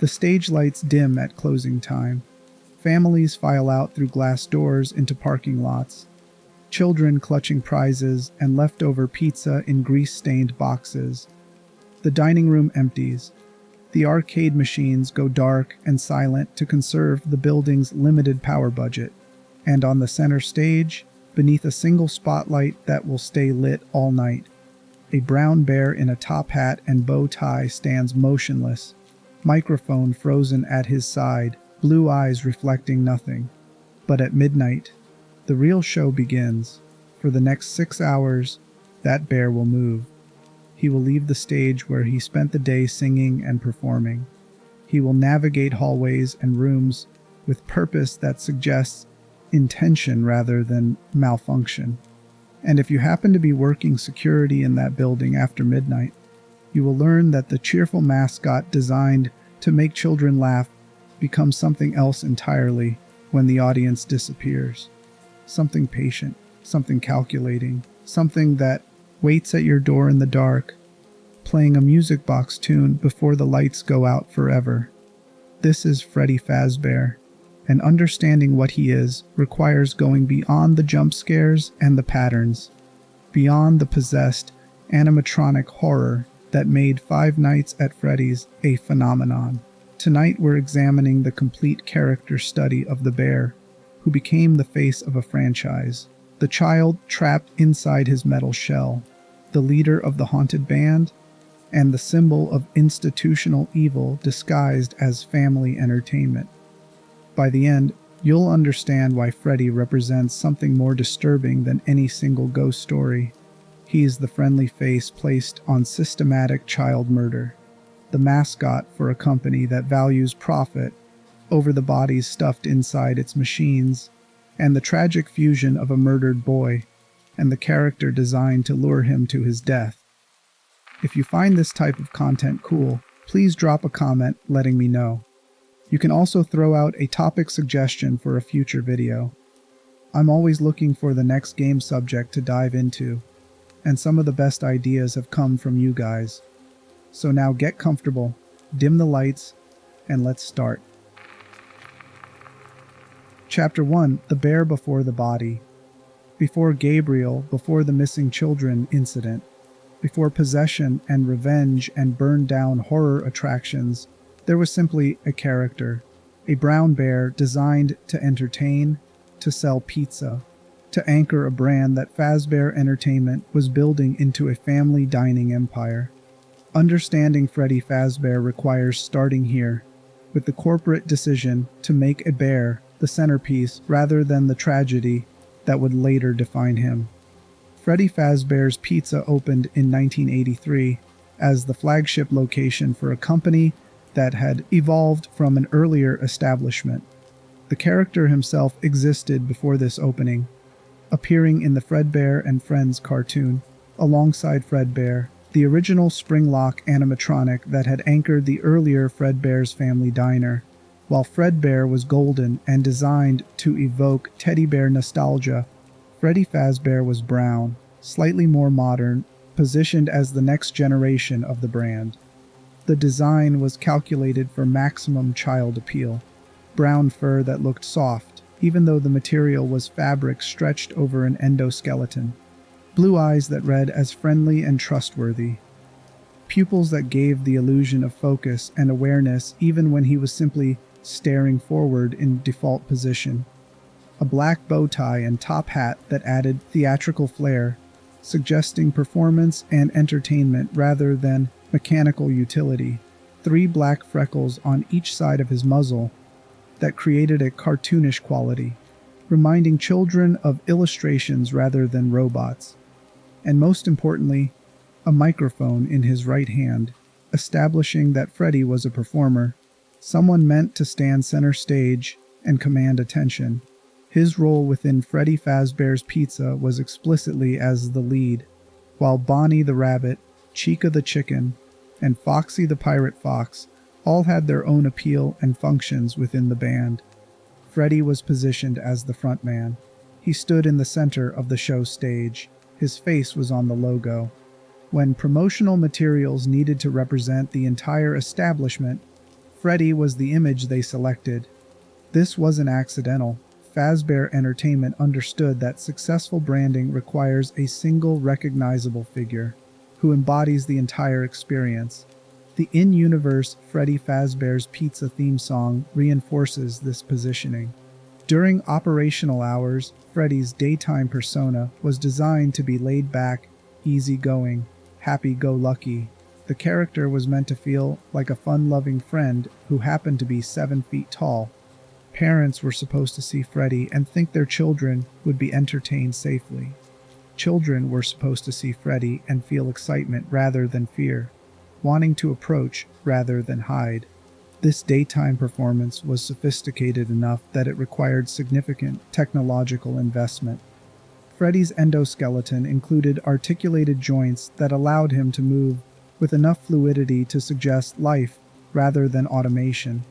The stage lights dim at closing time. Families file out through glass doors into parking lots. Children clutching prizes and leftover pizza in grease-stained boxes. The dining room empties. The arcade machines go dark and silent to conserve the building's limited power budget. And on the center stage, beneath a single spotlight that will stay lit all night, a brown bear in a top hat and bow tie stands motionless, microphone frozen at his side, blue eyes reflecting nothing. But at midnight, the real show begins. For the next 6 hours, that bear will move. He will leave the stage where he spent the day singing and performing. He will navigate hallways and rooms with purpose that suggests intention rather than malfunction. And if you happen to be working security in that building after midnight, you will learn that the cheerful mascot designed to make children laugh becomes something else entirely when the audience disappears. Something patient, something calculating, something that waits at your door in the dark, playing a music box tune before the lights go out forever. This is Freddy Fazbear, and understanding what he is requires going beyond the jump scares and the patterns, beyond the possessed animatronic horror that made Five Nights at Freddy's a phenomenon. Tonight we're examining the complete character study of the bear, who became the face of a franchise, the child trapped inside his metal shell, the leader of the haunted band, and the symbol of institutional evil disguised as family entertainment. By the end, you'll understand why Freddy represents something more disturbing than any single ghost story. He's the friendly face placed on systematic child murder, the mascot for a company that values profit over the bodies stuffed inside its machines, and the tragic fusion of a murdered boy and the character designed to lure him to his death. If you find this type of content cool, please drop a comment letting me know. You can also throw out a topic suggestion for a future video. I'm always looking for the next game subject to dive into, and some of the best ideas have come from you guys. So now get comfortable, dim the lights, and let's start. Chapter 1: The Bear Before the Body. Before Gabriel, before the missing children incident, before possession and revenge and burned down horror attractions, there was simply a character, a brown bear designed to entertain, to sell pizza, to anchor a brand that Fazbear Entertainment was building into a family dining empire. Understanding Freddy Fazbear requires starting here, with the corporate decision to make a bear the centerpiece rather than the tragedy that would later define him. Freddy Fazbear's Pizza opened in 1983 as the flagship location for a company that had evolved from an earlier establishment. The character himself existed before this opening, appearing in the Fredbear and Friends cartoon, alongside Fredbear, the original Springlock animatronic that had anchored the earlier Fredbear's Family Diner. While Fredbear was golden and designed to evoke teddy bear nostalgia, Freddy Fazbear was brown, slightly more modern, positioned as the next generation of the brand. The design was calculated for maximum child appeal. Brown fur that looked soft, even though the material was fabric stretched over an endoskeleton. Blue eyes that read as friendly and trustworthy. Pupils that gave the illusion of focus and awareness even when he was simply staring forward in default position. A black bow tie and top hat that added theatrical flair, suggesting performance and entertainment rather than mechanical utility. 3 black freckles on each side of his muzzle that created a cartoonish quality, reminding children of illustrations rather than robots. And most importantly, a microphone in his right hand, establishing that Freddy was a performer, someone meant to stand center stage and command attention. His role within Freddy Fazbear's Pizza was explicitly as the lead, while Bonnie the rabbit, Chica the chicken, and Foxy the pirate fox all had their own appeal and functions within the band. Freddy was positioned as the frontman. He stood in the center of the show stage. His face was on the logo. When promotional materials needed to represent the entire establishment, Freddy was the image they selected. This wasn't accidental. Fazbear Entertainment understood that successful branding requires a single recognizable figure who embodies the entire experience. The in-universe Freddy Fazbear's Pizza theme song reinforces this positioning. During operational hours, Freddy's daytime persona was designed to be laid back, easygoing, happy-go-lucky. The character was meant to feel like a fun-loving friend who happened to be 7 feet tall. Parents were supposed to see Freddy and think their children would be entertained safely. Children were supposed to see Freddy and feel excitement rather than fear, wanting to approach rather than hide. This daytime performance was sophisticated enough that it required significant technological investment. Freddy's endoskeleton included articulated joints that allowed him to move with enough fluidity to suggest life rather than automation.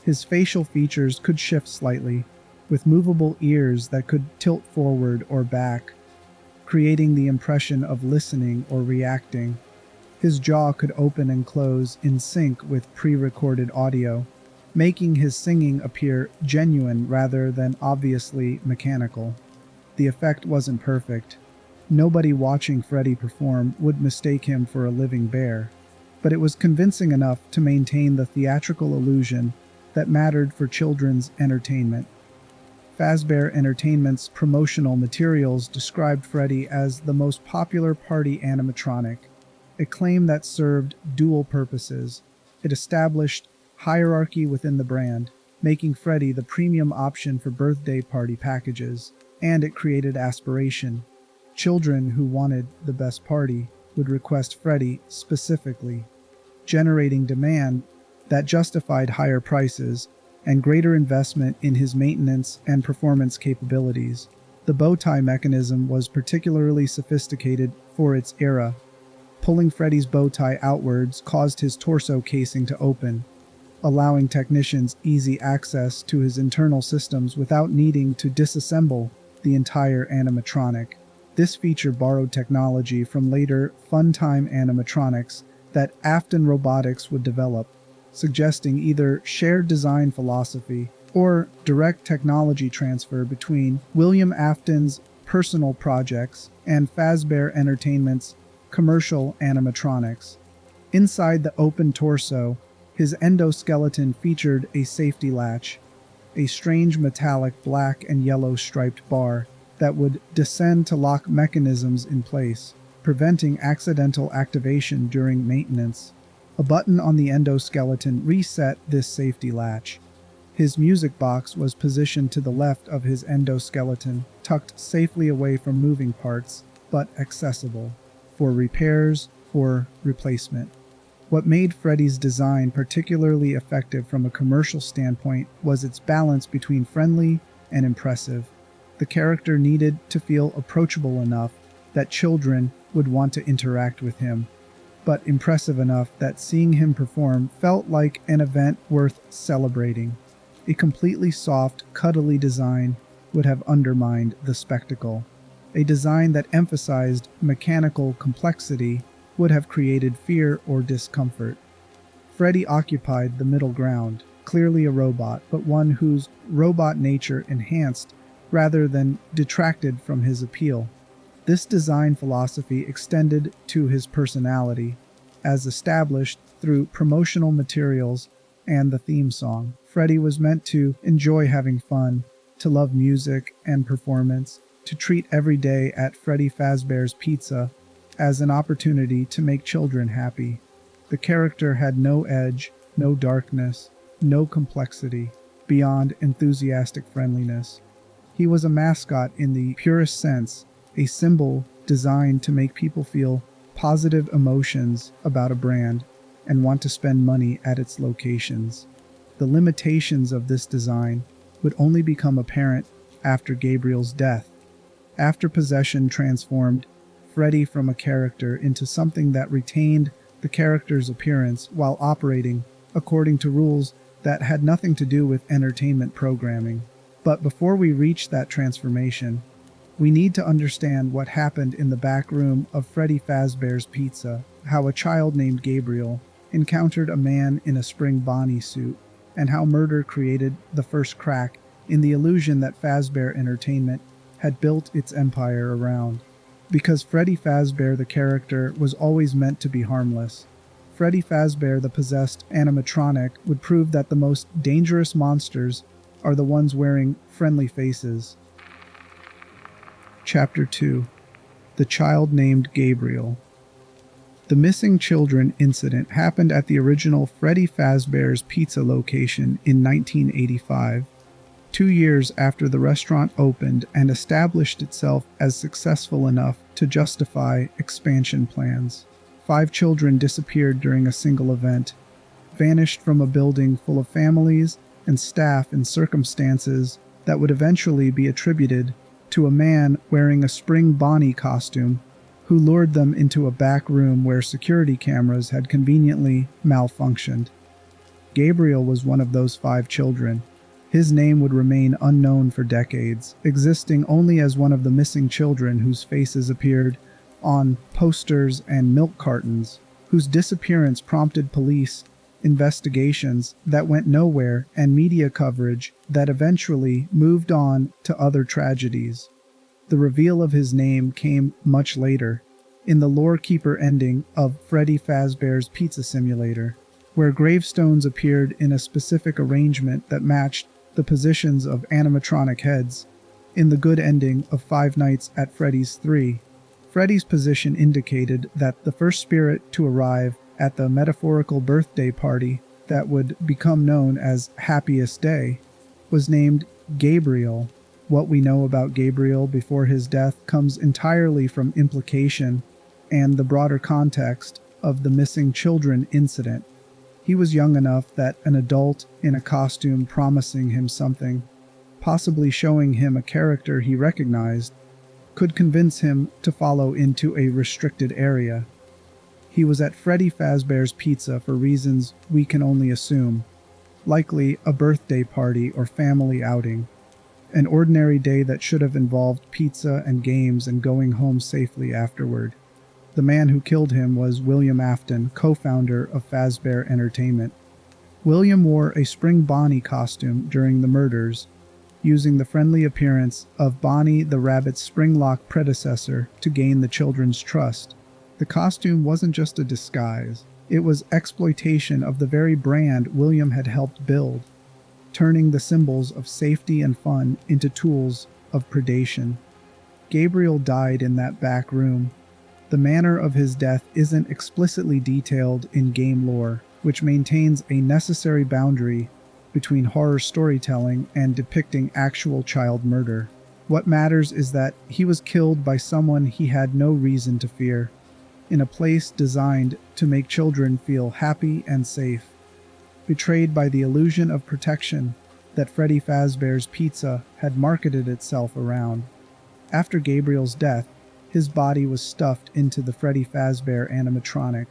His facial features could shift slightly, with movable ears that could tilt forward or back, creating the impression of listening or reacting. His jaw could open and close in sync with pre-recorded audio, making his singing appear genuine rather than obviously mechanical. The effect wasn't perfect. Nobody watching Freddy perform would mistake him for a living bear, but it was convincing enough to maintain the theatrical illusion that mattered for children's entertainment. Fazbear Entertainment's promotional materials described Freddy as the most popular party animatronic, a claim that served dual purposes. It established hierarchy within the brand, making Freddy the premium option for birthday party packages, and it created aspiration. Children who wanted the best party would request Freddy specifically, generating demand that justified higher prices and greater investment in his maintenance and performance capabilities. The bow tie mechanism was particularly sophisticated for its era. Pulling Freddy's bow tie outwards caused his torso casing to open, allowing technicians easy access to his internal systems without needing to disassemble the entire animatronic. This feature borrowed technology from later Funtime animatronics that Afton Robotics would develop, suggesting either shared design philosophy or direct technology transfer between William Afton's personal projects and Fazbear Entertainment's commercial animatronics. Inside the open torso, his endoskeleton featured a safety latch, a strange metallic black and yellow striped bar that would descend to lock mechanisms in place, preventing accidental activation during maintenance. A button on the endoskeleton reset this safety latch. His music box was positioned to the left of his endoskeleton, tucked safely away from moving parts, but accessible for repairs or replacement. What made Freddy's design particularly effective from a commercial standpoint was its balance between friendly and impressive. The character needed to feel approachable enough that children would want to interact with him, but impressive enough that seeing him perform felt like an event worth celebrating. A completely soft, cuddly design would have undermined the spectacle. A design that emphasized mechanical complexity would have created fear or discomfort. Freddy occupied the middle ground, clearly a robot, but one whose robot nature enhanced rather than detracted from his appeal. This design philosophy extended to his personality, as established through promotional materials and the theme song. Freddy was meant to enjoy having fun, to love music and performance, to treat every day at Freddy Fazbear's Pizza as an opportunity to make children happy. The character had no edge, no darkness, no complexity, beyond enthusiastic friendliness. He was a mascot in the purest sense, a symbol designed to make people feel positive emotions about a brand and want to spend money at its locations. The limitations of this design would only become apparent after Gabriel's death. After possession transformed Freddy from a character into something that retained the character's appearance while operating according to rules that had nothing to do with entertainment programming. But before we reach that transformation, we need to understand what happened in the back room of Freddy Fazbear's Pizza, how a child named Gabriel, encountered a man in a spring Bonnie suit, and how murder created the first crack in the illusion that Fazbear Entertainment had built its empire around. Because Freddy Fazbear, the character, was always meant to be harmless, Freddy Fazbear, the possessed animatronic, would prove that the most dangerous monsters are the ones wearing friendly faces. Chapter 2. The Child Named Gabriel. The missing children incident happened at the original Freddy Fazbear's Pizza location in 1985, 2 years after the restaurant opened and established itself as successful enough to justify expansion plans. 5 children disappeared during a single event, vanished from a building full of families and staff in circumstances that would eventually be attributed to a man wearing a spring Bonnie costume who lured them into a back room where security cameras had conveniently malfunctioned. Gabriel was one of those 5 children. His name would remain unknown for decades, existing only as one of the missing children whose faces appeared on posters and milk cartons, whose disappearance prompted police investigations that went nowhere and media coverage that eventually moved on to other tragedies. The reveal of his name came much later, in the lore-keeper ending of Freddy Fazbear's Pizza Simulator, where gravestones appeared in a specific arrangement that matched the positions of animatronic heads. In the good ending of Five Nights at Freddy's 3, Freddy's position indicated that the first spirit to arrive at the metaphorical birthday party that would become known as Happiest Day was named Gabriel. What we know about Gabriel before his death comes entirely from implication and the broader context of the missing children incident. He was young enough that an adult in a costume promising him something, possibly showing him a character he recognized, could convince him to follow into a restricted area. He was at Freddy Fazbear's Pizza for reasons we can only assume, likely a birthday party or family outing. An ordinary day that should have involved pizza and games and going home safely afterward. The man who killed him was William Afton, co-founder of Fazbear Entertainment. William wore a spring Bonnie costume during the murders, using the friendly appearance of Bonnie the rabbit's springlock predecessor to gain the children's trust. The costume wasn't just a disguise, it was exploitation of the very brand William had helped build, turning the symbols of safety and fun into tools of predation. Gabriel died in that back room. The manner of his death isn't explicitly detailed in game lore, which maintains a necessary boundary between horror storytelling and depicting actual child murder. What matters is that he was killed by someone he had no reason to fear, in a place designed to make children feel happy and safe, betrayed by the illusion of protection that Freddy Fazbear's Pizza had marketed itself around. After Gabriel's death, his body was stuffed into the Freddy Fazbear animatronic.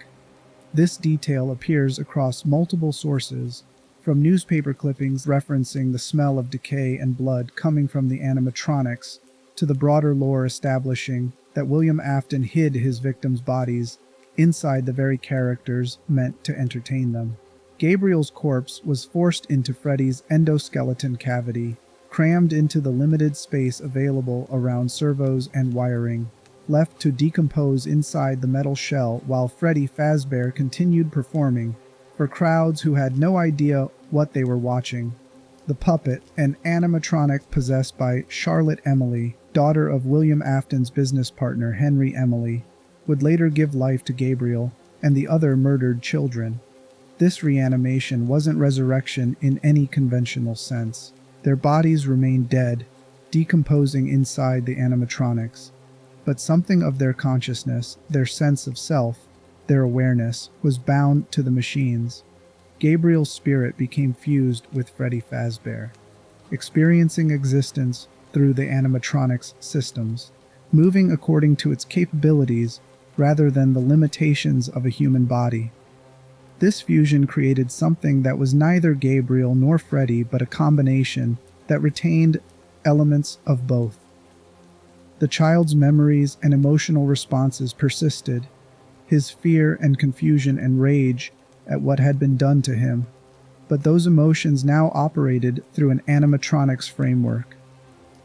This detail appears across multiple sources, from newspaper clippings referencing the smell of decay and blood coming from the animatronics, to the broader lore establishing that William Afton hid his victims' bodies inside the very characters meant to entertain them. Gabriel's corpse was forced into Freddy's endoskeleton cavity, crammed into the limited space available around servos and wiring, left to decompose inside the metal shell while Freddy Fazbear continued performing for crowds who had no idea what they were watching. The puppet, an animatronic possessed by Charlotte Emily, daughter of William Afton's business partner Henry Emily, would later give life to Gabriel and the other murdered children. This reanimation wasn't resurrection in any conventional sense. Their bodies remained dead, decomposing inside the animatronics. But something of their consciousness, their sense of self, their awareness, was bound to the machines. Gabriel's spirit became fused with Freddy Fazbear, experiencing existence through the animatronics systems, moving according to its capabilities rather than the limitations of a human body. This fusion created something that was neither Gabriel nor Freddy, but a combination that retained elements of both. The child's memories and emotional responses persisted. His fear and confusion and rage at what had been done to him, but those emotions now operated through an animatronics framework,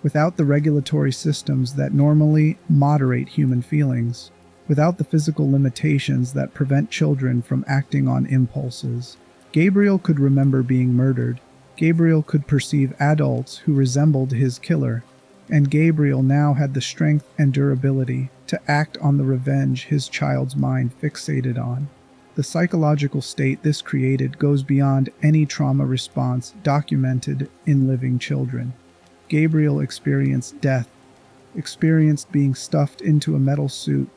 without the regulatory systems that normally moderate human feelings, without the physical limitations that prevent children from acting on impulses. Gabriel could remember being murdered. Gabriel could perceive adults who resembled his killer, and Gabriel now had the strength and durability to act on the revenge his child's mind fixated on. The psychological state this created goes beyond any trauma response documented in living children. Gabriel experienced death, experienced being stuffed into a metal suit,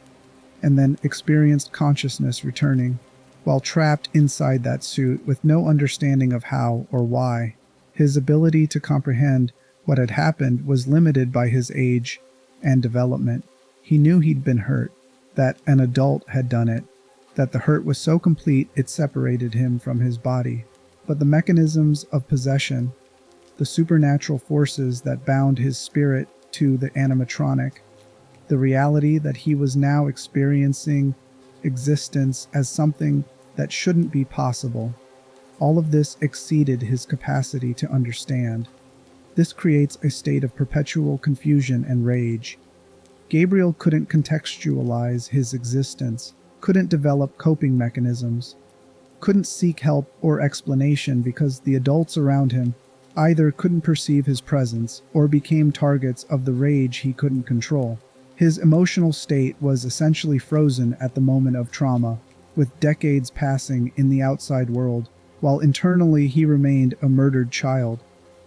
and then experienced consciousness returning, while trapped inside that suit with no understanding of how or why. His ability to comprehend what had happened was limited by his age and development. He knew he'd been hurt, that an adult had done it, that the hurt was so complete it separated him from his body. But the mechanisms of possession, the supernatural forces that bound his spirit to the animatronic, the reality that he was now experiencing existence as something that shouldn't be possible, all of this exceeded his capacity to understand. This creates a state of perpetual confusion and rage. Gabriel couldn't contextualize his existence, couldn't develop coping mechanisms, couldn't seek help or explanation because the adults around him either couldn't perceive his presence or became targets of the rage he couldn't control. His emotional state was essentially frozen at the moment of trauma, with decades passing in the outside world, while internally he remained a murdered child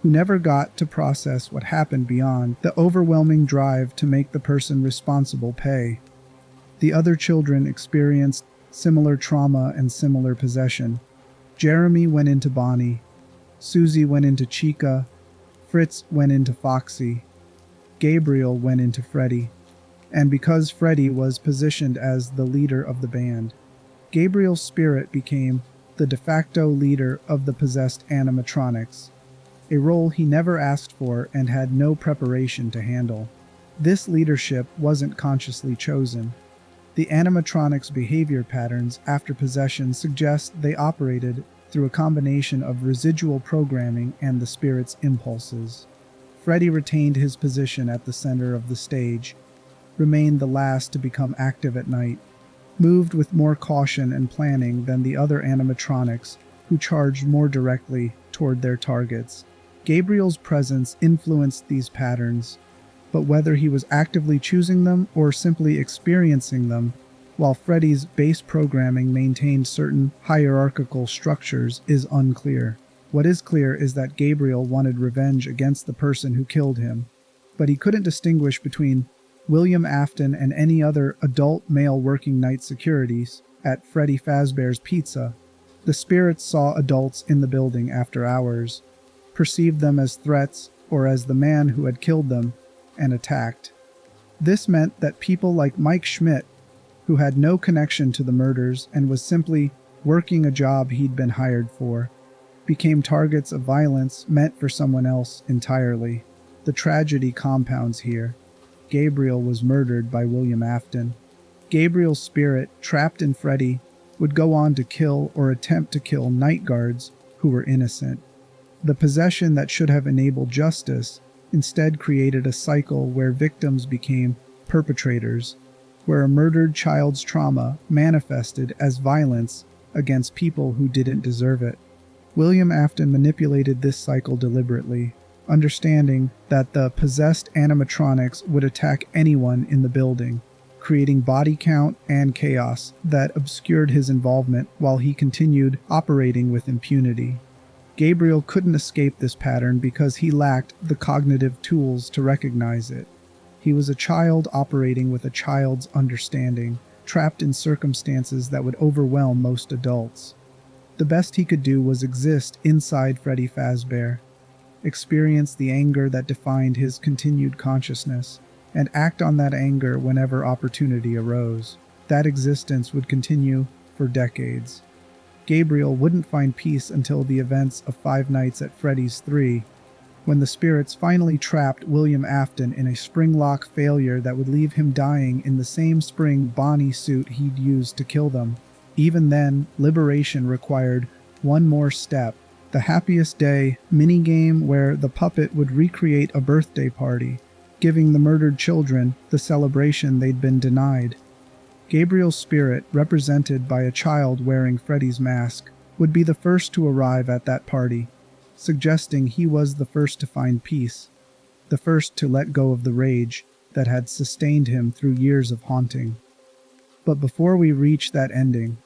who never got to process what happened beyond the overwhelming drive to make the person responsible pay. The other children experienced similar trauma and similar possession. Jeremy went into Bonnie, Susie went into Chica, Fritz went into Foxy, Gabriel went into Freddy. And because Freddy was positioned as the leader of the band, Gabriel's spirit became the de facto leader of the possessed animatronics, a role he never asked for and had no preparation to handle. This leadership wasn't consciously chosen. The animatronics' behavior patterns after possession suggest they operated through a combination of residual programming and the spirit's impulses. Freddy retained his position at the center of the stage, remained the last to become active at night, moved with more caution and planning than the other animatronics who charged more directly toward their targets. Gabriel's presence influenced these patterns, but whether he was actively choosing them or simply experiencing them, while Freddy's base programming maintained certain hierarchical structures, is unclear. What is clear is that Gabriel wanted revenge against the person who killed him, but he couldn't distinguish between William Afton and any other adult male working night securities at Freddy Fazbear's Pizza. The spirits saw adults in the building after hours, perceived them as threats or as the man who had killed them, and attacked. This meant that people like Mike Schmidt, who had no connection to the murders and was simply working a job he'd been hired for, became targets of violence meant for someone else entirely. The tragedy compounds here. Gabriel was murdered by William Afton. Gabriel's spirit, trapped in Freddy, would go on to kill or attempt to kill night guards who were innocent. The possession that should have enabled justice instead created a cycle where victims became perpetrators, where a murdered child's trauma manifested as violence against people who didn't deserve it. William Afton manipulated this cycle deliberately, understanding that the possessed animatronics would attack anyone in the building, creating body count and chaos that obscured his involvement while he continued operating with impunity. Gabriel couldn't escape this pattern because he lacked the cognitive tools to recognize it. He was a child operating with a child's understanding, trapped in circumstances that would overwhelm most adults. The best he could do was exist inside Freddy Fazbear, experience the anger that defined his continued consciousness, and act on that anger whenever opportunity arose. That existence would continue for decades. Gabriel wouldn't find peace until the events of Five Nights at Freddy's 3, when the spirits finally trapped William Afton in a spring-lock failure that would leave him dying in the same spring Bonnie suit he'd used to kill them. Even then, liberation required one more step. The happiest day minigame where the puppet would recreate a birthday party, giving the murdered children the celebration they'd been denied. Gabriel's spirit, represented by a child wearing Freddy's mask, would be the first to arrive at that party, suggesting he was the first to find peace, the first to let go of the rage that had sustained him through years of haunting. But before we reach that ending,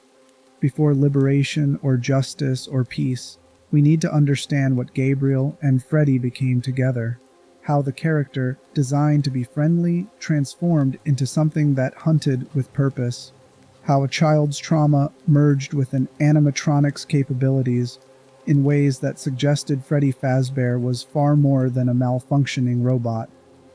before liberation or justice or peace, we need to understand what Gabriel and Freddy became together, how the character, designed to be friendly, transformed into something that hunted with purpose, how a child's trauma merged with an animatronic's capabilities in ways that suggested Freddy Fazbear was far more than a malfunctioning robot.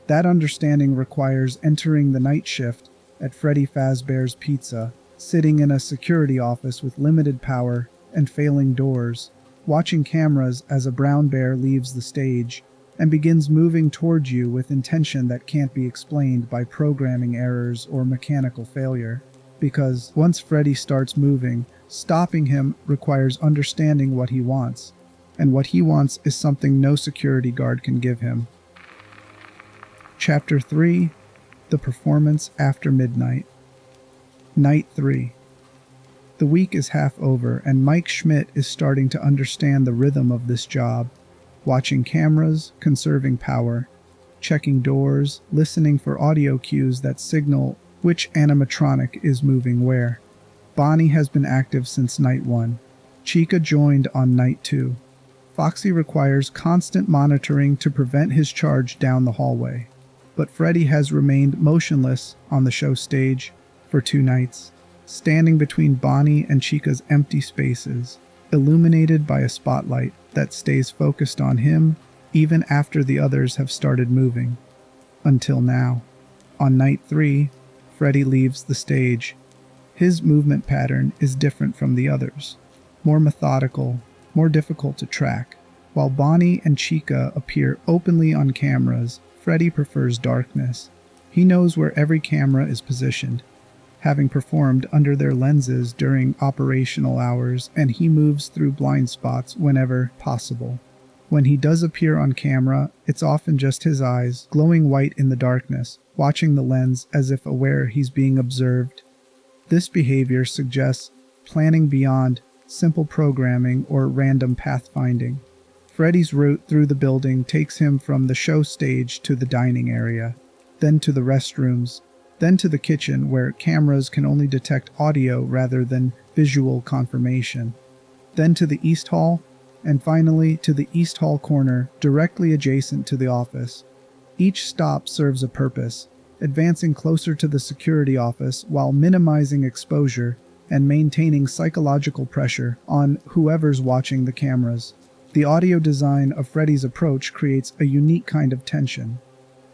That understanding requires entering the night shift at Freddy Fazbear's Pizza, sitting in a security office with limited power and failing doors, watching cameras as a brown bear leaves the stage and begins moving towards you with intention that can't be explained by programming errors or mechanical failure. Because once Freddy starts moving, stopping him requires understanding what he wants, and what he wants is something no security guard can give him. Chapter 3: The Performance After Midnight. Night 3. The week is half over, and Mike Schmidt is starting to understand the rhythm of this job. Watching cameras, conserving power, checking doors, listening for audio cues that signal which animatronic is moving where. Bonnie has been active since night 1. Chica joined on night 2. Foxy requires constant monitoring to prevent his charge down the hallway. But Freddy has remained motionless on the show stage for 2 nights, standing between Bonnie and Chica's empty spaces, illuminated by a spotlight that stays focused on him even after the others have started moving. Until now. On night 3, Freddy leaves the stage. His movement pattern is different from the others, more methodical, more difficult to track. While Bonnie and Chica appear openly on cameras, Freddy prefers darkness. He knows where every camera is positioned, having performed under their lenses during operational hours, and he moves through blind spots whenever possible. When he does appear on camera, it's often just his eyes, glowing white in the darkness, watching the lens as if aware he's being observed. This behavior suggests planning beyond simple programming or random pathfinding. Freddy's route through the building takes him from the show stage to the dining area, then to the restrooms, then to the kitchen where cameras can only detect audio rather than visual confirmation, then to the East Hall, and finally to the East Hall corner directly adjacent to the office. Each stop serves a purpose, advancing closer to the security office while minimizing exposure and maintaining psychological pressure on whoever's watching the cameras. The audio design of Freddy's approach creates a unique kind of tension.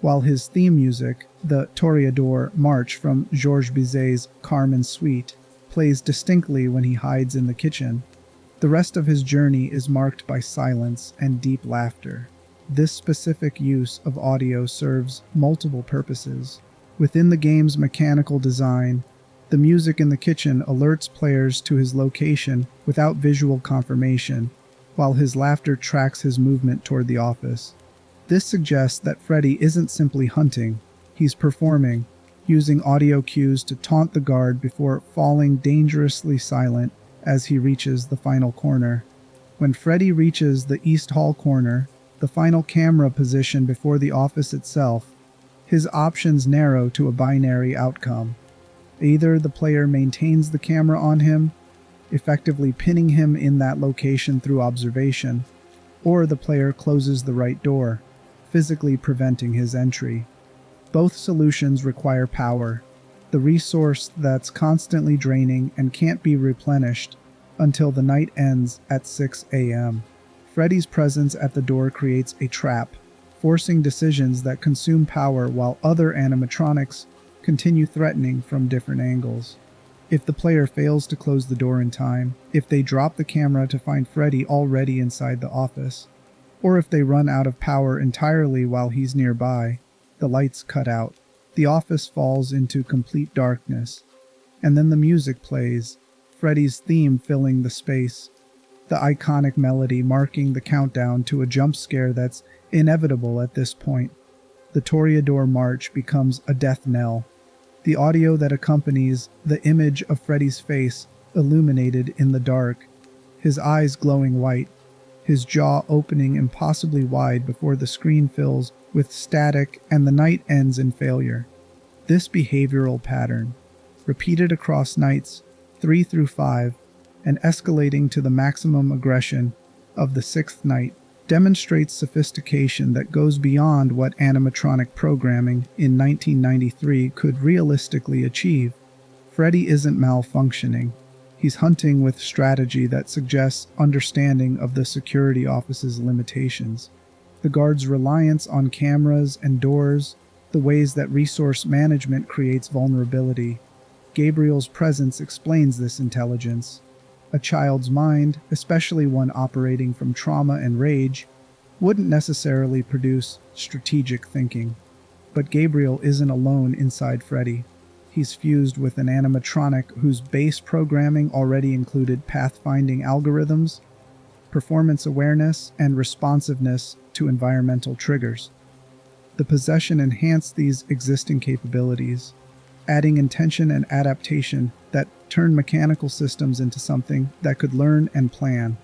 While his theme music, the Toreador March from Georges Bizet's Carmen Suite, plays distinctly when he hides in the kitchen, the rest of his journey is marked by silence and deep laughter. This specific use of audio serves multiple purposes. Within the game's mechanical design, the music in the kitchen alerts players to his location without visual confirmation, while his laughter tracks his movement toward the office. This suggests that Freddy isn't simply hunting, he's performing, using audio cues to taunt the guard before falling dangerously silent as he reaches the final corner. When Freddy reaches the East Hall corner, the final camera position before the office itself, his options narrow to a binary outcome. Either the player maintains the camera on him, effectively pinning him in that location through observation, or the player closes the right door, physically preventing his entry. Both solutions require power, the resource that's constantly draining and can't be replenished until the night ends at 6 a.m. Freddy's presence at the door creates a trap, forcing decisions that consume power while other animatronics continue threatening from different angles. If the player fails to close the door in time, if they drop the camera to find Freddy already inside the office, or if they run out of power entirely while he's nearby, the lights cut out. The office falls into complete darkness, and then the music plays, Freddy's theme filling the space, the iconic melody marking the countdown to a jump scare that's inevitable at this point. The Toreador March becomes a death knell, the audio that accompanies the image of Freddy's face illuminated in the dark, his eyes glowing white, his jaw opening impossibly wide before the screen fills with static and the night ends in failure. This behavioral pattern, repeated across nights 3 through 5 and escalating to the maximum aggression of the sixth night, demonstrates sophistication that goes beyond what animatronic programming in 1993 could realistically achieve. Freddy isn't malfunctioning. He's hunting with strategy that suggests understanding of the security office's limitations. The guards' reliance on cameras and doors, the ways that resource management creates vulnerability. Gabriel's presence explains this intelligence. A child's mind, especially one operating from trauma and rage, wouldn't necessarily produce strategic thinking. But Gabriel isn't alone inside Freddy. He's fused with an animatronic whose base programming already included pathfinding algorithms, performance awareness, and responsiveness to environmental triggers. The possession enhanced these existing capabilities, adding intention and adaptation that turn mechanical systems into something that could learn and plan.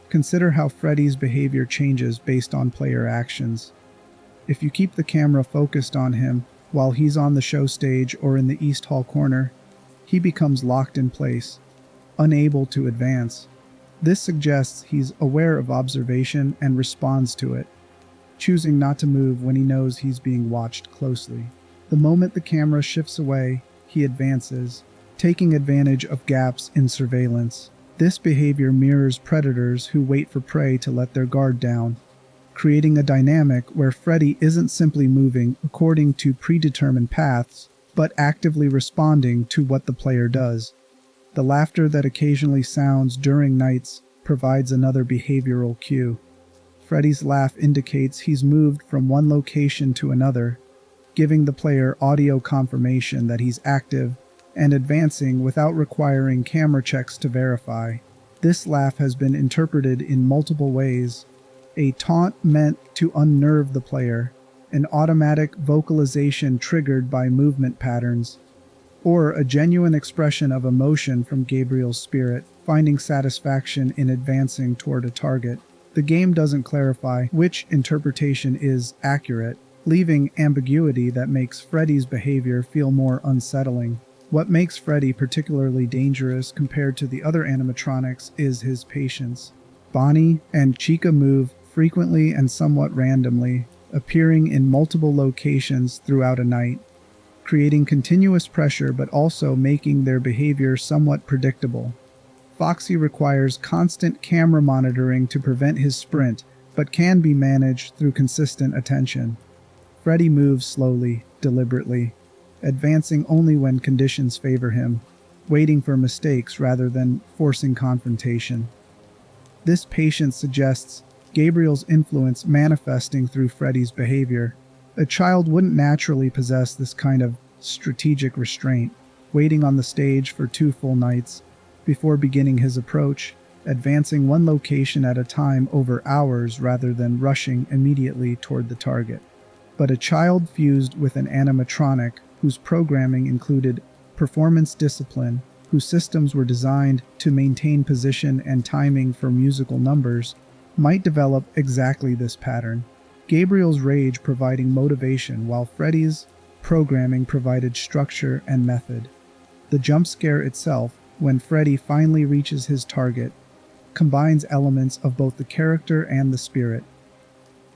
Consider how Freddy's behavior changes based on player actions. If you keep the camera focused on him while he's on the show stage or in the East Hall corner, he becomes locked in place, unable to advance. This suggests he's aware of observation and responds to it, choosing not to move when he knows he's being watched closely. The moment the camera shifts away, he advances, taking advantage of gaps in surveillance. This behavior mirrors predators who wait for prey to let their guard down, creating a dynamic where Freddy isn't simply moving according to predetermined paths, but actively responding to what the player does. The laughter that occasionally sounds during nights provides another behavioral cue. Freddy's laugh indicates he's moved from one location to another, giving the player audio confirmation that he's active and advancing without requiring camera checks to verify. This laugh has been interpreted in multiple ways: a taunt meant to unnerve the player, an automatic vocalization triggered by movement patterns, or a genuine expression of emotion from Gabriel's spirit, finding satisfaction in advancing toward a target. The game doesn't clarify which interpretation is accurate, leaving ambiguity that makes Freddy's behavior feel more unsettling. What makes Freddy particularly dangerous compared to the other animatronics is his patience. Bonnie and Chica move frequently and somewhat randomly, appearing in multiple locations throughout a night, creating continuous pressure but also making their behavior somewhat predictable. Foxy requires constant camera monitoring to prevent his sprint, but can be managed through consistent attention. Freddy moves slowly, deliberately, advancing only when conditions favor him, waiting for mistakes rather than forcing confrontation. This patience suggests Gabriel's influence manifesting through Freddy's behavior. A child wouldn't naturally possess this kind of strategic restraint, waiting on the stage for 2 full nights before beginning his approach, advancing one location at a time over hours rather than rushing immediately toward the target. But a child fused with an animatronic whose programming included performance discipline, whose systems were designed to maintain position and timing for musical numbers, might develop exactly this pattern. Gabriel's rage providing motivation while Freddy's programming provided structure and method. The jump scare itself, when Freddy finally reaches his target, combines elements of both the character and the spirit.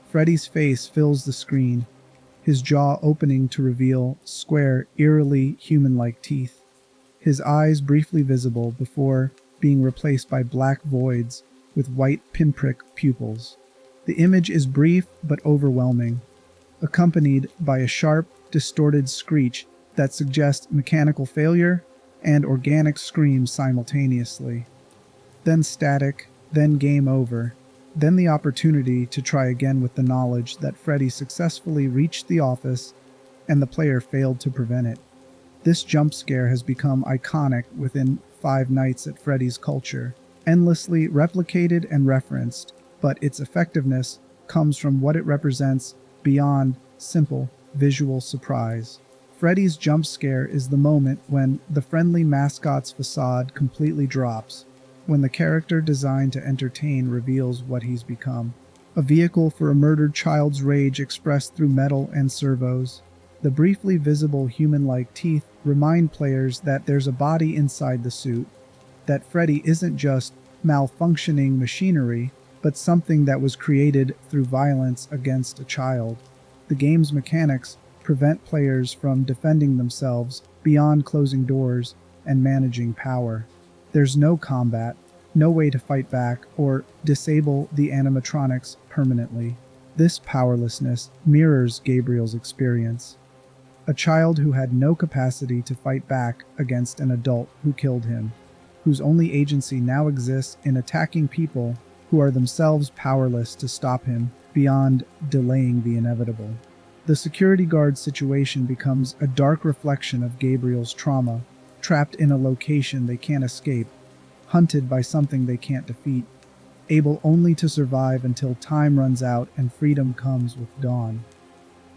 Freddy's face fills the screen, his jaw opening to reveal square, eerily human-like teeth, his eyes briefly visible before being replaced by black voids with white pinprick pupils. The image is brief but overwhelming, accompanied by a sharp, distorted screech that suggests mechanical failure and organic screams simultaneously. Then static, then game over, then the opportunity to try again with the knowledge that Freddy successfully reached the office and the player failed to prevent it. This jump scare has become iconic within Five Nights at Freddy's culture, endlessly replicated and referenced, but its effectiveness comes from what it represents beyond simple visual surprise. Freddy's jump scare is the moment when the friendly mascot's facade completely drops, when the character designed to entertain reveals what he's become. A vehicle for a murdered child's rage expressed through metal and servos. The briefly visible human-like teeth remind players that there's a body inside the suit, that Freddy isn't just malfunctioning machinery, but something that was created through violence against a child. The game's mechanics prevent players from defending themselves beyond closing doors and managing power. There's no combat, no way to fight back or disable the animatronics permanently. This powerlessness mirrors Gabriel's experience. A child who had no capacity to fight back against an adult who killed him, whose only agency now exists in attacking people who are themselves powerless to stop him beyond delaying the inevitable. The security guard situation becomes a dark reflection of Gabriel's trauma, trapped in a location they can't escape, hunted by something they can't defeat, able only to survive until time runs out and freedom comes with dawn.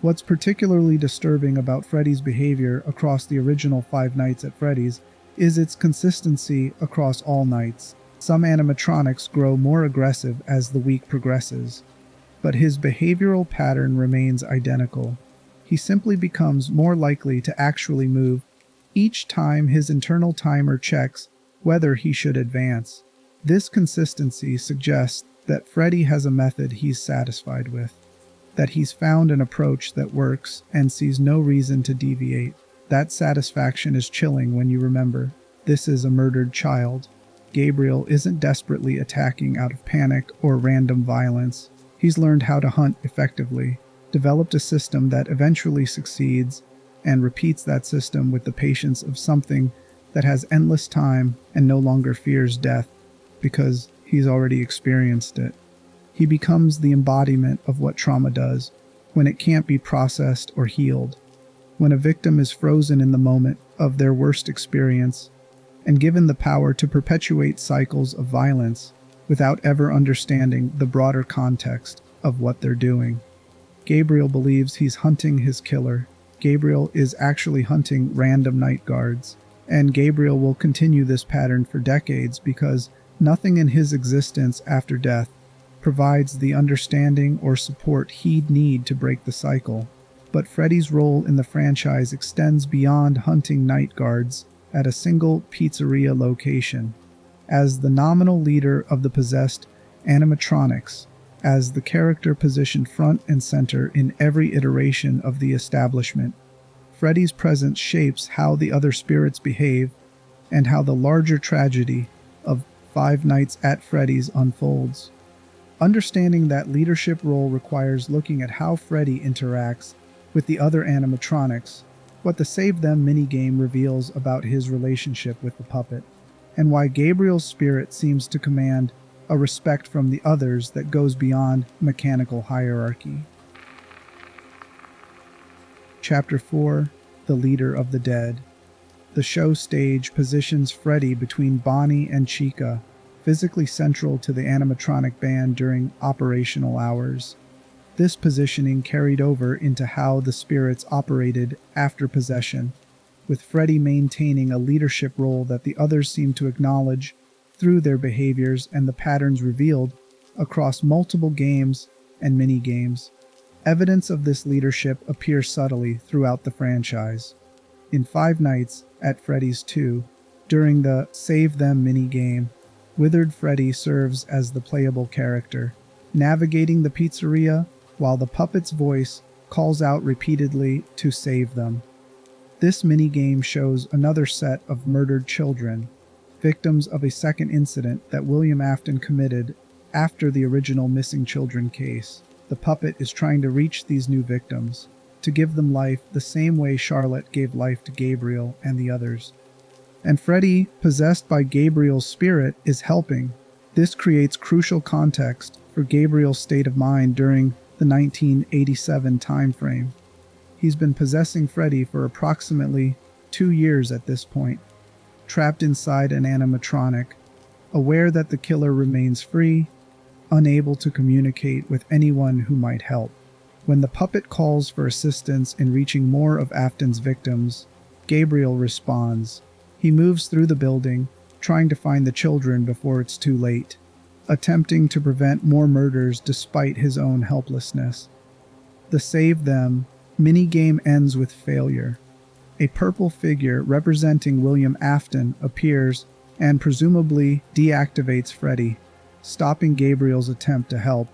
What's particularly disturbing about Freddy's behavior across the original Five Nights at Freddy's is its consistency across all nights. Some animatronics grow more aggressive as the week progresses, but his behavioral pattern remains identical. He simply becomes more likely to actually move each time his internal timer checks whether he should advance. This consistency suggests that Freddy has a method he's satisfied with, that he's found an approach that works and sees no reason to deviate. That satisfaction is chilling when you remember this is a murdered child. Gabriel isn't desperately attacking out of panic or random violence. He's learned how to hunt effectively, developed a system that eventually succeeds, and repeats that system with the patience of something that has endless time and no longer fears death because he's already experienced it. He becomes the embodiment of what trauma does when it can't be processed or healed, when a victim is frozen in the moment of their worst experience and given the power to perpetuate cycles of violence without ever understanding the broader context of what they're doing. Gabriel believes he's hunting his killer. Gabriel is actually hunting random night guards, and Gabriel will continue this pattern for decades because nothing in his existence after death provides the understanding or support he'd need to break the cycle. But Freddy's role in the franchise extends beyond hunting night guards at a single pizzeria location. As the nominal leader of the possessed animatronics, as the character positioned front and center in every iteration of the establishment, Freddy's presence shapes how the other spirits behave and how the larger tragedy of Five Nights at Freddy's unfolds. Understanding that leadership role requires looking at how Freddy interacts with the other animatronics, what the Save Them minigame reveals about his relationship with the puppet, and why Gabriel's spirit seems to command a respect from the others that goes beyond mechanical hierarchy. Chapter 4: The Leader of the Dead. The show stage positions Freddy between Bonnie and Chica, physically central to the animatronic band during operational hours. This positioning carried over into how the spirits operated after possession, with Freddy maintaining a leadership role that the others seem to acknowledge through their behaviors and the patterns revealed across multiple games and mini-games. Evidence of this leadership appears subtly throughout the franchise. In Five Nights at Freddy's 2, during the Save Them mini-game, Withered Freddy serves as the playable character, navigating the pizzeria while the puppet's voice calls out repeatedly to save them. This minigame shows another set of murdered children, victims of a second incident that William Afton committed after the original missing children case. The puppet is trying to reach these new victims, to give them life the same way Charlotte gave life to Gabriel and the others. And Freddy, possessed by Gabriel's spirit, is helping. This creates crucial context for Gabriel's state of mind during the 1987 time frame. He's been possessing Freddy for approximately 2 years at this point, trapped inside an animatronic, aware that the killer remains free, unable to communicate with anyone who might help. When the puppet calls for assistance in reaching more of Afton's victims, Gabriel responds. He moves through the building, trying to find the children before it's too late, attempting to prevent more murders despite his own helplessness. The Save Them minigame ends with failure. A purple figure representing William Afton appears and presumably deactivates Freddy, stopping Gabriel's attempt to help.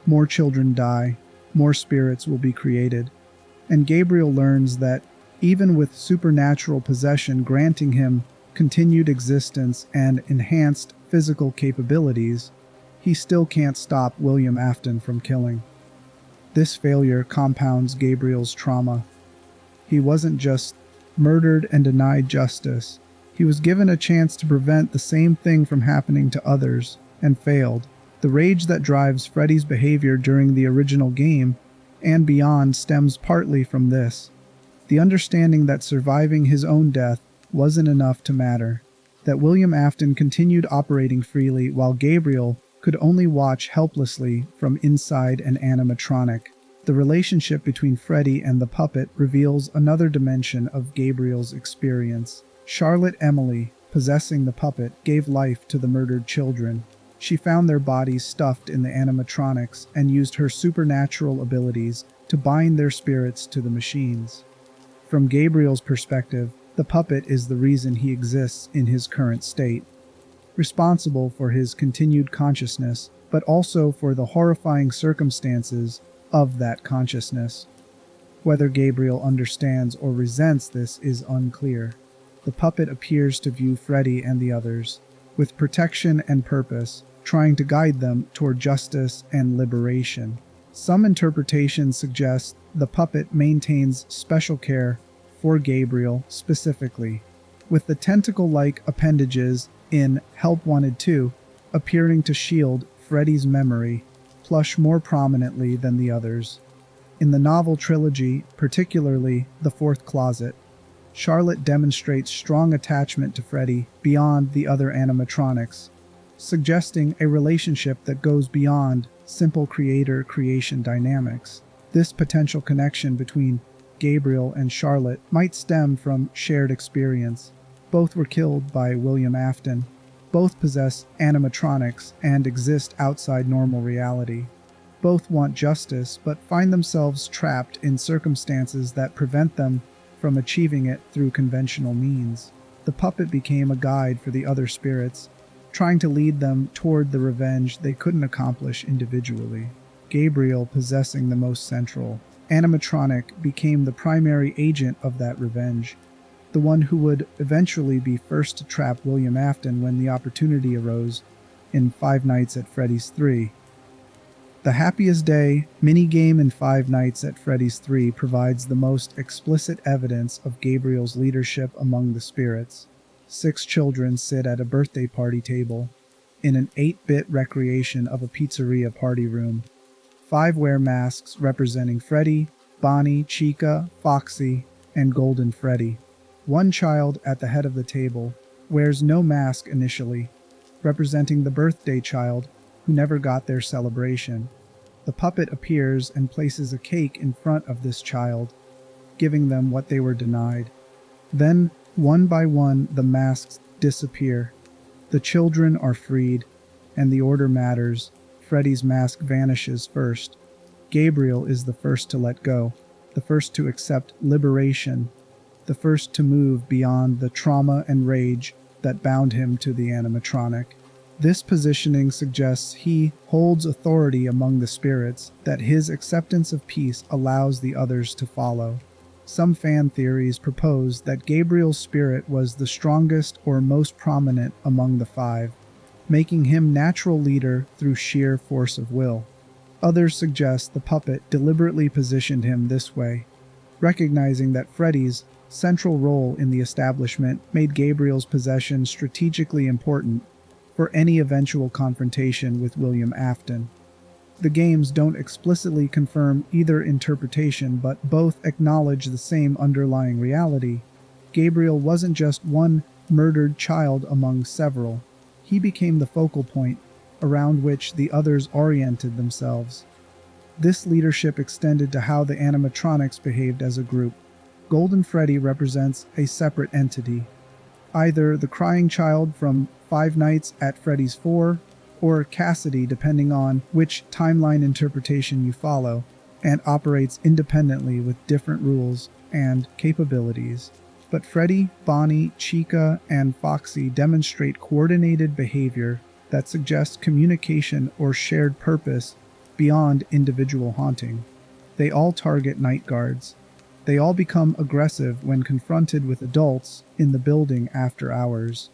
More children die, more spirits will be created, and Gabriel learns that even with supernatural possession granting him continued existence and enhanced physical capabilities, he still can't stop William Afton from killing. This failure compounds Gabriel's trauma. He wasn't just murdered and denied justice. He was given a chance to prevent the same thing from happening to others, and failed. The rage that drives Freddy's behavior during the original game and beyond stems partly from this. The understanding that surviving his own death wasn't enough to matter, that William Afton continued operating freely while Gabriel could only watch helplessly from inside an animatronic. The relationship between Freddy and the puppet reveals another dimension of Gabriel's experience. Charlotte Emily, possessing the puppet, gave life to the murdered children. She found their bodies stuffed in the animatronics and used her supernatural abilities to bind their spirits to the machines. From Gabriel's perspective, the puppet is the reason he exists in his current state, responsible for his continued consciousness, but also for the horrifying circumstances of that consciousness. Whether Gabriel understands or resents this is unclear. The puppet appears to view Freddy and the others with protection and purpose, trying to guide them toward justice and liberation. Some interpretations suggest the puppet maintains special care for Gabriel specifically, with the tentacle-like appendages in Help Wanted 2 appearing to shield Freddy's memory, plush more prominently than the others. In the novel trilogy, particularly The Fourth Closet, Charlotte demonstrates strong attachment to Freddy beyond the other animatronics, suggesting a relationship that goes beyond simple creator-creation dynamics. This potential connection between Gabriel and Charlotte might stem from shared experience. Both were killed by William Afton. Both possess animatronics and exist outside normal reality. Both want justice, but find themselves trapped in circumstances that prevent them from achieving it through conventional means. The puppet became a guide for the other spirits, trying to lead them toward the revenge they couldn't accomplish individually. Gabriel, possessing the most central animatronic, became the primary agent of that revenge, the one who would eventually be first to trap William Afton when the opportunity arose in Five Nights at Freddy's 3. The Happiest Day minigame in Five Nights at Freddy's 3 provides the most explicit evidence of Gabriel's leadership among the spirits. 6 children sit at a birthday party table in an 8-bit recreation of a pizzeria party room. 5 wear masks representing Freddy, Bonnie, Chica, Foxy, and Golden Freddy. 1 child at the head of the table wears no mask initially, representing the birthday child who never got their celebration. The puppet appears and places a cake in front of this child, giving them what they were denied. Then, one by one, the masks disappear. The children are freed, and the order matters. Freddy's mask vanishes first. Gabriel is the first to let go, the first to accept liberation, the first to move beyond the trauma and rage that bound him to the animatronic. This positioning suggests he holds authority among the spirits, that his acceptance of peace allows the others to follow. Some fan theories propose that Gabriel's spirit was the strongest or most prominent among the 5, making him natural leader through sheer force of will. Others suggest the puppet deliberately positioned him this way, recognizing that Freddy's central role in the establishment made Gabriel's possession strategically important for any eventual confrontation with William Afton. The games don't explicitly confirm either interpretation, but both acknowledge the same underlying reality. Gabriel wasn't just one murdered child among several. He became the focal point around which the others oriented themselves. This leadership extended to how the animatronics behaved as a group. Golden Freddy represents a separate entity, either the crying child from Five Nights at Freddy's 4 or Cassidy, depending on which timeline interpretation you follow, and operates independently with different rules and capabilities. But Freddy, Bonnie, Chica, and Foxy demonstrate coordinated behavior that suggests communication or shared purpose beyond individual haunting. They all target night guards. They all become aggressive when confronted with adults in the building after hours.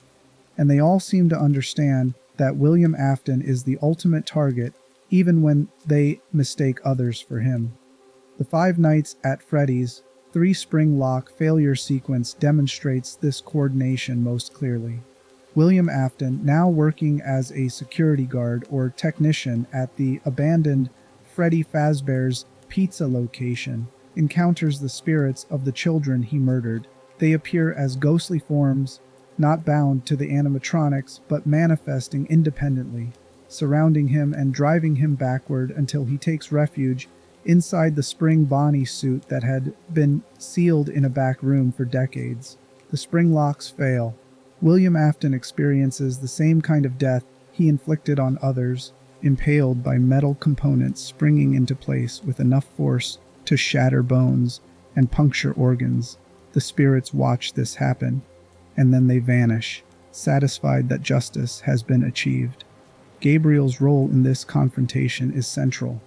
And they all seem to understand that William Afton is the ultimate target, even when they mistake others for him. The Five Nights at Freddy's 3-spring lock failure sequence demonstrates this coordination most clearly. William Afton, now working as a security guard or technician at the abandoned Freddy Fazbear's pizza location, encounters the spirits of the children he murdered. They appear as ghostly forms, not bound to the animatronics, but manifesting independently, surrounding him and driving him backward until he takes refuge inside the spring Bonnie suit that had been sealed in a back room for decades. The spring locks fail. William Afton experiences the same kind of death he inflicted on others, impaled by metal components springing into place with enough force to shatter bones and puncture organs. The spirits watch this happen, and then they vanish, satisfied that justice has been achieved. Gabriel's role in this confrontation is central.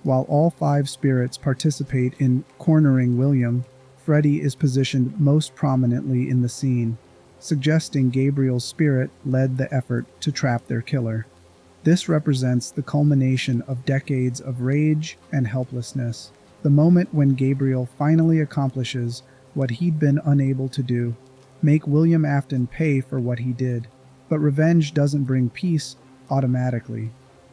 While all 5 spirits participate in cornering William, Freddy is positioned most prominently in the scene, suggesting Gabriel's spirit led the effort to trap their killer. This represents the culmination of decades of rage and helplessness, the moment when Gabriel finally accomplishes what he'd been unable to do, make William Afton pay for what he did. But revenge doesn't bring peace automatically.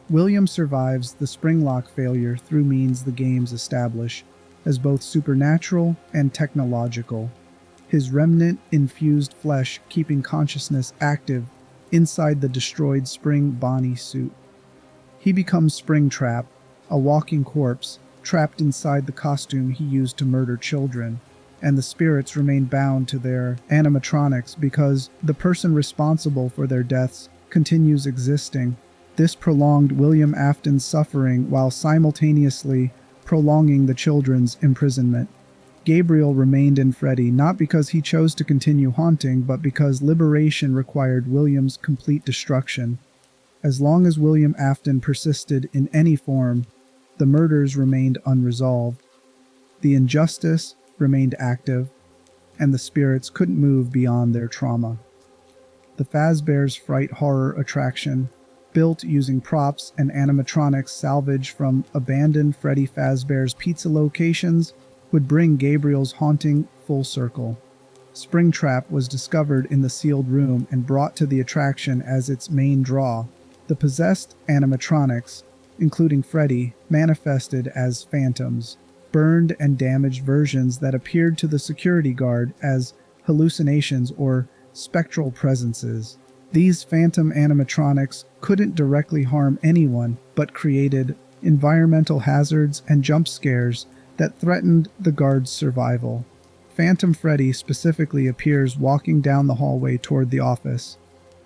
William survives the springlock failure through means the games establish as both supernatural and technological, his remnant-infused flesh keeping consciousness active inside the destroyed Spring Bonnie suit. He becomes Springtrap, a walking corpse trapped inside the costume he used to murder children, and the spirits remain bound to their animatronics because the person responsible for their deaths continues existing. This prolonged William Afton's suffering while simultaneously prolonging the children's imprisonment. Gabriel remained in Freddy not because he chose to continue haunting, but because liberation required William's complete destruction. As long as William Afton persisted in any form, the murders remained unresolved. The injustice remained active, and the spirits couldn't move beyond their trauma. The Fazbear's Fright horror attraction, built using props and animatronics salvaged from abandoned Freddy Fazbear's pizza locations, would bring Gabriel's haunting full circle. Springtrap was discovered in the sealed room and brought to the attraction as its main draw. The possessed animatronics, including Freddy, manifested as phantoms, burned and damaged versions that appeared to the security guard as hallucinations or spectral presences. These phantom animatronics couldn't directly harm anyone, but created environmental hazards and jump scares that threatened the guard's survival. Phantom Freddy specifically appears walking down the hallway toward the office,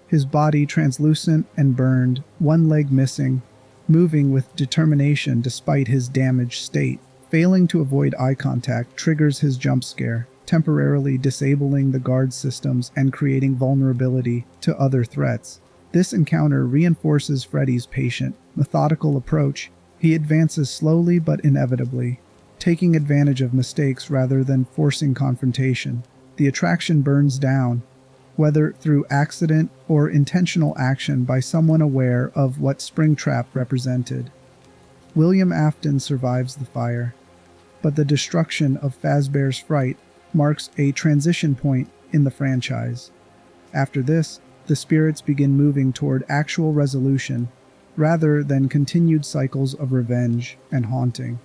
his body translucent and burned, one leg missing, moving with determination despite his damaged state. Failing to avoid eye contact triggers his jump scare, temporarily disabling the guard's systems and creating vulnerability to other threats. This encounter reinforces Freddy's patient, methodical approach. He advances slowly but inevitably, taking advantage of mistakes rather than forcing confrontation. The attraction burns down, whether through accident or intentional action by someone aware of what Springtrap represented. William Afton survives the fire, but the destruction of Fazbear's Fright marks a transition point in the franchise. After this, the spirits begin moving toward actual resolution, rather than continued cycles of revenge and haunting.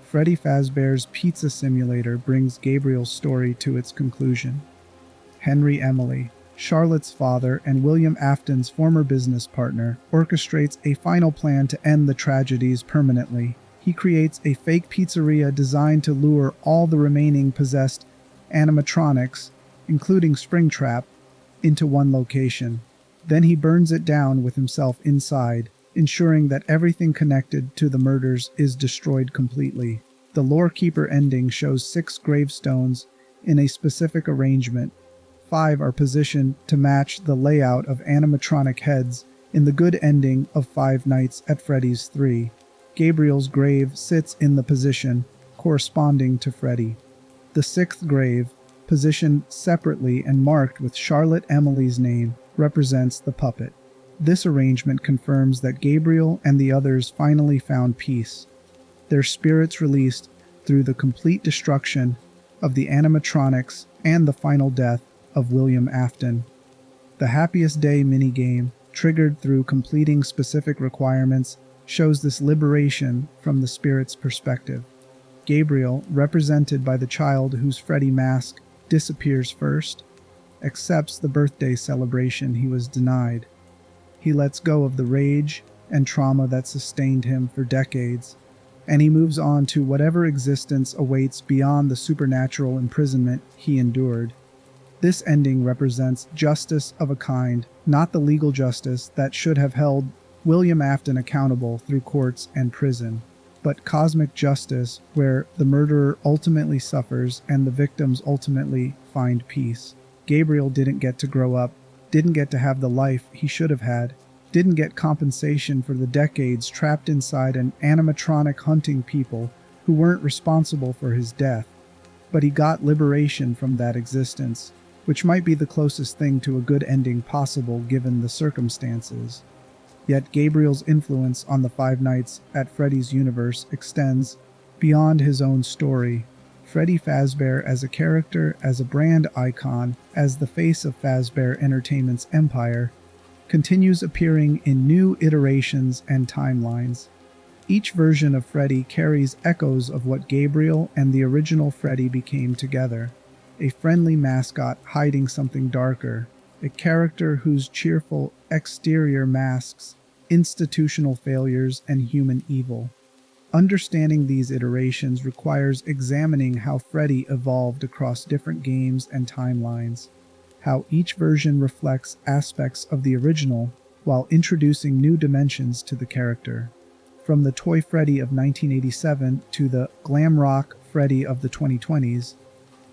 Freddy Fazbear's Pizza Simulator brings Gabriel's story to its conclusion. Henry Emily, Charlotte's father and William Afton's former business partner, orchestrates a final plan to end the tragedies permanently. He creates a fake pizzeria designed to lure all the remaining possessed animatronics, including Springtrap, into one location. Then he burns it down with himself inside, ensuring that everything connected to the murders is destroyed completely. The Lorekeeper ending shows 6 gravestones in a specific arrangement. 5 are positioned to match the layout of animatronic heads in the good ending of Five Nights at Freddy's 3. Gabriel's grave sits in the position corresponding to Freddy. The 6th grave, positioned separately and marked with Charlotte Emily's name, represents the puppet. This arrangement confirms that Gabriel and the others finally found peace, their spirits released through the complete destruction of the animatronics and the final death of William Afton. The Happiest Day minigame, triggered through completing specific requirements, shows this liberation from the spirit's perspective. Gabriel, represented by the child whose Freddy mask disappears first, accepts the birthday celebration he was denied. He lets go of the rage and trauma that sustained him for decades, and he moves on to whatever existence awaits beyond the supernatural imprisonment he endured. This ending represents justice of a kind, not the legal justice that should have held William Afton accountable through courts and prison, but cosmic justice where the murderer ultimately suffers and the victims ultimately find peace. Gabriel didn't get to grow up, didn't get to have the life he should have had, didn't get compensation for the decades trapped inside an animatronic hunting people who weren't responsible for his death, but he got liberation from that existence, which might be the closest thing to a good ending possible given the circumstances. Yet Gabriel's influence on the Five Nights at Freddy's universe extends beyond his own story. Freddy Fazbear as a character, as a brand icon, as the face of Fazbear Entertainment's empire, continues appearing in new iterations and timelines. Each version of Freddy carries echoes of what Gabriel and the original Freddy became together. A friendly mascot hiding something darker, a character whose cheerful exterior masks institutional failures and human evil. Understanding these iterations requires examining how Freddy evolved across different games and timelines, how each version reflects aspects of the original while introducing new dimensions to the character. From the Toy Freddy of 1987 to the glam rock Freddy of the 2020s,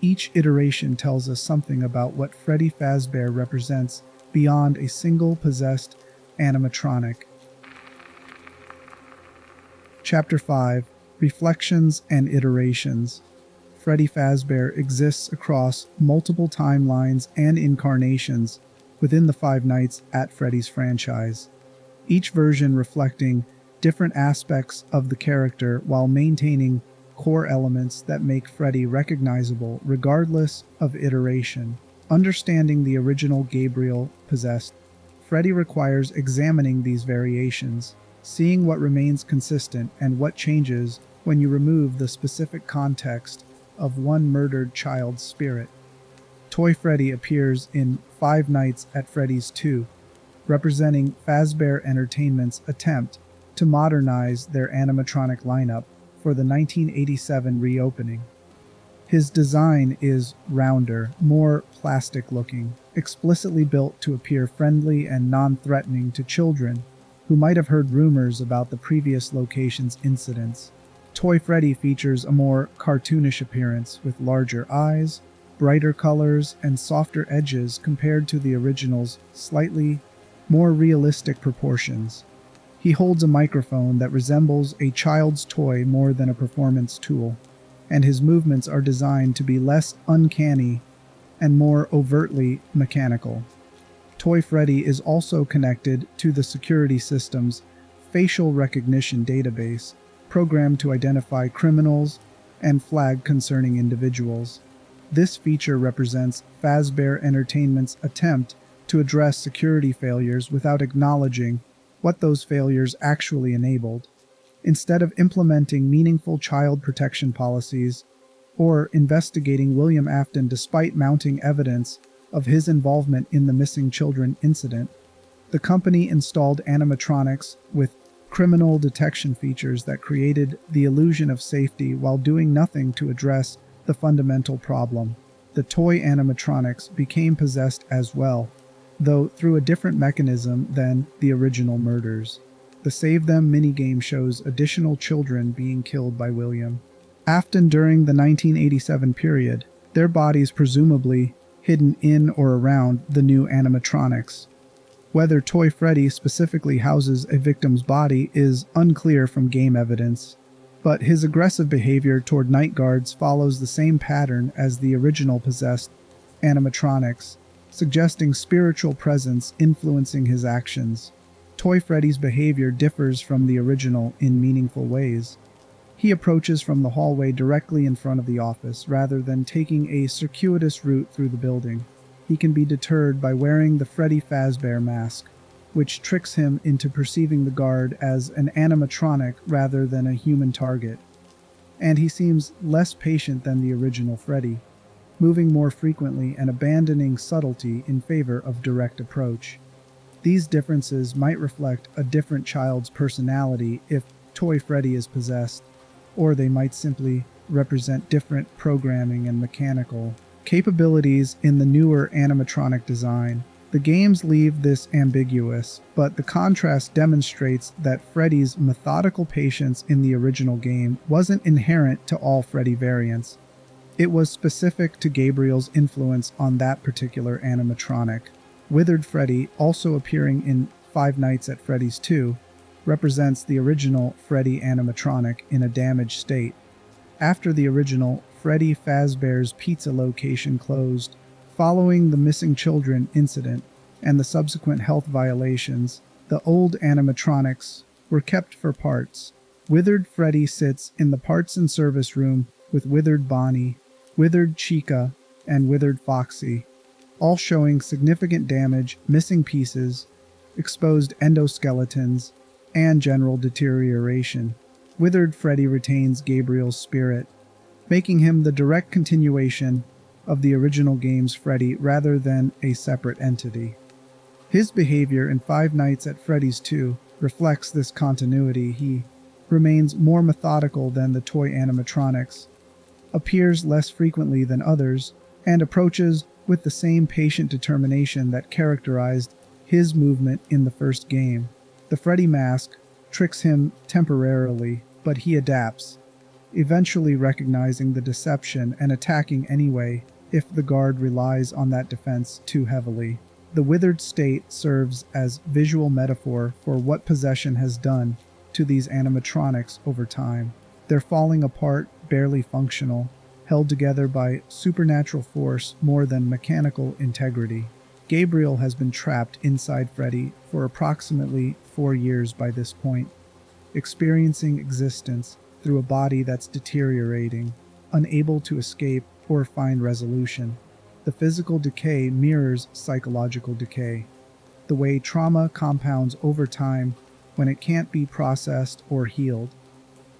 each iteration tells us something about what Freddy Fazbear represents beyond a single possessed animatronic. Chapter 5: Reflections and Iterations. Freddy Fazbear exists across multiple timelines and incarnations within the Five Nights at Freddy's franchise, each version reflecting different aspects of the character while maintaining core elements that make Freddy recognizable regardless of iteration. Understanding the original Gabriel possessed Freddy requires examining these variations, seeing what remains consistent and what changes when you remove the specific context of one murdered child's spirit. Toy Freddy appears in Five Nights at Freddy's 2, representing Fazbear Entertainment's attempt to modernize their animatronic lineup for the 1987 reopening. His design is rounder, more plastic-looking, explicitly built to appear friendly and non-threatening to children who might have heard rumors about the previous location's incidents. Toy Freddy features a more cartoonish appearance with larger eyes, brighter colors, and softer edges compared to the original's slightly more realistic proportions. He holds a microphone that resembles a child's toy more than a performance tool, and his movements are designed to be less uncanny and more overtly mechanical. Toy Freddy is also connected to the security system's facial recognition database, programmed to identify criminals and flag concerning individuals. This feature represents Fazbear Entertainment's attempt to address security failures without acknowledging what those failures actually enabled. Instead of implementing meaningful child protection policies or investigating William Afton despite mounting evidence of his involvement in the missing children incident. The company installed animatronics with criminal detection features that created the illusion of safety while doing nothing to address the fundamental problem. The toy animatronics became possessed as well, though through a different mechanism than the original murders. The Save Them minigame shows additional children being killed by William Afton during the 1987 period, their bodies presumably hidden in or around the new animatronics. Whether Toy Freddy specifically houses a victim's body is unclear from game evidence, but his aggressive behavior toward night guards follows the same pattern as the original possessed animatronics, suggesting spiritual presence influencing his actions. Toy Freddy's behavior differs from the original in meaningful ways. He approaches from the hallway directly in front of the office, rather than taking a circuitous route through the building. He can be deterred by wearing the Freddy Fazbear mask, which tricks him into perceiving the guard as an animatronic rather than a human target. And he seems less patient than the original Freddy, moving more frequently and abandoning subtlety in favor of direct approach. These differences might reflect a different child's personality if Toy Freddy is possessed, or they might simply represent different programming and mechanical capabilities in the newer animatronic design. The games leave this ambiguous, but the contrast demonstrates that Freddy's methodical patience in the original game wasn't inherent to all Freddy variants. It was specific to Gabriel's influence on that particular animatronic. Withered Freddy, also appearing in Five Nights at Freddy's 2, represents the original Freddy animatronic in a damaged state. After the original, Freddy Fazbear's pizza location closed, following the missing children incident and the subsequent health violations, the old animatronics were kept for parts. Withered Freddy sits in the parts and service room with Withered Bonnie, Withered Chica, and Withered Foxy, all showing significant damage, missing pieces, exposed endoskeletons, and general deterioration. Withered Freddy retains Gabriel's spirit, making him the direct continuation of the original game's Freddy rather than a separate entity. His behavior in Five Nights at Freddy's 2 reflects this continuity. He remains more methodical than the toy animatronics, appears less frequently than others, and approaches with the same patient determination that characterized his movement in the first game. The Freddy mask tricks him temporarily, but he adapts, eventually recognizing the deception and attacking anyway if the guard relies on that defense too heavily. The withered state serves as visual metaphor for what possession has done to these animatronics over time. They're falling apart, barely functional, held together by supernatural force more than mechanical integrity. Gabriel has been trapped inside Freddy for approximately 4 years by this point, experiencing existence through a body that's deteriorating, unable to escape or find resolution. The physical decay mirrors psychological decay, the way trauma compounds over time when it can't be processed or healed.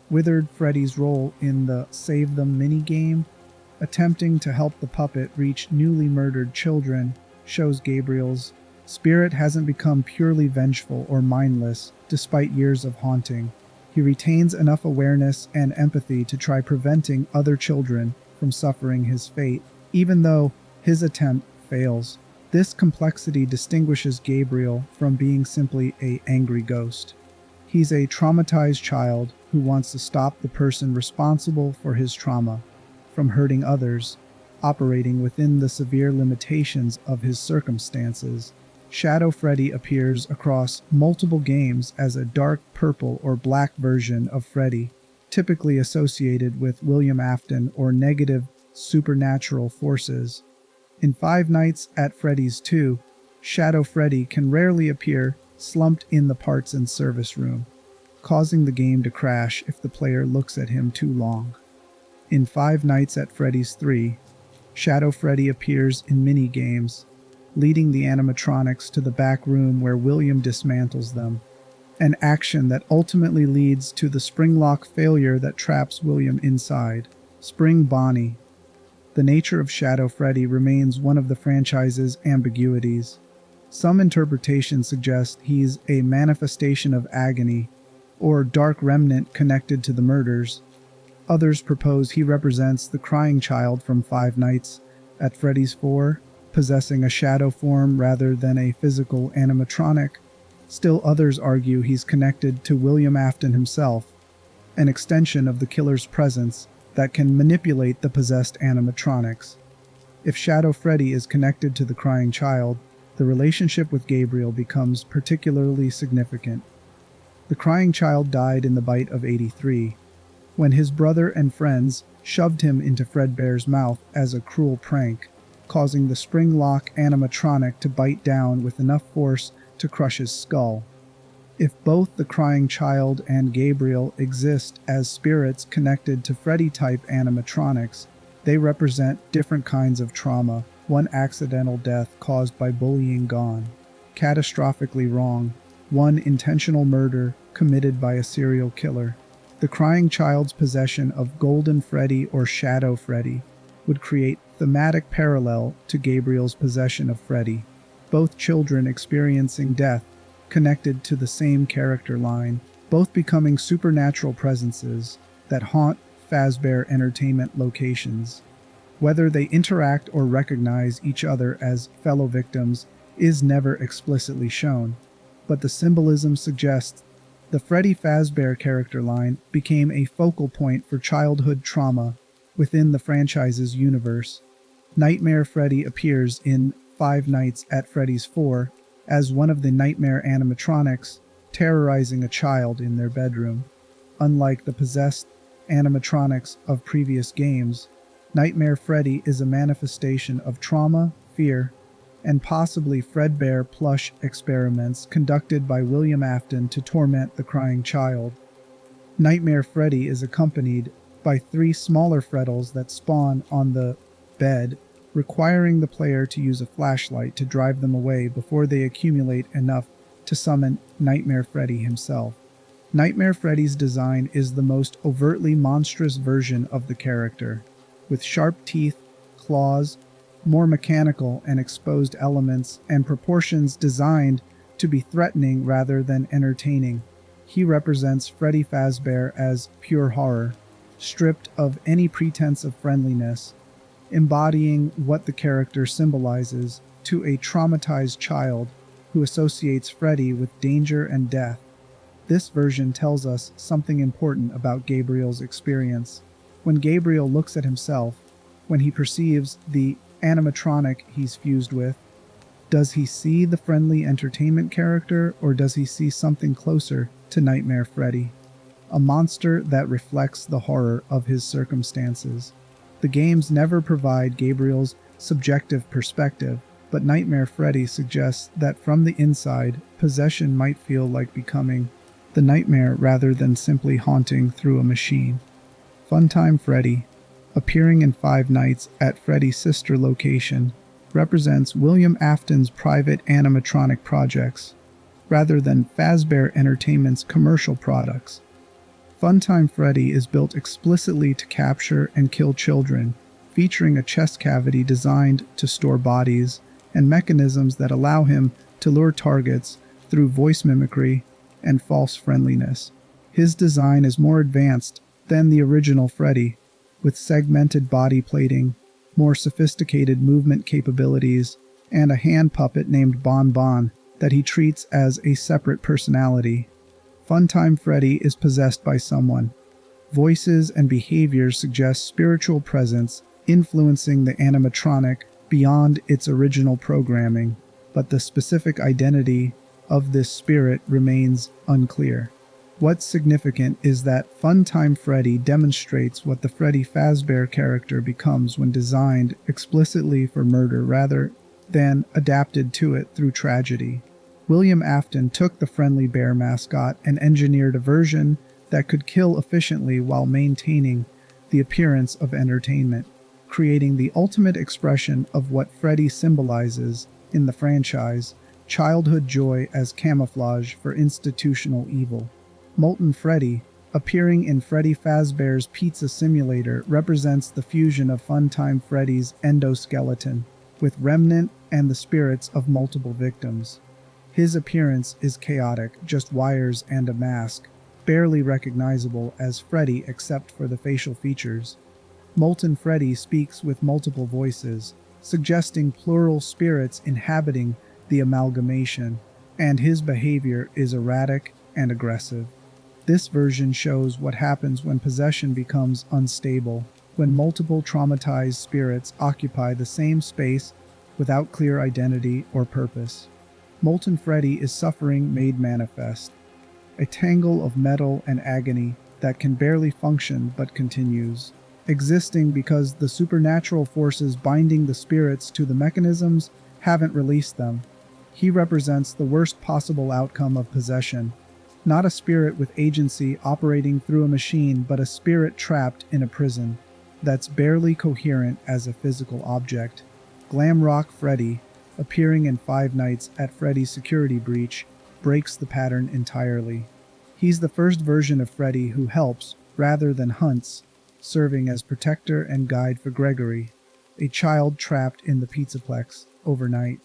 Withered Freddy's role in the Save Them minigame, attempting to help the puppet reach newly murdered children, shows Gabriel's spirit hasn't become purely vengeful or mindless despite years of haunting. He retains enough awareness and empathy to try preventing other children from suffering his fate, even though his attempt fails. This complexity distinguishes Gabriel from being simply an angry ghost. He's a traumatized child who wants to stop the person responsible for his trauma from hurting others, operating within the severe limitations of his circumstances. Shadow Freddy appears across multiple games as a dark purple or black version of Freddy, typically associated with William Afton or negative supernatural forces. In Five Nights at Freddy's 2, Shadow Freddy can rarely appear slumped in the parts and service room, causing the game to crash if the player looks at him too long. In Five Nights at Freddy's 3, Shadow Freddy appears in mini-games, leading the animatronics to the back room where William dismantles them, an action that ultimately leads to the spring lock failure that traps William inside. Spring Bonnie. The nature of Shadow Freddy remains one of the franchise's ambiguities. Some interpretations suggest he's a manifestation of agony, or dark remnant connected to the murders. Others propose he represents the crying child from Five Nights at Freddy's 4, possessing a shadow form rather than a physical animatronic. Still others argue he's connected to William Afton himself, an extension of the killer's presence that can manipulate the possessed animatronics. If Shadow Freddy is connected to the crying child, the relationship with Gabriel becomes particularly significant. The crying child died in the bite of 83, when his brother and friends shoved him into Fredbear's mouth as a cruel prank, causing the spring-lock animatronic to bite down with enough force to crush his skull. If both the crying child and Gabriel exist as spirits connected to Freddy-type animatronics, they represent different kinds of trauma. One accidental death caused by bullying gone, catastrophically wrong, one intentional murder committed by a serial killer. The crying child's possession of Golden Freddy or Shadow Freddy would create thematic parallel to Gabriel's possession of Freddy, both children experiencing death connected to the same character line, both becoming supernatural presences that haunt Fazbear Entertainment locations. Whether they interact or recognize each other as fellow victims is never explicitly shown, but the symbolism suggests the Freddy Fazbear character line became a focal point for childhood trauma within the franchise's universe. Nightmare Freddy appears in Five Nights at Freddy's 4 as one of the nightmare animatronics terrorizing a child in their bedroom. Unlike the possessed animatronics of previous games, Nightmare Freddy is a manifestation of trauma, fear, and possibly Fredbear plush experiments conducted by William Afton to torment the crying child. Nightmare Freddy is accompanied by 3 smaller Freddles that spawn on the bed, requiring the player to use a flashlight to drive them away before they accumulate enough to summon Nightmare Freddy himself. Nightmare Freddy's design is the most overtly monstrous version of the character, with sharp teeth, claws, more mechanical and exposed elements and proportions designed to be threatening rather than entertaining. He represents Freddy Fazbear as pure horror, stripped of any pretense of friendliness, embodying what the character symbolizes to a traumatized child who associates Freddy with danger and death. This version tells us something important about Gabriel's experience. When Gabriel looks at himself, when he perceives the animatronic he's fused with, does he see the friendly entertainment character, or does he see something closer to Nightmare Freddy, a monster that reflects the horror of his circumstances? The games never provide Gabriel's subjective perspective, but Nightmare Freddy suggests that from the inside, possession might feel like becoming the nightmare rather than simply haunting through a machine. Funtime Freddy, appearing in Five Nights at Freddy's sister location, represents William Afton's private animatronic projects, rather than Fazbear Entertainment's commercial products. Funtime Freddy is built explicitly to capture and kill children, featuring a chest cavity designed to store bodies and mechanisms that allow him to lure targets through voice mimicry and false friendliness. His design is more advanced than the original Freddy, with segmented body plating, more sophisticated movement capabilities, and a hand puppet named Bon Bon that he treats as a separate personality. Funtime Freddy is possessed by someone. Voices and behaviors suggest spiritual presence influencing the animatronic beyond its original programming, but the specific identity of this spirit remains unclear. What's significant is that Funtime Freddy demonstrates what the Freddy Fazbear character becomes when designed explicitly for murder rather than adapted to it through tragedy. William Afton took the friendly bear mascot and engineered a version that could kill efficiently while maintaining the appearance of entertainment, creating the ultimate expression of what Freddy symbolizes in the franchise: childhood joy as camouflage for institutional evil. Molten Freddy, appearing in Freddy Fazbear's Pizza Simulator, represents the fusion of Funtime Freddy's endoskeleton with Remnant and the spirits of multiple victims. His appearance is chaotic, just wires and a mask, barely recognizable as Freddy except for the facial features. Molten Freddy speaks with multiple voices, suggesting plural spirits inhabiting the amalgamation, and his behavior is erratic and aggressive. This version shows what happens when possession becomes unstable, when multiple traumatized spirits occupy the same space without clear identity or purpose. Molten Freddy is suffering made manifest, a tangle of metal and agony that can barely function but continues, existing because the supernatural forces binding the spirits to the mechanisms haven't released them. He represents the worst possible outcome of possession, not a spirit with agency operating through a machine, but a spirit trapped in a prison that's barely coherent as a physical object. Glam Rock Freddy, appearing in Five Nights at Freddy's Security Breach, breaks the pattern entirely. He's the first version of Freddy who helps, rather than hunts, serving as protector and guide for Gregory, a child trapped in the Pizzaplex overnight.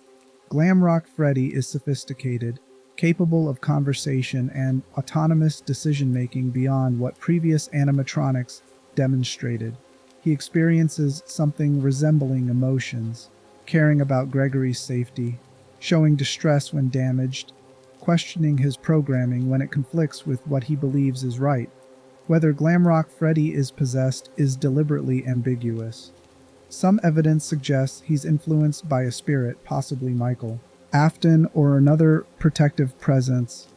Glam Rock Freddy is sophisticated, capable of conversation and autonomous decision-making beyond what previous animatronics demonstrated. He experiences something resembling emotions, caring about Gregory's safety, showing distress when damaged, questioning his programming when it conflicts with what he believes is right. Whether Glamrock Freddy is possessed is deliberately ambiguous. Some evidence suggests he's influenced by a spirit, possibly Michael, Afton, or another protective presence.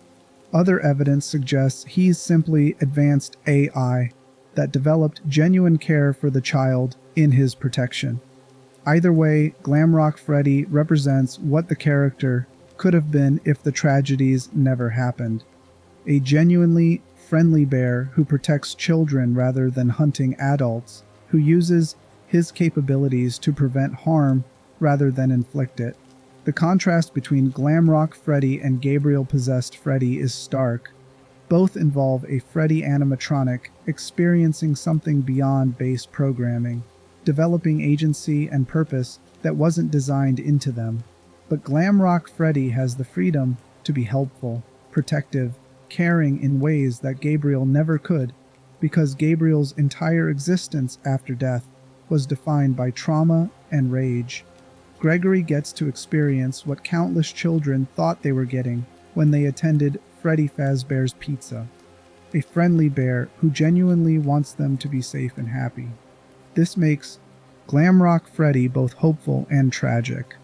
Other evidence suggests he's simply advanced AI that developed genuine care for the child in his protection. Either way, Glamrock Freddy represents what the character could have been if the tragedies never happened. A genuinely friendly bear who protects children rather than hunting adults, who uses his capabilities to prevent harm rather than inflict it. The contrast between Glamrock Freddy and Gabriel-possessed Freddy is stark. Both involve a Freddy animatronic experiencing something beyond base programming, developing agency and purpose that wasn't designed into them. But Glamrock Freddy has the freedom to be helpful, protective, caring in ways that Gabriel never could, because Gabriel's entire existence after death was defined by trauma and rage. Gregory gets to experience what countless children thought they were getting when they attended Freddy Fazbear's Pizza, a friendly bear who genuinely wants them to be safe and happy. This makes Glamrock Freddy both hopeful and tragic.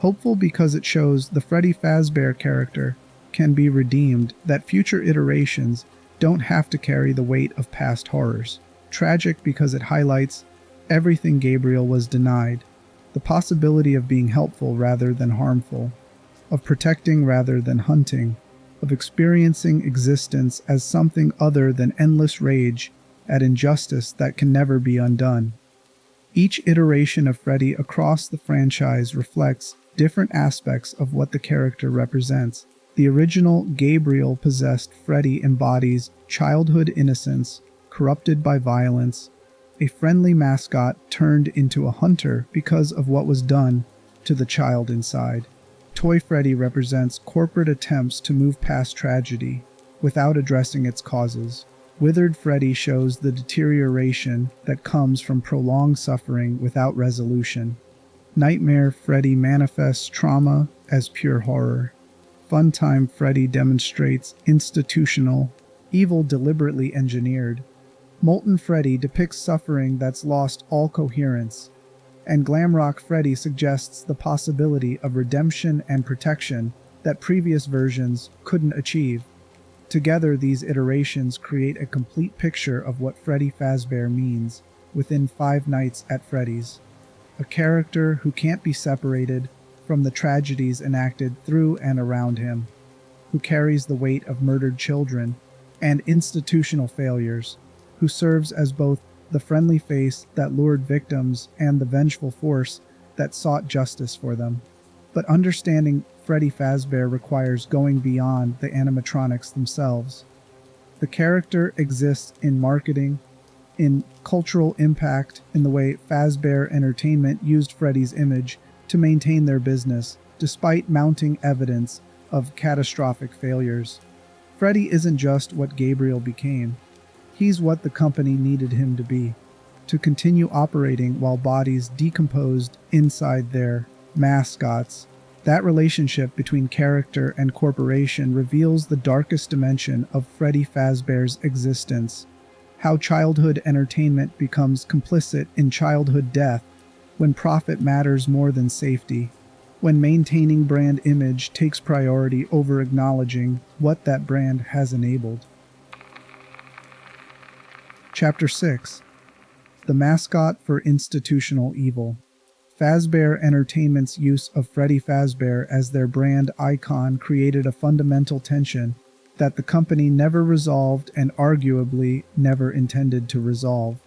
Hopeful because it shows the Freddy Fazbear character can be redeemed, that future iterations don't have to carry the weight of past horrors. Tragic because it highlights everything Gabriel was denied, the possibility of being helpful rather than harmful, of protecting rather than hunting, of experiencing existence as something other than endless rage at injustice that can never be undone. Each iteration of Freddy across the franchise reflects different aspects of what the character represents. The original Gabriel-possessed Freddy embodies childhood innocence, corrupted by violence, a friendly mascot turned into a hunter because of what was done to the child inside. Toy Freddy represents corporate attempts to move past tragedy without addressing its causes. Withered Freddy shows the deterioration that comes from prolonged suffering without resolution. Nightmare Freddy manifests trauma as pure horror. Funtime Freddy demonstrates institutional evil deliberately engineered. Molten Freddy depicts suffering that's lost all coherence. And Glamrock Freddy suggests the possibility of redemption and protection that previous versions couldn't achieve. Together, these iterations create a complete picture of what Freddy Fazbear means within Five Nights at Freddy's. A character who can't be separated from the tragedies enacted through and around him, who carries the weight of murdered children and institutional failures, who serves as both the friendly face that lured victims and the vengeful force that sought justice for them. But understanding Freddy Fazbear requires going beyond the animatronics themselves. The character exists in marketing, in cultural impact, in the way Fazbear Entertainment used Freddy's image to maintain their business, despite mounting evidence of catastrophic failures. Freddy isn't just what Gabriel became. He's what the company needed him to be, to continue operating while bodies decomposed inside their mascots. That relationship between character and corporation reveals the darkest dimension of Freddy Fazbear's existence, how childhood entertainment becomes complicit in childhood death when profit matters more than safety, when maintaining brand image takes priority over acknowledging what that brand has enabled. Chapter 6: The Mascot for Institutional Evil. Fazbear Entertainment's use of Freddy Fazbear as their brand icon created a fundamental tension that the company never resolved and arguably never intended to resolve.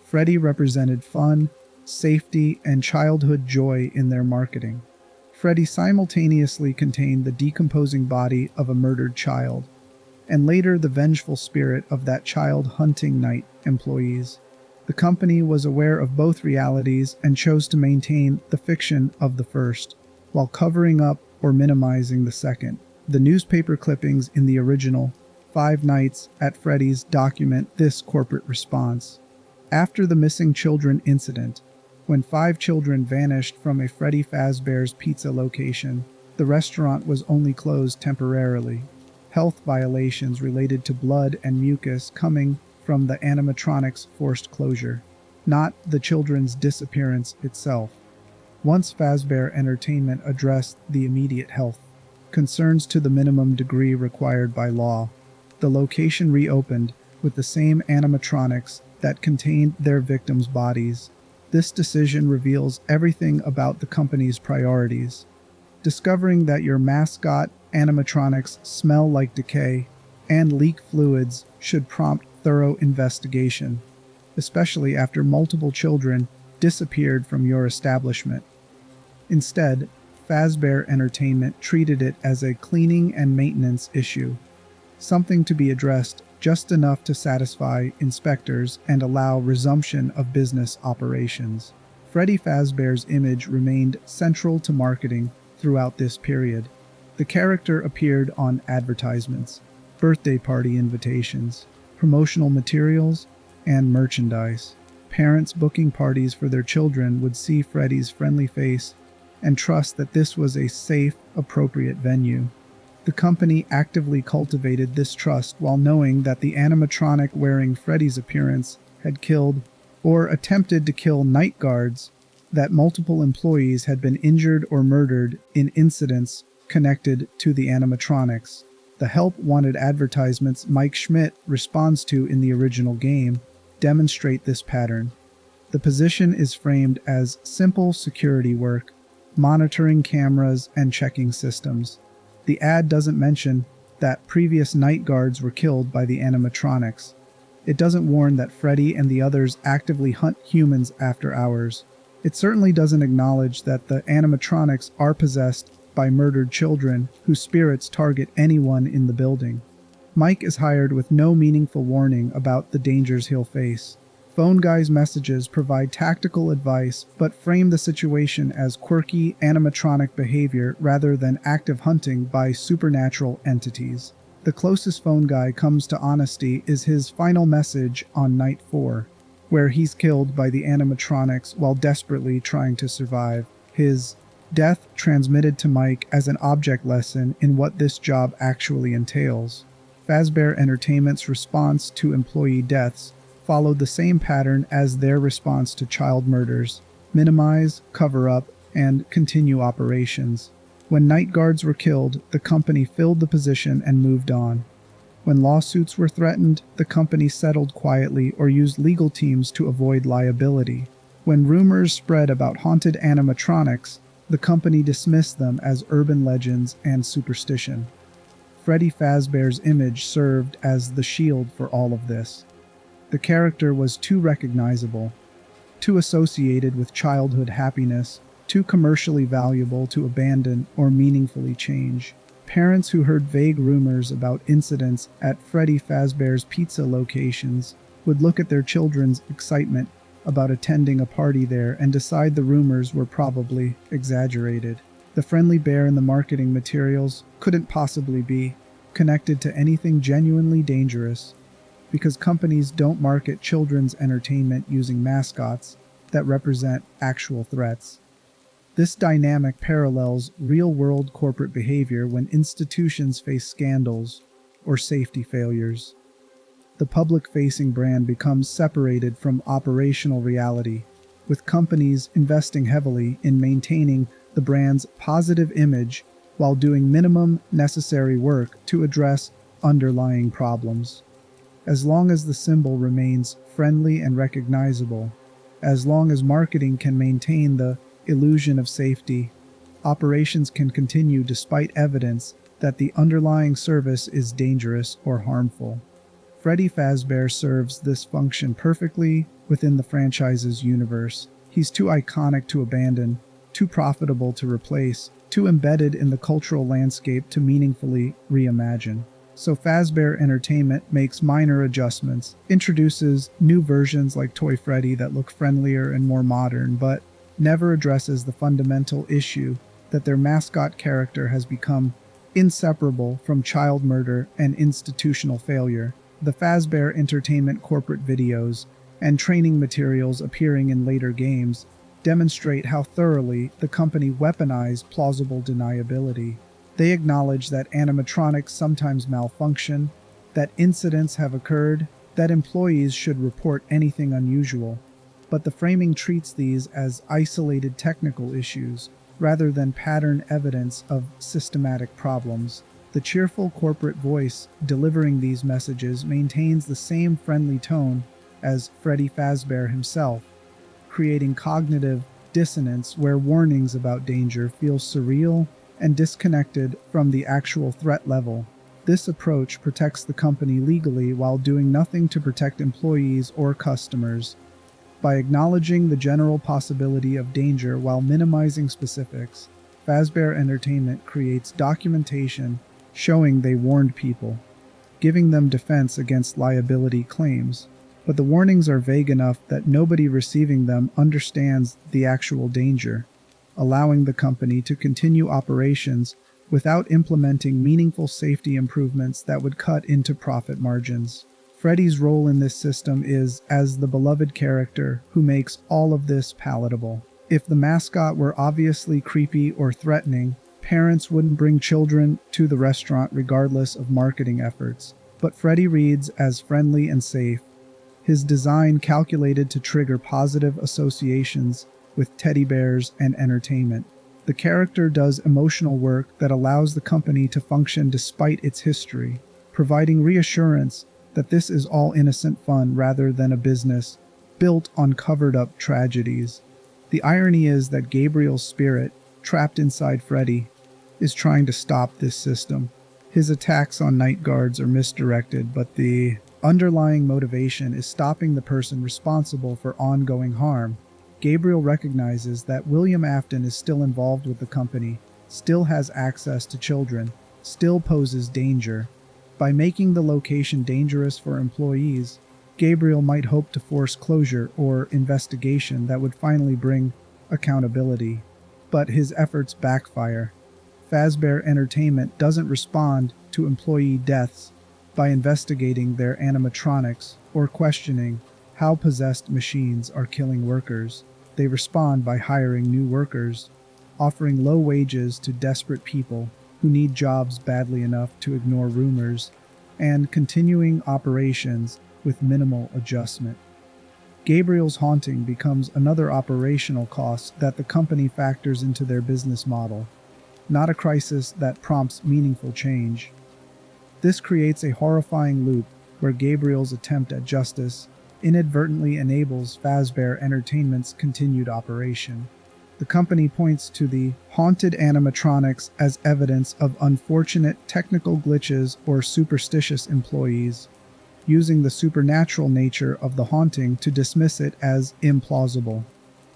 Freddy represented fun, safety, and childhood joy in their marketing. Freddy simultaneously contained the decomposing body of a murdered child, and later the vengeful spirit of that child hunting night employees. The company was aware of both realities and chose to maintain the fiction of the first, while covering up or minimizing the second. The newspaper clippings in the original Five Nights at Freddy's document this corporate response. After the missing children incident, when 5 children vanished from a Freddy Fazbear's Pizza location, the restaurant was only closed temporarily. Health violations related to blood and mucus coming from the animatronic's forced closure, not the children's disappearance itself. Once Fazbear Entertainment addressed the immediate health concerns to the minimum degree required by law, the location reopened with the same animatronics that contained their victims' bodies. This decision reveals everything about the company's priorities. Discovering that your mascot animatronics smell like decay and leak fluids should prompt thorough investigation, especially after multiple children disappeared from your establishment. Instead, Fazbear Entertainment treated it as a cleaning and maintenance issue, something to be addressed just enough to satisfy inspectors and allow resumption of business operations. Freddy Fazbear's image remained central to marketing throughout this period. The character appeared on advertisements, birthday party invitations, promotional materials, and merchandise. Parents booking parties for their children would see Freddy's friendly face and trust that this was a safe, appropriate venue. The company actively cultivated this trust while knowing that the animatronic wearing Freddy's appearance had killed or attempted to kill night guards, that multiple employees had been injured or murdered in incidents connected to the animatronics. The help wanted advertisements Mike Schmidt responds to in the original game demonstrate this pattern. The position is framed as simple security work, monitoring cameras and checking systems. The ad doesn't mention that previous night guards were killed by the animatronics. It doesn't warn that Freddy and the others actively hunt humans after hours. It certainly doesn't acknowledge that the animatronics are possessed by murdered children whose spirits target anyone in the building. Mike is hired with no meaningful warning about the dangers he'll face. Phone Guy's messages provide tactical advice but frame the situation as quirky animatronic behavior rather than active hunting by supernatural entities. The closest Phone Guy comes to honesty is his final message on Night 4, where he's killed by the animatronics while desperately trying to survive. His death transmitted to Mike as an object lesson in what this job actually entails. Fazbear Entertainment's response to employee deaths followed the same pattern as their response to child murders: minimize, cover up, and continue operations. When night guards were killed, the company filled the position and moved on. When lawsuits were threatened, the company settled quietly or used legal teams to avoid liability. When rumors spread about haunted animatronics, the company dismissed them as urban legends and superstition. Freddy Fazbear's image served as the shield for all of this. The character was too recognizable, too associated with childhood happiness, too commercially valuable to abandon or meaningfully change. Parents who heard vague rumors about incidents at Freddy Fazbear's pizza locations would look at their children's excitement about attending a party there and decide the rumors were probably exaggerated. The friendly bear in the marketing materials couldn't possibly be connected to anything genuinely dangerous, because companies don't market children's entertainment using mascots that represent actual threats. This dynamic parallels real-world corporate behavior when institutions face scandals or safety failures. The public-facing brand becomes separated from operational reality, with companies investing heavily in maintaining the brand's positive image while doing minimum necessary work to address underlying problems. As long as the symbol remains friendly and recognizable, as long as marketing can maintain the illusion of safety, operations can continue despite evidence that the underlying service is dangerous or harmful. Freddy Fazbear serves this function perfectly within the franchise's universe. He's too iconic to abandon, too profitable to replace, too embedded in the cultural landscape to meaningfully reimagine. So Fazbear Entertainment makes minor adjustments, introduces new versions like Toy Freddy that look friendlier and more modern, but never addresses the fundamental issue that their mascot character has become inseparable from child murder and institutional failure. The Fazbear Entertainment corporate videos and training materials appearing in later games demonstrate how thoroughly the company weaponized plausible deniability. They acknowledge that animatronics sometimes malfunction, that incidents have occurred, that employees should report anything unusual. But the framing treats these as isolated technical issues rather than pattern evidence of systematic problems. The cheerful corporate voice delivering these messages maintains the same friendly tone as Freddy Fazbear himself, creating cognitive dissonance where warnings about danger feel surreal and disconnected from the actual threat level. This approach protects the company legally while doing nothing to protect employees or customers. By acknowledging the general possibility of danger while minimizing specifics, Fazbear Entertainment creates documentation showing they warned people, giving them defense against liability claims. But the warnings are vague enough that nobody receiving them understands the actual danger, allowing the company to continue operations without implementing meaningful safety improvements that would cut into profit margins. Freddy's role in this system is as the beloved character who makes all of this palatable. If the mascot were obviously creepy or threatening, parents wouldn't bring children to the restaurant regardless of marketing efforts. But Freddy reads as friendly and safe, his design calculated to trigger positive associations with teddy bears and entertainment. The character does emotional work that allows the company to function despite its history, providing reassurance that this is all innocent fun rather than a business built on covered-up tragedies. The irony is that Gabriel's spirit, trapped inside Freddy, is trying to stop this system. His attacks on night guards are misdirected, but the underlying motivation is stopping the person responsible for ongoing harm. Gabriel recognizes that William Afton is still involved with the company, still has access to children, still poses danger. By making the location dangerous for employees, Gabriel might hope to force closure or investigation that would finally bring accountability. But his efforts backfire. Fazbear Entertainment doesn't respond to employee deaths by investigating their animatronics or questioning how possessed machines are killing workers. They respond by hiring new workers, offering low wages to desperate people who need jobs badly enough to ignore rumors, and continuing operations with minimal adjustment. Gabriel's haunting becomes another operational cost that the company factors into their business model, not a crisis that prompts meaningful change. This creates a horrifying loop where Gabriel's attempt at justice inadvertently enables Fazbear Entertainment's continued operation. The company points to the haunted animatronics as evidence of unfortunate technical glitches or superstitious employees, using the supernatural nature of the haunting to dismiss it as implausible.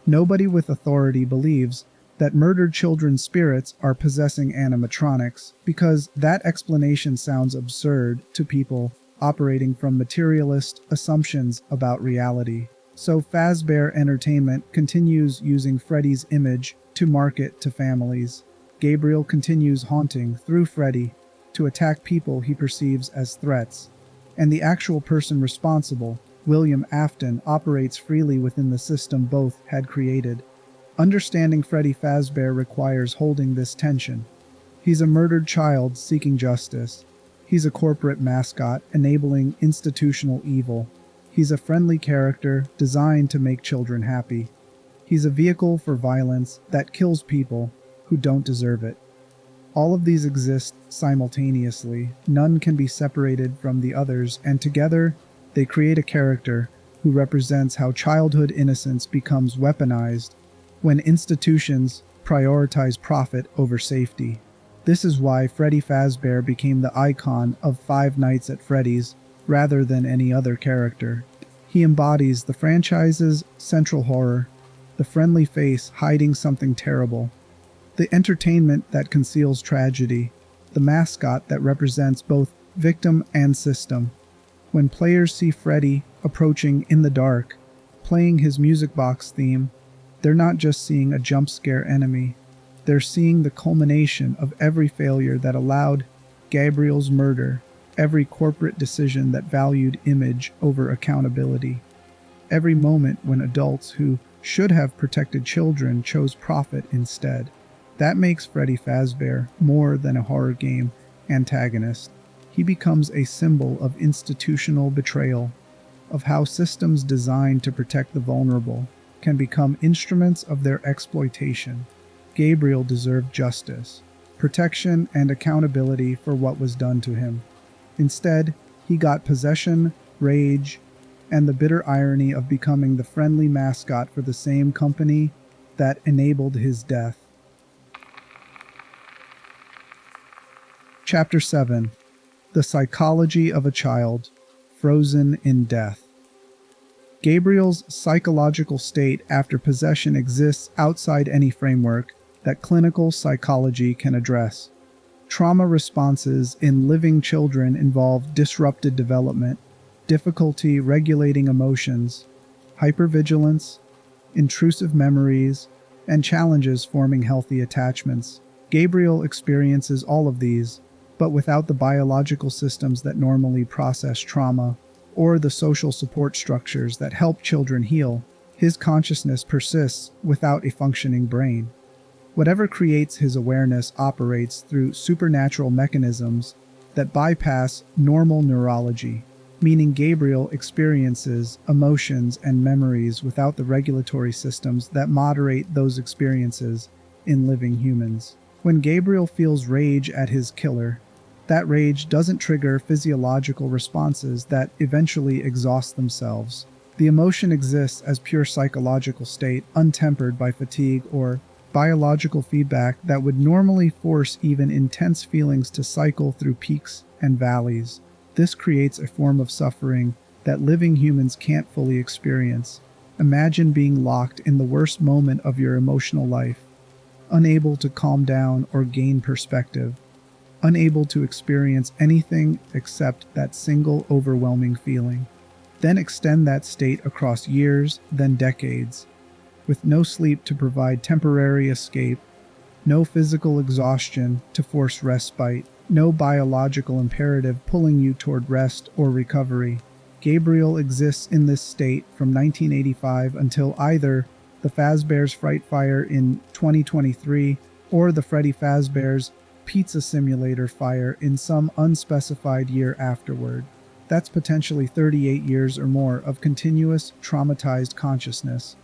Nobody with authority believes that murdered children's spirits are possessing animatronics, because that explanation sounds absurd to people operating from materialist assumptions about reality. So Fazbear Entertainment continues using Freddy's image to market to families. Gabriel continues haunting through Freddy to attack people he perceives as threats. And the actual person responsible, William Afton, operates freely within the system both had created. Understanding Freddy Fazbear requires holding this tension. He's a murdered child seeking justice. He's a corporate mascot enabling institutional evil. He's a friendly character designed to make children happy. He's a vehicle for violence that kills people who don't deserve it. All of these exist simultaneously. None can be separated from the others, and together they create a character who represents how childhood innocence becomes weaponized when institutions prioritize profit over safety. This is why Freddy Fazbear became the icon of Five Nights at Freddy's rather than any other character. He embodies the franchise's central horror, the friendly face hiding something terrible, the entertainment that conceals tragedy, the mascot that represents both victim and system. When players see Freddy approaching in the dark, playing his music box theme, they're not just seeing a jump scare enemy. They're seeing the culmination of every failure that allowed Gabriel's murder, every corporate decision that valued image over accountability, every moment when adults who should have protected children chose profit instead. That makes Freddy Fazbear more than a horror game antagonist. He becomes a symbol of institutional betrayal, of how systems designed to protect the vulnerable can become instruments of their exploitation. Gabriel deserved justice, protection, and accountability for what was done to him. Instead, he got possession, rage, and the bitter irony of becoming the friendly mascot for the same company that enabled his death. Chapter 7. The Psychology of a Child, Frozen in Death. Gabriel's psychological state after possession exists outside any framework that clinical psychology can address. Trauma responses in living children involve disrupted development, difficulty regulating emotions, hypervigilance, intrusive memories, and challenges forming healthy attachments. Gabriel experiences all of these, but without the biological systems that normally process trauma, or the social support structures that help children heal. His consciousness persists without a functioning brain. Whatever creates his awareness operates through supernatural mechanisms that bypass normal neurology, meaning Gabriel experiences emotions and memories without the regulatory systems that moderate those experiences in living humans. When Gabriel feels rage at his killer, that rage doesn't trigger physiological responses that eventually exhaust themselves. The emotion exists as pure psychological state, untempered by fatigue or biological feedback that would normally force even intense feelings to cycle through peaks and valleys. This creates a form of suffering that living humans can't fully experience. Imagine being locked in the worst moment of your emotional life, unable to calm down or gain perspective, unable to experience anything except that single overwhelming feeling. Then extend that state across years, then decades, with no sleep to provide temporary escape, no physical exhaustion to force respite, no biological imperative pulling you toward rest or recovery. Gabriel exists in this state from 1985 until either the Fazbear's Fright Fire in 2023 or the Freddy Fazbear's Pizza Simulator fire in some unspecified year afterward. That's potentially 38 years or more of continuous traumatized consciousness,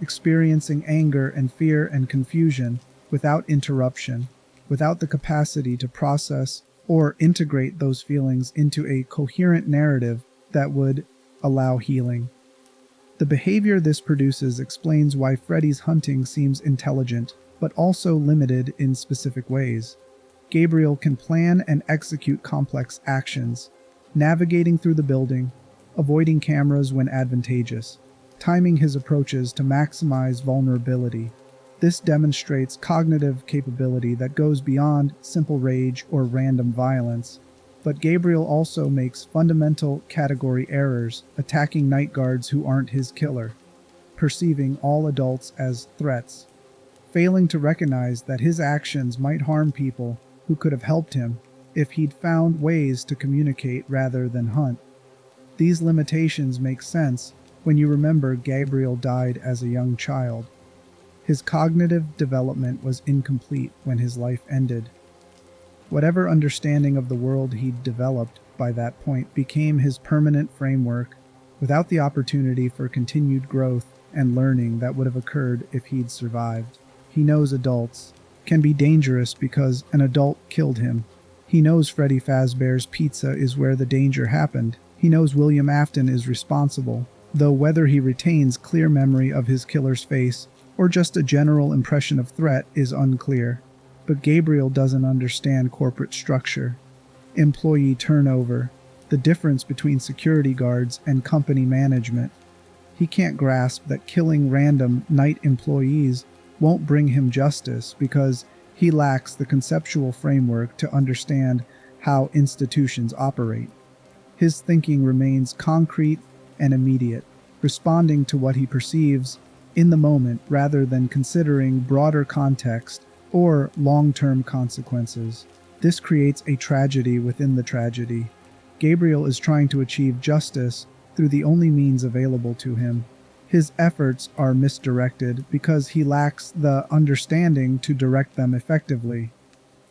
experiencing anger and fear and confusion without interruption, without the capacity to process or integrate those feelings into a coherent narrative that would allow healing. The behavior this produces explains why Freddy's hunting seems intelligent, but also limited in specific ways. Gabriel can plan and execute complex actions, navigating through the building, avoiding cameras when advantageous, timing his approaches to maximize vulnerability. This demonstrates cognitive capability that goes beyond simple rage or random violence. But Gabriel also makes fundamental category errors, attacking night guards who aren't his killer, perceiving all adults as threats, failing to recognize that his actions might harm people who could have helped him if he'd found ways to communicate rather than hunt. These limitations make sense when you remember Gabriel died as a young child. His cognitive development was incomplete when his life ended. Whatever understanding of the world he'd developed by that point became his permanent framework, without the opportunity for continued growth and learning that would have occurred if he'd survived. He knows adults can be dangerous because an adult killed him. He knows Freddy Fazbear's pizza is where the danger happened. He knows William Afton is responsible, though whether he retains clear memory of his killer's face or just a general impression of threat is unclear. But Gabriel doesn't understand corporate structure, employee turnover, the difference between security guards and company management. He can't grasp that killing random night employees won't bring him justice because he lacks the conceptual framework to understand how institutions operate. His thinking remains concrete and immediate, responding to what he perceives in the moment rather than considering broader context or long-term consequences. This creates a tragedy within the tragedy. Gabriel is trying to achieve justice through the only means available to him. His efforts are misdirected because he lacks the understanding to direct them effectively.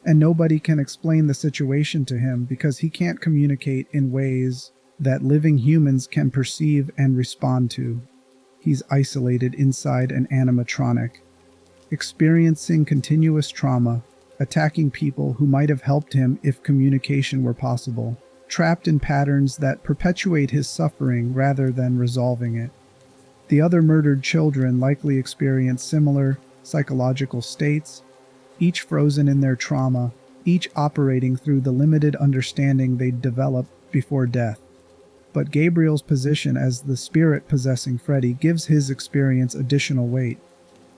And nobody can explain the situation to him because he can't communicate in ways that living humans can perceive and respond to. He's isolated inside an animatronic, experiencing continuous trauma, attacking people who might have helped him if communication were possible, trapped in patterns that perpetuate his suffering rather than resolving it. The other murdered children likely experience similar psychological states, each frozen in their trauma, each operating through the limited understanding they'd developed before death. But Gabriel's position as the spirit possessing Freddy gives his experience additional weight.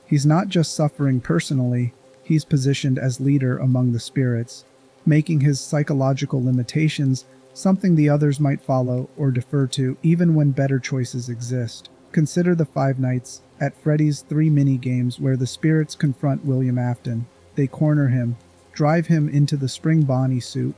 He's not just suffering personally, he's positioned as leader among the spirits, making his psychological limitations something the others might follow or defer to even when better choices exist. Consider the Five Nights at Freddy's 3 mini-games where the spirits confront William Afton. They corner him, drive him into the Spring Bonnie suit,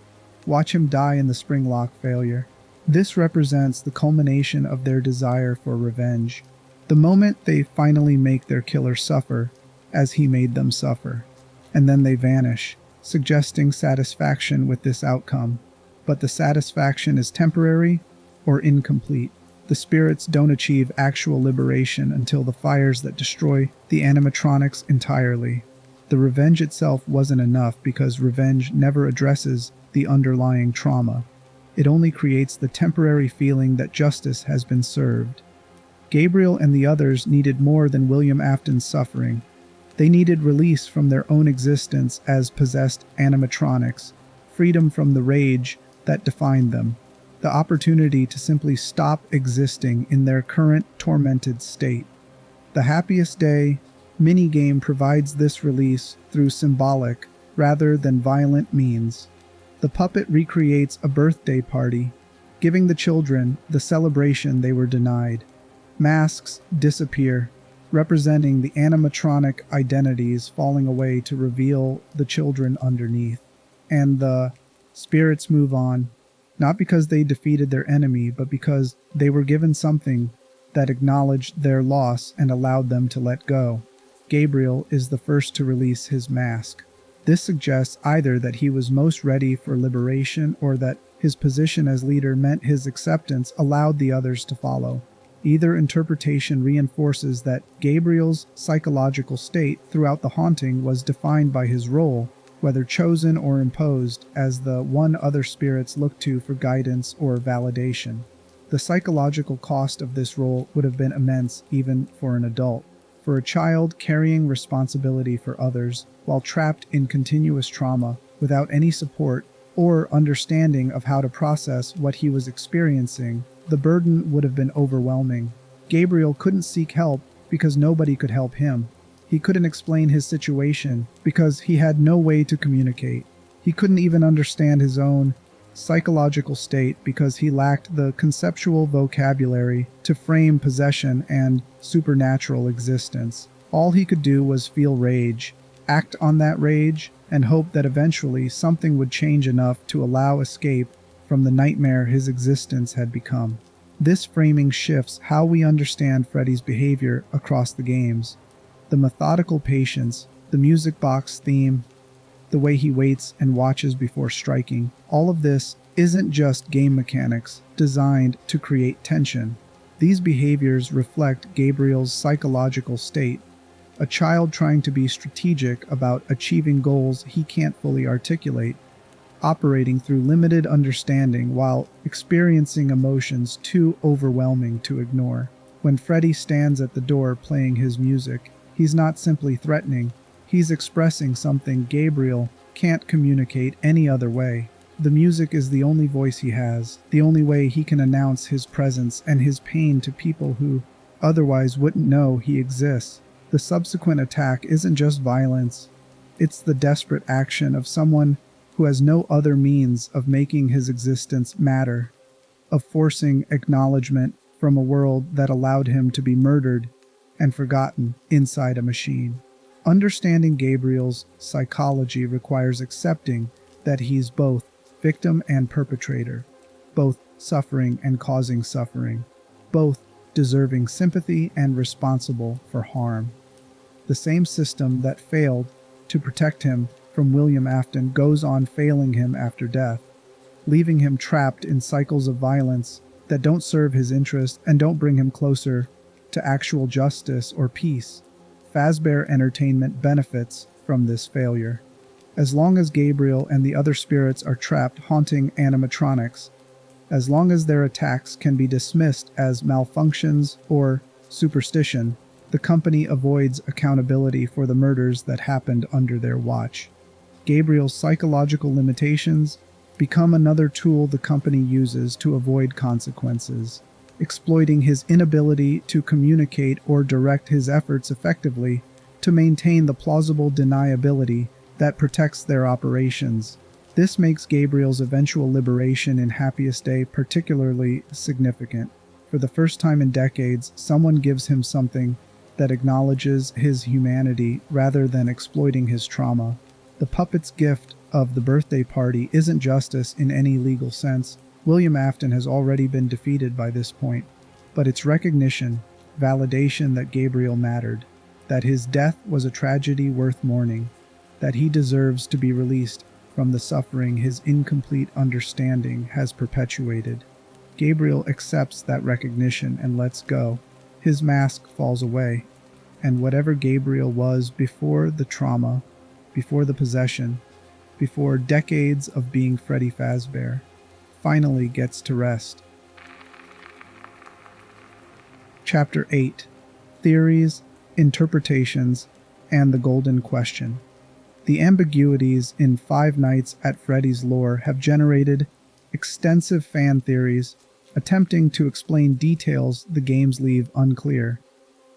watch him die in the spring lock failure. This represents the culmination of their desire for revenge. The moment they finally make their killer suffer, as he made them suffer. And then they vanish, suggesting satisfaction with this outcome. But the satisfaction is temporary or incomplete. The spirits don't achieve actual liberation until the fires that destroy the animatronics entirely. The revenge itself wasn't enough because revenge never addresses the underlying trauma. It only creates the temporary feeling that justice has been served. Gabriel and the others needed more than William Afton's suffering. They needed release from their own existence as possessed animatronics, freedom from the rage that defined them, the opportunity to simply stop existing in their current tormented state. The Happiest Day minigame provides this release through symbolic rather than violent means. The puppet recreates a birthday party, giving the children the celebration they were denied. Masks disappear, representing the animatronic identities falling away to reveal the children underneath. And the spirits move on, not because they defeated their enemy, but because they were given something that acknowledged their loss and allowed them to let go. Gabriel is the first to release his mask. This suggests either that he was most ready for liberation or that his position as leader meant his acceptance allowed the others to follow. Either interpretation reinforces that Gabriel's psychological state throughout the haunting was defined by his role, whether chosen or imposed, as the one other spirits looked to for guidance or validation. The psychological cost of this role would have been immense even for an adult. For a child carrying responsibility for others while trapped in continuous trauma without any support or understanding of how to process what he was experiencing, the burden would have been overwhelming. Gabriel couldn't seek help because nobody could help him. He couldn't explain his situation because he had no way to communicate. He couldn't even understand his own psychological state because he lacked the conceptual vocabulary to frame possession and supernatural existence. All he could do was feel rage, act on that rage, and hope that eventually something would change enough to allow escape from the nightmare his existence had become. This framing shifts how we understand Freddy's behavior across the games. The methodical patience, the music box theme, the way he waits and watches before striking, all of this isn't just game mechanics designed to create tension. These behaviors reflect Gabriel's psychological state, a child trying to be strategic about achieving goals he can't fully articulate, operating through limited understanding while experiencing emotions too overwhelming to ignore. When Freddy stands at the door playing his music, he's not simply threatening, he's expressing something Gabriel can't communicate any other way. The music is the only voice he has, the only way he can announce his presence and his pain to people who otherwise wouldn't know he exists. The subsequent attack isn't just violence, it's the desperate action of someone who has no other means of making his existence matter, of forcing acknowledgement from a world that allowed him to be murdered and forgotten inside a machine. Understanding Gabriel's psychology requires accepting that he's both victim and perpetrator, both suffering and causing suffering, both deserving sympathy and responsible for harm. The same system that failed to protect him from William Afton goes on failing him after death, leaving him trapped in cycles of violence that don't serve his interest and don't bring him closer to actual justice or peace. Fazbear Entertainment benefits from this failure. As long as Gabriel and the other spirits are trapped haunting animatronics, as long as their attacks can be dismissed as malfunctions or superstition, the company avoids accountability for the murders that happened under their watch. Gabriel's psychological limitations become another tool the company uses to avoid consequences, exploiting his inability to communicate or direct his efforts effectively to maintain the plausible deniability that protects their operations. This makes Gabriel's eventual liberation in Happiest Day particularly significant. For the first time in decades, someone gives him something that acknowledges his humanity rather than exploiting his trauma. The puppet's gift of the birthday party isn't justice in any legal sense. William Afton has already been defeated by this point, but it's recognition, validation that Gabriel mattered, that his death was a tragedy worth mourning, that he deserves to be released from the suffering his incomplete understanding has perpetuated. Gabriel accepts that recognition and lets go. His mask falls away, and whatever Gabriel was before the trauma, before the possession, before decades of being Freddy Fazbear, finally gets to rest. Chapter 8: Theories, Interpretations, and the Golden Question. The ambiguities in Five Nights at Freddy's lore have generated extensive fan theories attempting to explain details the games leave unclear.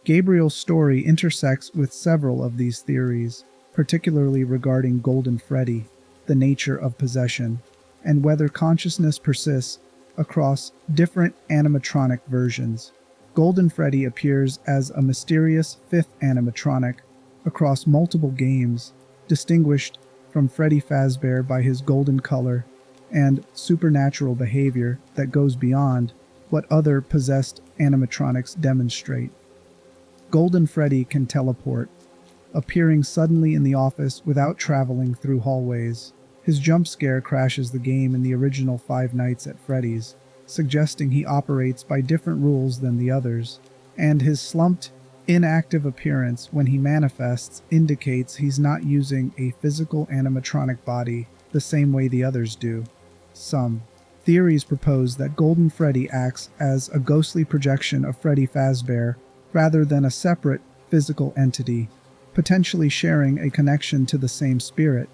Gabriel's story intersects with several of these theories, particularly regarding Golden Freddy, the nature of possession, and whether consciousness persists across different animatronic versions. Golden Freddy appears as a mysterious fifth animatronic across multiple games, distinguished from Freddy Fazbear by his golden color and supernatural behavior that goes beyond what other possessed animatronics demonstrate. Golden Freddy can teleport, appearing suddenly in the office without traveling through hallways. His jump scare crashes the game in the original Five Nights at Freddy's, suggesting he operates by different rules than the others, and his slumped, inactive appearance when he manifests indicates he's not using a physical animatronic body the same way the others do. Some theories propose that Golden Freddy acts as a ghostly projection of Freddy Fazbear rather than a separate physical entity, potentially sharing a connection to the same spirit.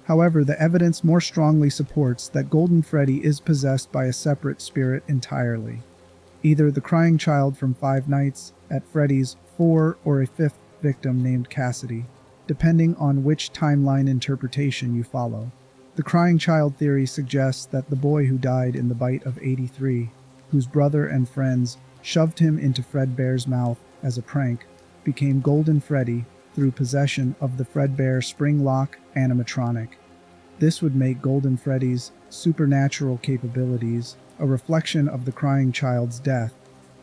However, the evidence more strongly supports that Golden Freddy is possessed by a separate spirit entirely. Either the crying child from Five Nights at Freddy's 4 or a fifth victim named Cassidy, depending on which timeline interpretation you follow. The crying child theory suggests that the boy who died in the bite of 83, whose brother and friends shoved him into Fredbear's mouth as a prank, became Golden Freddy through possession of the Fredbear spring lock animatronic. This would make Golden Freddy's supernatural capabilities a reflection of the crying child's death,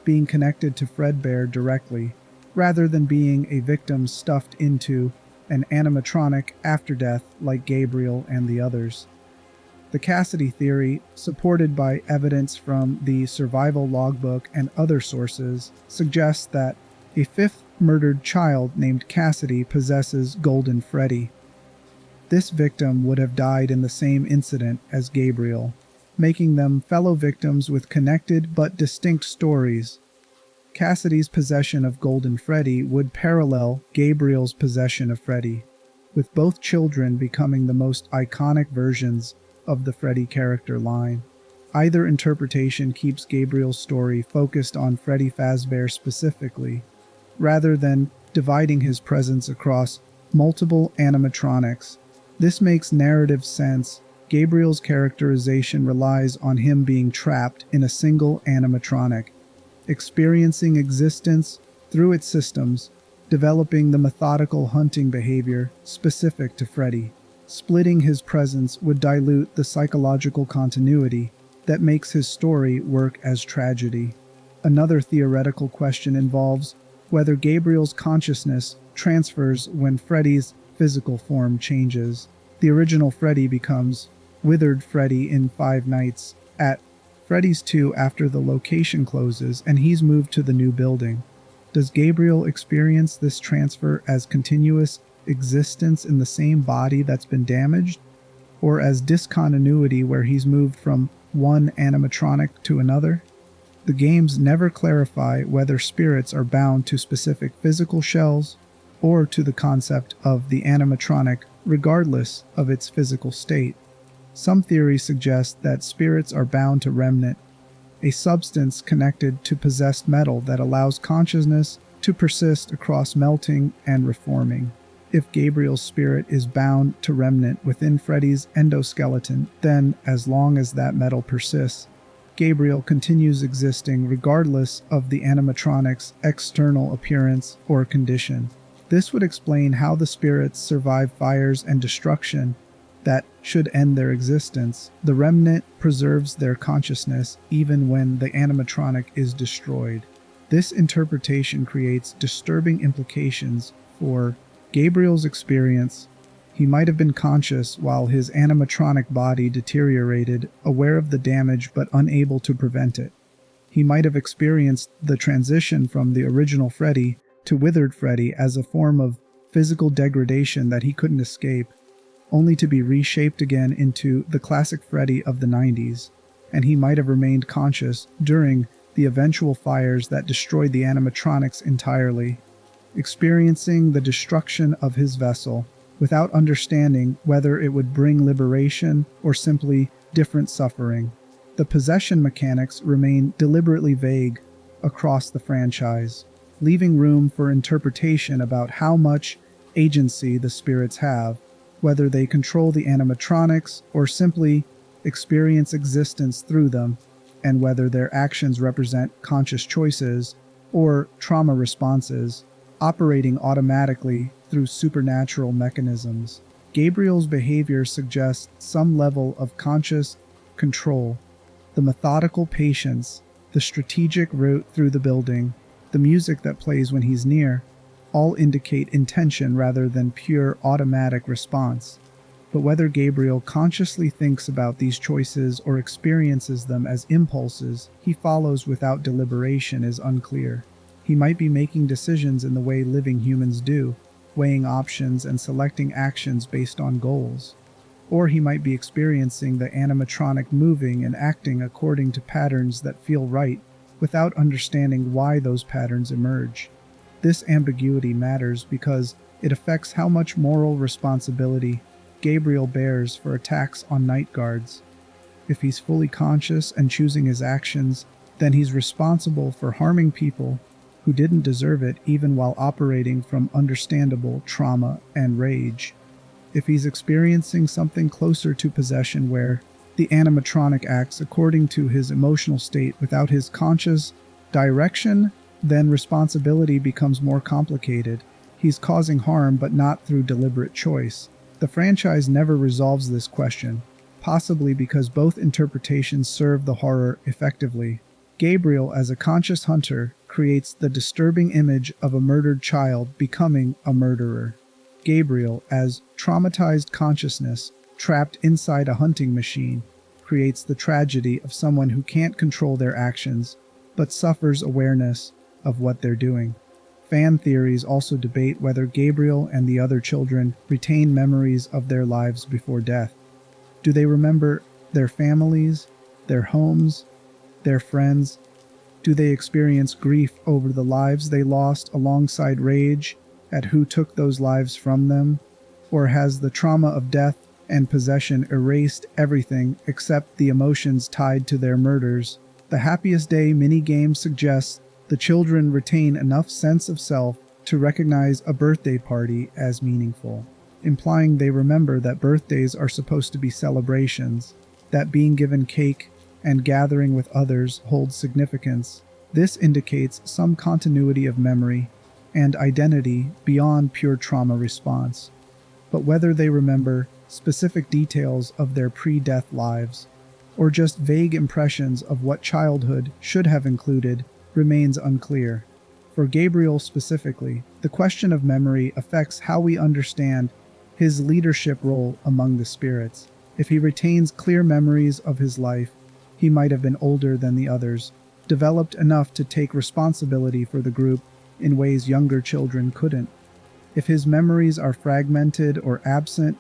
being connected to Fredbear directly, rather than being a victim stuffed into an animatronic after death like Gabriel and the others. The Cassidy theory, supported by evidence from the survival logbook and other sources, suggests that a fifth murdered child named Cassidy possesses Golden Freddy. This victim would have died in the same incident as Gabriel, making them fellow victims with connected but distinct stories. Cassidy's possession of Golden Freddy would parallel Gabriel's possession of Freddy, with both children becoming the most iconic versions of the Freddy character line. Either interpretation keeps Gabriel's story focused on Freddy Fazbear specifically, rather than dividing his presence across multiple animatronics. This makes narrative sense. Gabriel's characterization relies on him being trapped in a single animatronic, experiencing existence through its systems, developing the methodical hunting behavior specific to Freddy. Splitting his presence would dilute the psychological continuity that makes his story work as tragedy. Another theoretical question involves whether Gabriel's consciousness transfers when Freddy's physical form changes. The original Freddy becomes Withered Freddy in Five Nights at Freddy's 2 after the location closes and he's moved to the new building. Does Gabriel experience this transfer as continuous existence in the same body that's been damaged, or as discontinuity where he's moved from one animatronic to another? The games never clarify whether spirits are bound to specific physical shells or to the concept of the animatronic regardless of its physical state. Some theories suggest that spirits are bound to remnant, a substance connected to possessed metal that allows consciousness to persist across melting and reforming. If Gabriel's spirit is bound to remnant within Freddy's endoskeleton, then, as long as that metal persists, Gabriel continues existing regardless of the animatronic's external appearance or condition. This would explain how the spirits survive fires and destruction that should end their existence. The remnant preserves their consciousness even when the animatronic is destroyed. This interpretation creates disturbing implications for Gabriel's experience. He might have been conscious while his animatronic body deteriorated, aware of the damage but unable to prevent it. He might have experienced the transition from the original Freddy to Withered Freddy as a form of physical degradation that he couldn't escape, only to be reshaped again into the classic Freddy of the 90s, and he might have remained conscious during the eventual fires that destroyed the animatronics entirely, experiencing the destruction of his vessel without understanding whether it would bring liberation or simply different suffering. The possession mechanics remain deliberately vague across the franchise, leaving room for interpretation about how much agency the spirits have, whether they control the animatronics or simply experience existence through them, and whether their actions represent conscious choices or trauma responses operating automatically through supernatural mechanisms. Gabriel's behavior suggests some level of conscious control. The methodical patience, the strategic route through the building, the music that plays when he's near, all indicate intention rather than pure automatic response. But whether Gabriel consciously thinks about these choices or experiences them as impulses he follows without deliberation is unclear. He might be making decisions in the way living humans do, weighing options and selecting actions based on goals. Or he might be experiencing the animatronic moving and acting according to patterns that feel right, without understanding why those patterns emerge. This ambiguity matters because it affects how much moral responsibility Gabriel bears for attacks on night guards. If he's fully conscious and choosing his actions, then he's responsible for harming people who didn't deserve it even while operating from understandable trauma and rage. If he's experiencing something closer to possession where the animatronic acts according to his emotional state without his conscious direction, then responsibility becomes more complicated. He's causing harm but not through deliberate choice. The franchise never resolves this question, possibly because both interpretations serve the horror effectively. Gabriel, as a conscious hunter, creates the disturbing image of a murdered child becoming a murderer. Gabriel, as traumatized consciousness trapped inside a hunting machine, creates the tragedy of someone who can't control their actions but suffers awareness of what they're doing. Fan theories also debate whether Gabriel and the other children retain memories of their lives before death. Do they remember their families, their homes, their friends? Do they experience grief over the lives they lost alongside rage at who took those lives from them? Or has the trauma of death and possession erased everything except the emotions tied to their murders? The Happiest Day minigame suggests the children retain enough sense of self to recognize a birthday party as meaningful, implying they remember that birthdays are supposed to be celebrations, that being given cake and gathering with others holds significance. This indicates some continuity of memory and identity beyond pure trauma response. But whether they remember specific details of their pre-death lives, or just vague impressions of what childhood should have included, remains unclear. For Gabriel specifically, the question of memory affects how we understand his leadership role among the spirits. If he retains clear memories of his life, he might have been older than the others, developed enough to take responsibility for the group in ways younger children couldn't. If his memories are fragmented or absent,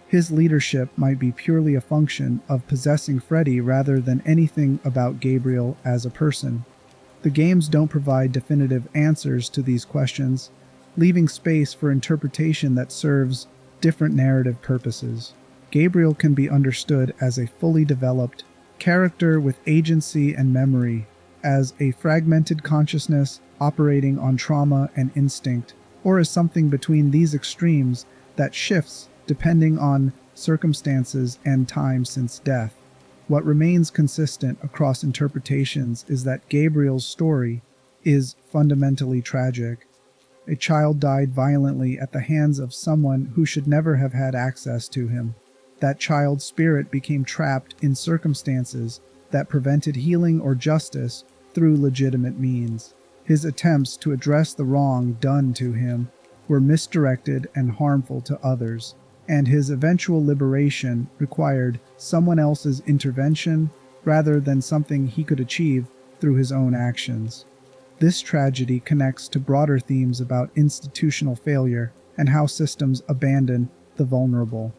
his leadership might be purely a function of possessing Freddy rather than anything about Gabriel as a person. The games don't provide definitive answers to these questions, leaving space for interpretation that serves different narrative purposes. Gabriel can be understood as a fully developed character with agency and memory, as a fragmented consciousness operating on trauma and instinct, or as something between these extremes that shifts depending on circumstances and time since death. What remains consistent across interpretations is that Gabriel's story is fundamentally tragic. A child died violently at the hands of someone who should never have had access to him. That child's spirit became trapped in circumstances that prevented healing or justice through legitimate means. His attempts to address the wrong done to him were misdirected and harmful to others, and his eventual liberation required someone else's intervention rather than something he could achieve through his own actions. This tragedy connects to broader themes about institutional failure and how systems abandon the vulnerable.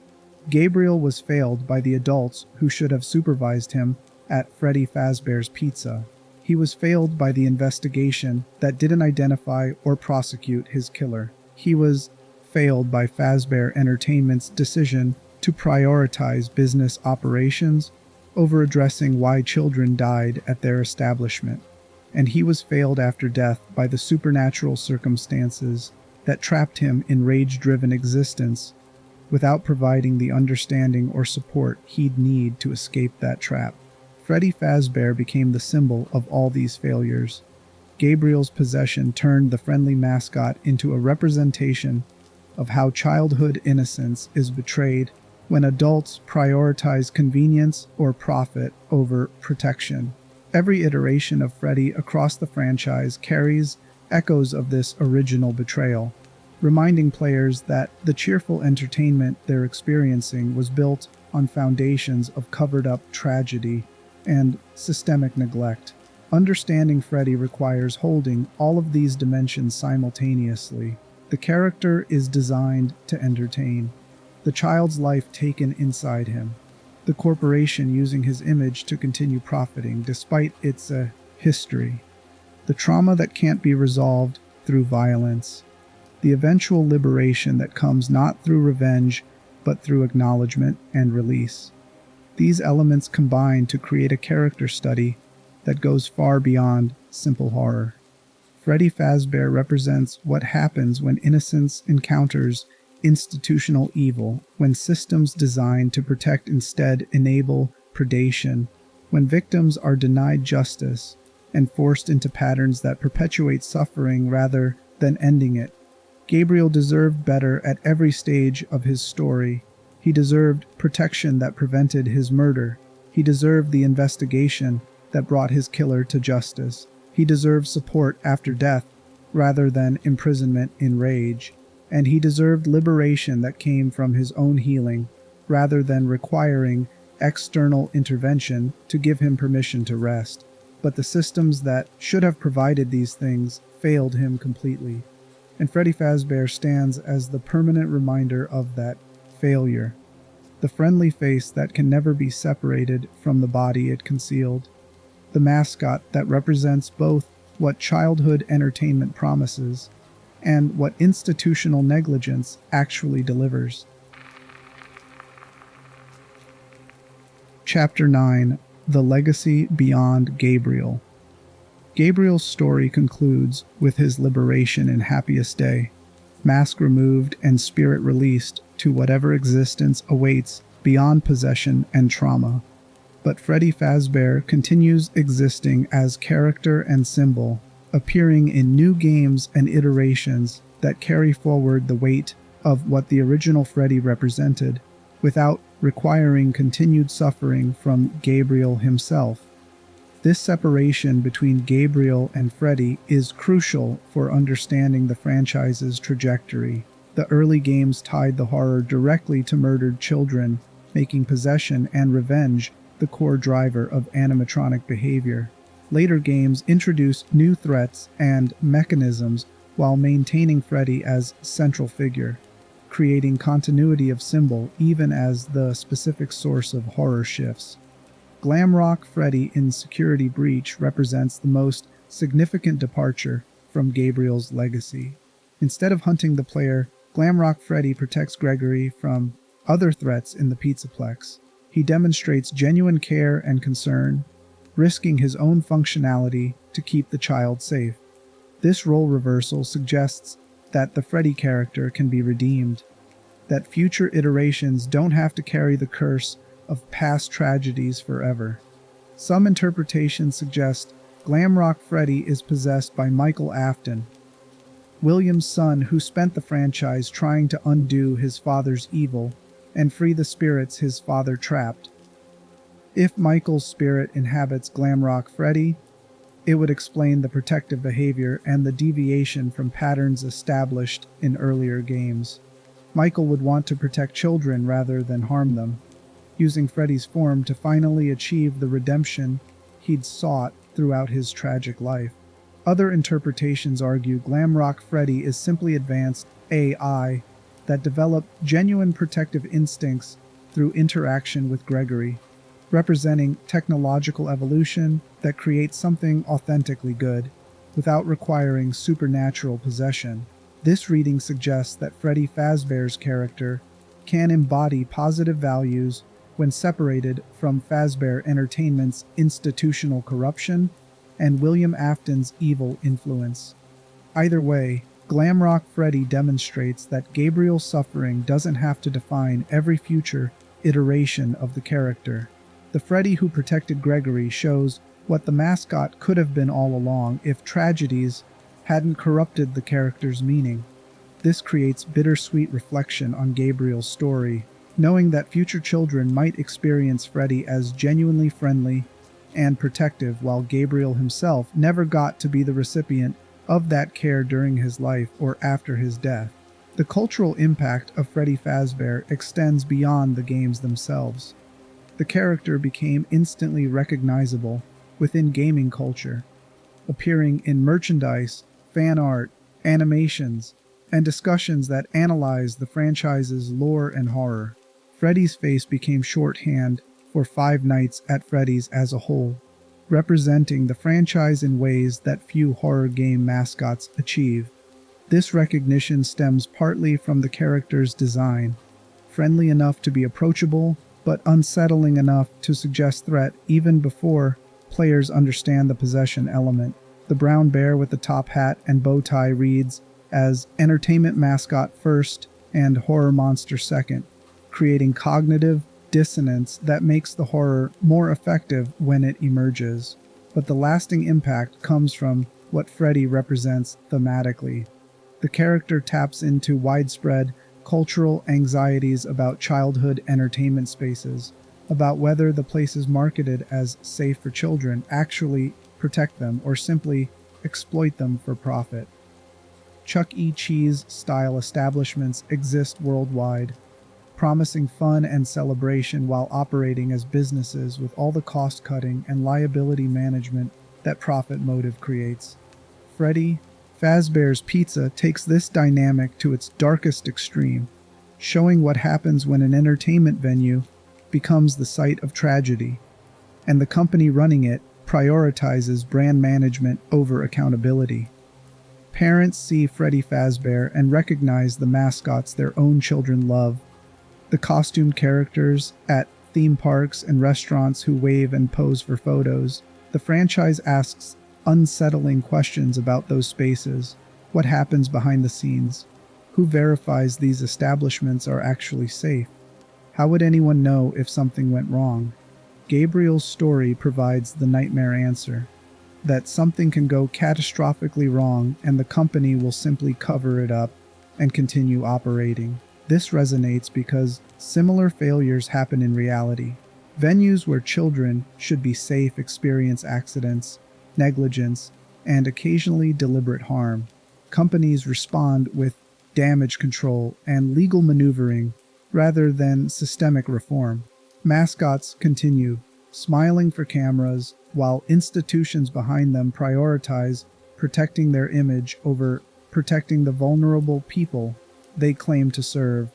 Gabriel was failed by the adults who should have supervised him at Freddy Fazbear's Pizza. He was failed by the investigation that didn't identify or prosecute his killer. He was failed by Fazbear Entertainment's decision to prioritize business operations over addressing why children died at their establishment. And he was failed after death by the supernatural circumstances that trapped him in rage-driven existence without providing the understanding or support he'd need to escape that trap. Freddy Fazbear became the symbol of all these failures. Gabriel's possession turned the friendly mascot into a representation of how childhood innocence is betrayed when adults prioritize convenience or profit over protection. Every iteration of Freddy across the franchise carries echoes of this original betrayal, reminding players that the cheerful entertainment they're experiencing was built on foundations of covered-up tragedy and systemic neglect. Understanding Freddy requires holding all of these dimensions simultaneously. The character is designed to entertain, the child's life taken inside him, the corporation using his image to continue profiting despite its history, the trauma that can't be resolved through violence, the eventual liberation that comes not through revenge but through acknowledgement and release. These elements combine to create a character study that goes far beyond simple horror. Freddy Fazbear represents what happens when innocence encounters institutional evil, when systems designed to protect instead enable predation, when victims are denied justice and forced into patterns that perpetuate suffering rather than ending it. Gabriel deserved better at every stage of his story. He deserved protection that prevented his murder. He deserved the investigation that brought his killer to justice. He deserved support after death rather than imprisonment in rage. And he deserved liberation that came from his own healing rather than requiring external intervention to give him permission to rest. But the systems that should have provided these things failed him completely. And Freddy Fazbear stands as the permanent reminder of that failure. The friendly face that can never be separated from the body it concealed. The mascot that represents both what childhood entertainment promises and what institutional negligence actually delivers. Chapter 9: The Legacy Beyond Gabriel. Gabriel's story concludes with his liberation in happiest day, mask removed and spirit released to whatever existence awaits beyond possession and trauma. But Freddy Fazbear continues existing as character and symbol, appearing in new games and iterations that carry forward the weight of what the original Freddy represented, without requiring continued suffering from Gabriel himself. This separation between Gabriel and Freddy is crucial for understanding the franchise's trajectory. The early games tied the horror directly to murdered children, making possession and revenge the core driver of animatronic behavior. Later games introduced new threats and mechanisms while maintaining Freddy as central figure, creating continuity of symbol even as the specific source of horror shifts. Glamrock Freddy in Security Breach represents the most significant departure from Gabriel's legacy. Instead of hunting the player, Glamrock Freddy protects Gregory from other threats in the Pizzaplex. He demonstrates genuine care and concern, risking his own functionality to keep the child safe. This role reversal suggests that the Freddy character can be redeemed, that future iterations don't have to carry the curse of past tragedies forever. Some interpretations suggest Glamrock Freddy is possessed by Michael Afton, William's son who spent the franchise trying to undo his father's evil and free the spirits his father trapped. If Michael's spirit inhabits Glamrock Freddy, it would explain the protective behavior and the deviation from patterns established in earlier games. Michael would want to protect children rather than harm them, using Freddy's form to finally achieve the redemption he'd sought throughout his tragic life. Other interpretations argue Glamrock Freddy is simply advanced AI that developed genuine protective instincts through interaction with Gregory, representing technological evolution that creates something authentically good, without requiring supernatural possession. This reading suggests that Freddy Fazbear's character can embody positive values when separated from Fazbear Entertainment's institutional corruption and William Afton's evil influence. Either way, Glamrock Freddy demonstrates that Gabriel's suffering doesn't have to define every future iteration of the character. The Freddy who protected Gregory shows what the mascot could have been all along if tragedies hadn't corrupted the character's meaning. This creates bittersweet reflection on Gabriel's story, knowing that future children might experience Freddy as genuinely friendly and protective, while Gabriel himself never got to be the recipient of that care during his life or after his death. The cultural impact of Freddy Fazbear extends beyond the games themselves. The character became instantly recognizable within gaming culture, appearing in merchandise, fan art, animations, and discussions that analyzed the franchise's lore and horror. Freddy's face became shorthand for Five Nights at Freddy's as a whole, representing the franchise in ways that few horror game mascots achieve. This recognition stems partly from the character's design, friendly enough to be approachable, but unsettling enough to suggest threat even before players understand the possession element. The brown bear with the top hat and bow tie reads as entertainment mascot first and horror monster second, creating cognitive dissonance that makes the horror more effective when it emerges. But the lasting impact comes from what Freddy represents thematically. The character taps into widespread cultural anxieties about childhood entertainment spaces, about whether the places marketed as safe for children actually protect them or simply exploit them for profit. Chuck E. Cheese style establishments exist worldwide, promising fun and celebration while operating as businesses with all the cost cutting and liability management that profit motive creates. Freddy Fazbear's Pizza takes this dynamic to its darkest extreme, showing what happens when an entertainment venue becomes the site of tragedy, and the company running it prioritizes brand management over accountability. Parents see Freddy Fazbear and recognize the mascots their own children love, the costumed characters at theme parks and restaurants who wave and pose for photos. The franchise asks unsettling questions about those spaces. What happens behind the scenes? Who verifies these establishments are actually safe? How would anyone know if something went wrong? Gabriel's story provides the nightmare answer, that something can go catastrophically wrong and the company will simply cover it up and continue operating. This resonates because similar failures happen in reality. Venues where children should be safe experience accidents, negligence, and occasionally deliberate harm. Companies respond with damage control and legal maneuvering rather than systemic reform. Mascots continue, smiling for cameras, while institutions behind them prioritize protecting their image over protecting the vulnerable people they claim to serve.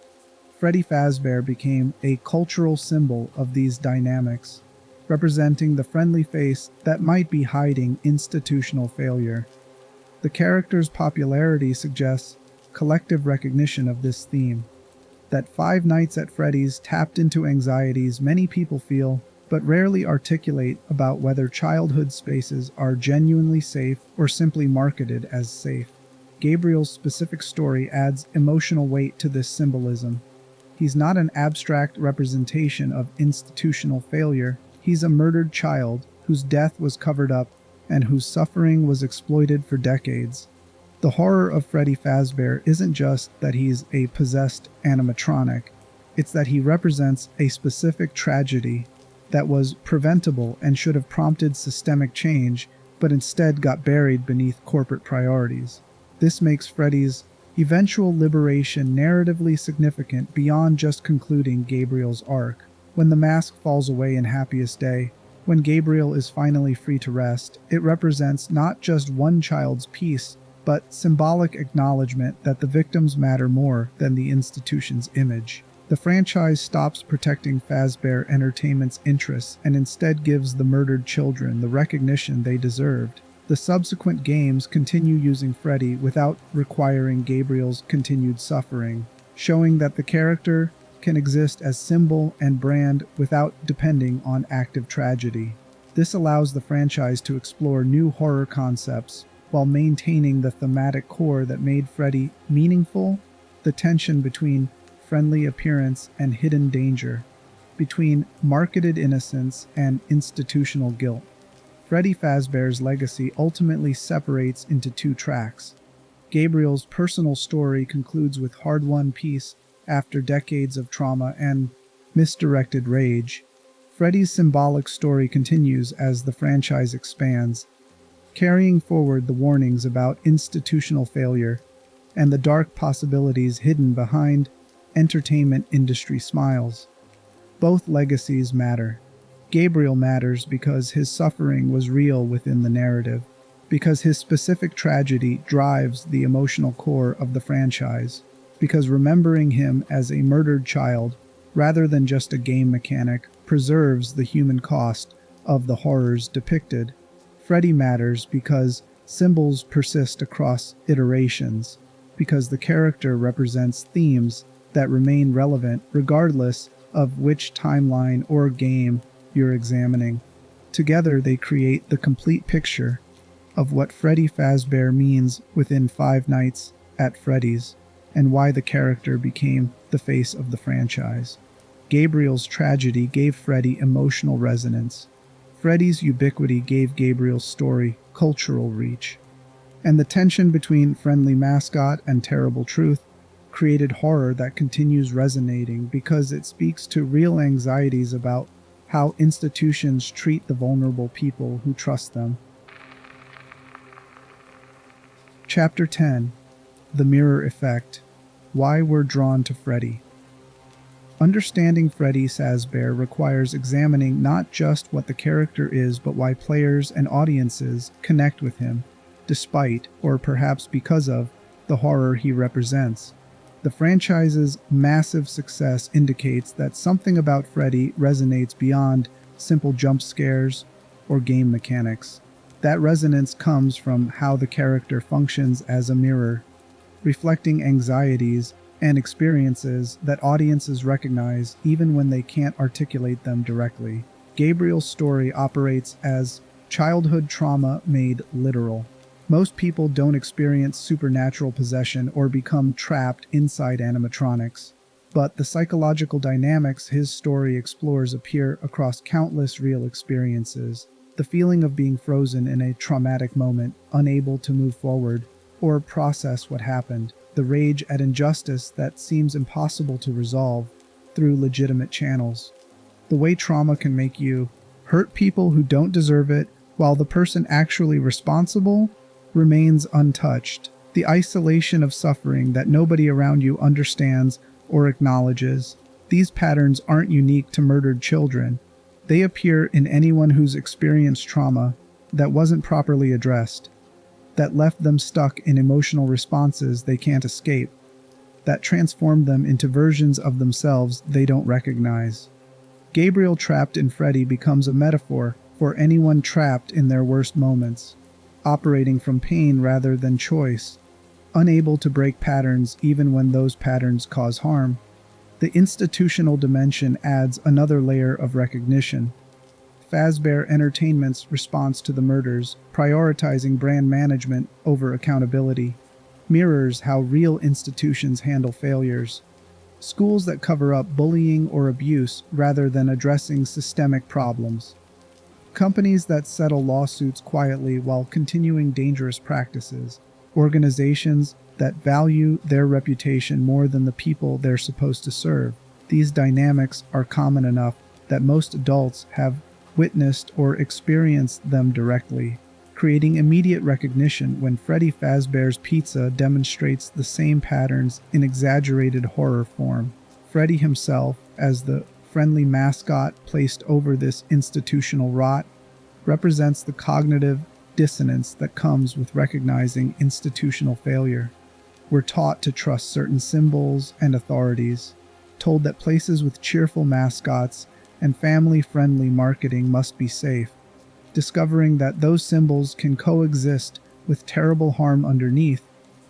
Freddy Fazbear became a cultural symbol of these dynamics, representing the friendly face that might be hiding institutional failure. The character's popularity suggests collective recognition of this theme, that Five Nights at Freddy's tapped into anxieties many people feel but rarely articulate about whether childhood spaces are genuinely safe or simply marketed as safe. Gabriel's specific story adds emotional weight to this symbolism. He's not an abstract representation of institutional failure. He's a murdered child whose death was covered up and whose suffering was exploited for decades. The horror of Freddy Fazbear isn't just that he's a possessed animatronic, it's that he represents a specific tragedy that was preventable and should have prompted systemic change, but instead got buried beneath corporate priorities. This makes Freddy's eventual liberation narratively significant beyond just concluding Gabriel's arc. When the mask falls away in Happiest Day, when Gabriel is finally free to rest, it represents not just one child's peace, but symbolic acknowledgement that the victims matter more than the institution's image. The franchise stops protecting Fazbear Entertainment's interests and instead gives the murdered children the recognition they deserved. The subsequent games continue using Freddy without requiring Gabriel's continued suffering, showing that the character can exist as symbol and brand without depending on active tragedy. This allows the franchise to explore new horror concepts while maintaining the thematic core that made Freddy meaningful, the tension between friendly appearance and hidden danger, between marketed innocence and institutional guilt. Freddy Fazbear's legacy ultimately separates into two tracks. Gabriel's personal story concludes with hard-won peace after decades of trauma and misdirected rage. Freddy's symbolic story continues as the franchise expands, carrying forward the warnings about institutional failure and the dark possibilities hidden behind entertainment industry smiles. Both legacies matter. Gabriel matters because his suffering was real within the narrative, because his specific tragedy drives the emotional core of the franchise, because remembering him as a murdered child, rather than just a game mechanic, preserves the human cost of the horrors depicted. Freddy matters because symbols persist across iterations, because the character represents themes that remain relevant regardless of which timeline or game you're examining. Together they create the complete picture, of what Freddy Fazbear means within Five Nights at Freddy's and why the character became the face of the franchise. Gabriel's tragedy gave Freddy emotional resonance. Freddy's ubiquity gave Gabriel's story cultural reach. And the tension between friendly mascot and terrible truth created horror that continues resonating because it speaks to real anxieties about how institutions treat the vulnerable people who trust them. Chapter 10: The Mirror Effect. Why We're Drawn to Freddy. Understanding Freddy Fazbear requires examining not just what the character is, but why players and audiences connect with him, despite, or perhaps because of, the horror he represents. The franchise's massive success indicates that something about Freddy resonates beyond simple jump scares or game mechanics. That resonance comes from how the character functions as a mirror, reflecting anxieties and experiences that audiences recognize even when they can't articulate them directly. Gabriel's story operates as childhood trauma made literal. Most people don't experience supernatural possession or become trapped inside animatronics, but the psychological dynamics his story explores appear across countless real experiences. The feeling of being frozen in a traumatic moment, unable to move forward or process what happened. The rage at injustice that seems impossible to resolve through legitimate channels. The way trauma can make you hurt people who don't deserve it while the person actually responsible remains untouched. The isolation of suffering that nobody around you understands or acknowledges. These patterns aren't unique to murdered children. They appear in anyone who's experienced trauma that wasn't properly addressed, that left them stuck in emotional responses they can't escape, that transformed them into versions of themselves they don't recognize. Gabriel trapped in Freddy becomes a metaphor for anyone trapped in their worst moments, operating from pain rather than choice, unable to break patterns even when those patterns cause harm. The institutional dimension adds another layer of recognition. Fazbear Entertainment's response to the murders, prioritizing brand management over accountability, mirrors how real institutions handle failures. Schools that cover up bullying or abuse rather than addressing systemic problems. Companies that settle lawsuits quietly while continuing dangerous practices. Organizations that value their reputation more than the people they're supposed to serve. These dynamics are common enough that most adults have witnessed or experienced them directly, creating immediate recognition when Freddy Fazbear's Pizza demonstrates the same patterns in exaggerated horror form. Freddy himself, as the friendly mascot placed over this institutional rot, represents the cognitive dissonance that comes with recognizing institutional failure. We're taught to trust certain symbols and authorities, told that places with cheerful mascots and family-friendly marketing must be safe. Discovering that those symbols can coexist with terrible harm underneath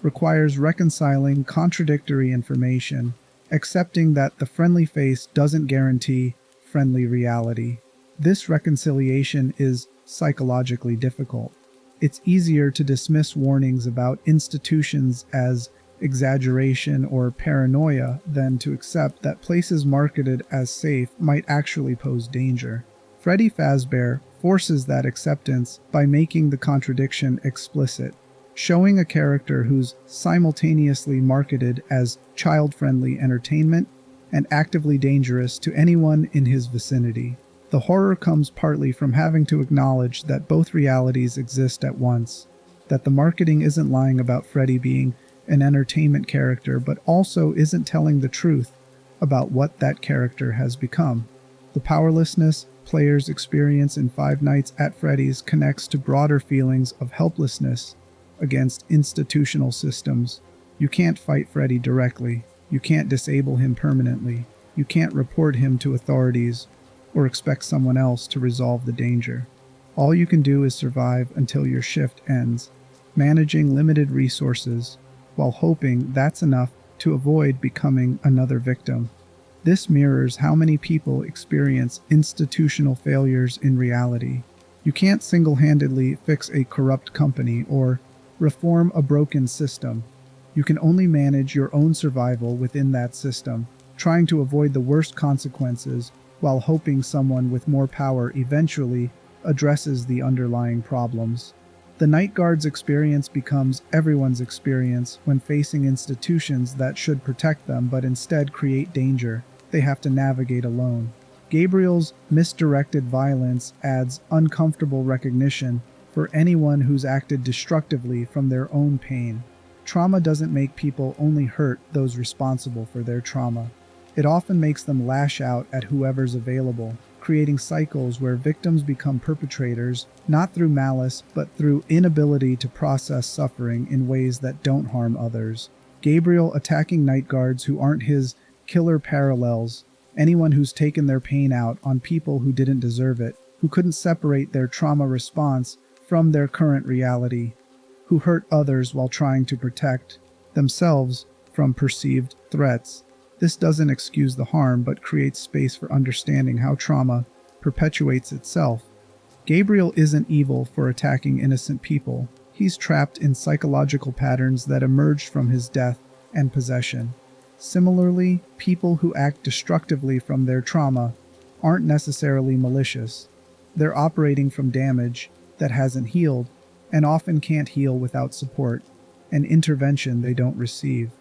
requires reconciling contradictory information, accepting that the friendly face doesn't guarantee friendly reality. This reconciliation is psychologically difficult. It's easier to dismiss warnings about institutions as exaggeration or paranoia than to accept that places marketed as safe might actually pose danger. Freddy Fazbear forces that acceptance by making the contradiction explicit, showing a character who's simultaneously marketed as child-friendly entertainment and actively dangerous to anyone in his vicinity. The horror comes partly from having to acknowledge that both realities exist at once, that the marketing isn't lying about Freddy being an entertainment character, but also isn't telling the truth about what that character has become. The powerlessness players experience in Five Nights at Freddy's connects to broader feelings of helplessness against institutional systems. You can't fight Freddy directly. You can't disable him permanently. You can't report him to authorities or expect someone else to resolve the danger. All you can do is survive until your shift ends, managing limited resources while hoping that's enough to avoid becoming another victim. This mirrors how many people experience institutional failures in reality. You can't single-handedly fix a corrupt company or reform a broken system. You can only manage your own survival within that system, trying to avoid the worst consequences while hoping someone with more power eventually addresses the underlying problems. The Night Guard's experience becomes everyone's experience when facing institutions that should protect them but instead create danger they have to navigate alone. Gabriel's misdirected violence adds uncomfortable recognition for anyone who's acted destructively from their own pain. Trauma doesn't make people only hurt those responsible for their trauma. It often makes them lash out at whoever's available, creating cycles where victims become perpetrators, not through malice, but through inability to process suffering in ways that don't harm others. Gabriel attacking night guards who aren't his killer parallels, anyone who's taken their pain out on people who didn't deserve it, who couldn't separate their trauma response from their current reality, who hurt others while trying to protect themselves from perceived threats. This doesn't excuse the harm, but creates space for understanding how trauma perpetuates itself. Gabriel isn't evil for attacking innocent people. He's trapped in psychological patterns that emerged from his death and possession. Similarly, people who act destructively from their trauma aren't necessarily malicious. They're operating from damage that hasn't healed, and often can't heal without support and intervention they don't receive.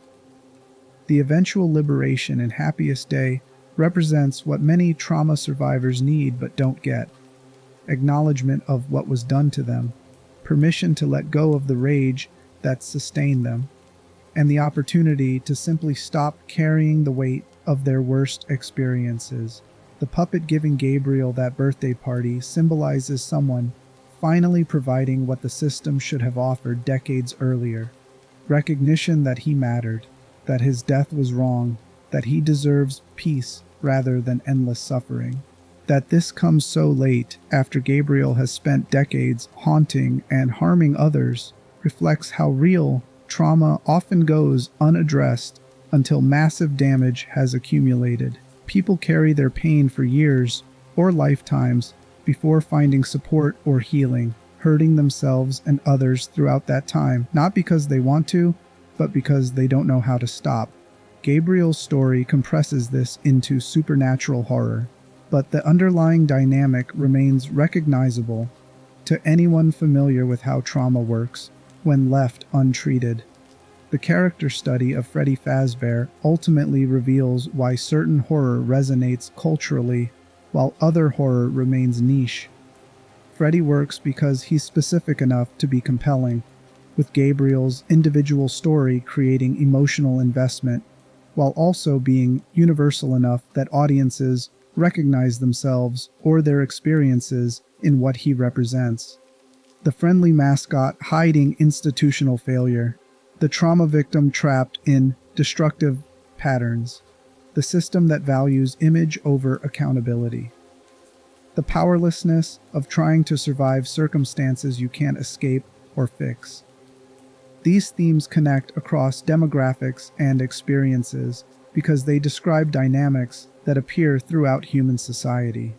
The eventual liberation and happiest day represents what many trauma survivors need but don't get: acknowledgement of what was done to them, permission to let go of the rage that sustained them, and the opportunity to simply stop carrying the weight of their worst experiences. The puppet giving Gabriel that birthday party symbolizes someone finally providing what the system should have offered decades earlier: recognition that he mattered, that his death was wrong, that he deserves peace rather than endless suffering. That this comes so late, after Gabriel has spent decades haunting and harming others, reflects how real trauma often goes unaddressed until massive damage has accumulated. People carry their pain for years or lifetimes before finding support or healing, hurting themselves and others throughout that time, not because they want to, but because they don't know how to stop. Gabriel's story compresses this into supernatural horror, but the underlying dynamic remains recognizable to anyone familiar with how trauma works when left untreated. The character study of Freddy Fazbear ultimately reveals why certain horror resonates culturally while other horror remains niche. Freddy works because he's specific enough to be compelling, with Gabriel's individual story creating emotional investment, while also being universal enough that audiences recognize themselves or their experiences in what he represents. The friendly mascot hiding institutional failure, the trauma victim trapped in destructive patterns, the system that values image over accountability, the powerlessness of trying to survive circumstances you can't escape or fix. These themes connect across demographics and experiences because they describe dynamics that appear throughout human society.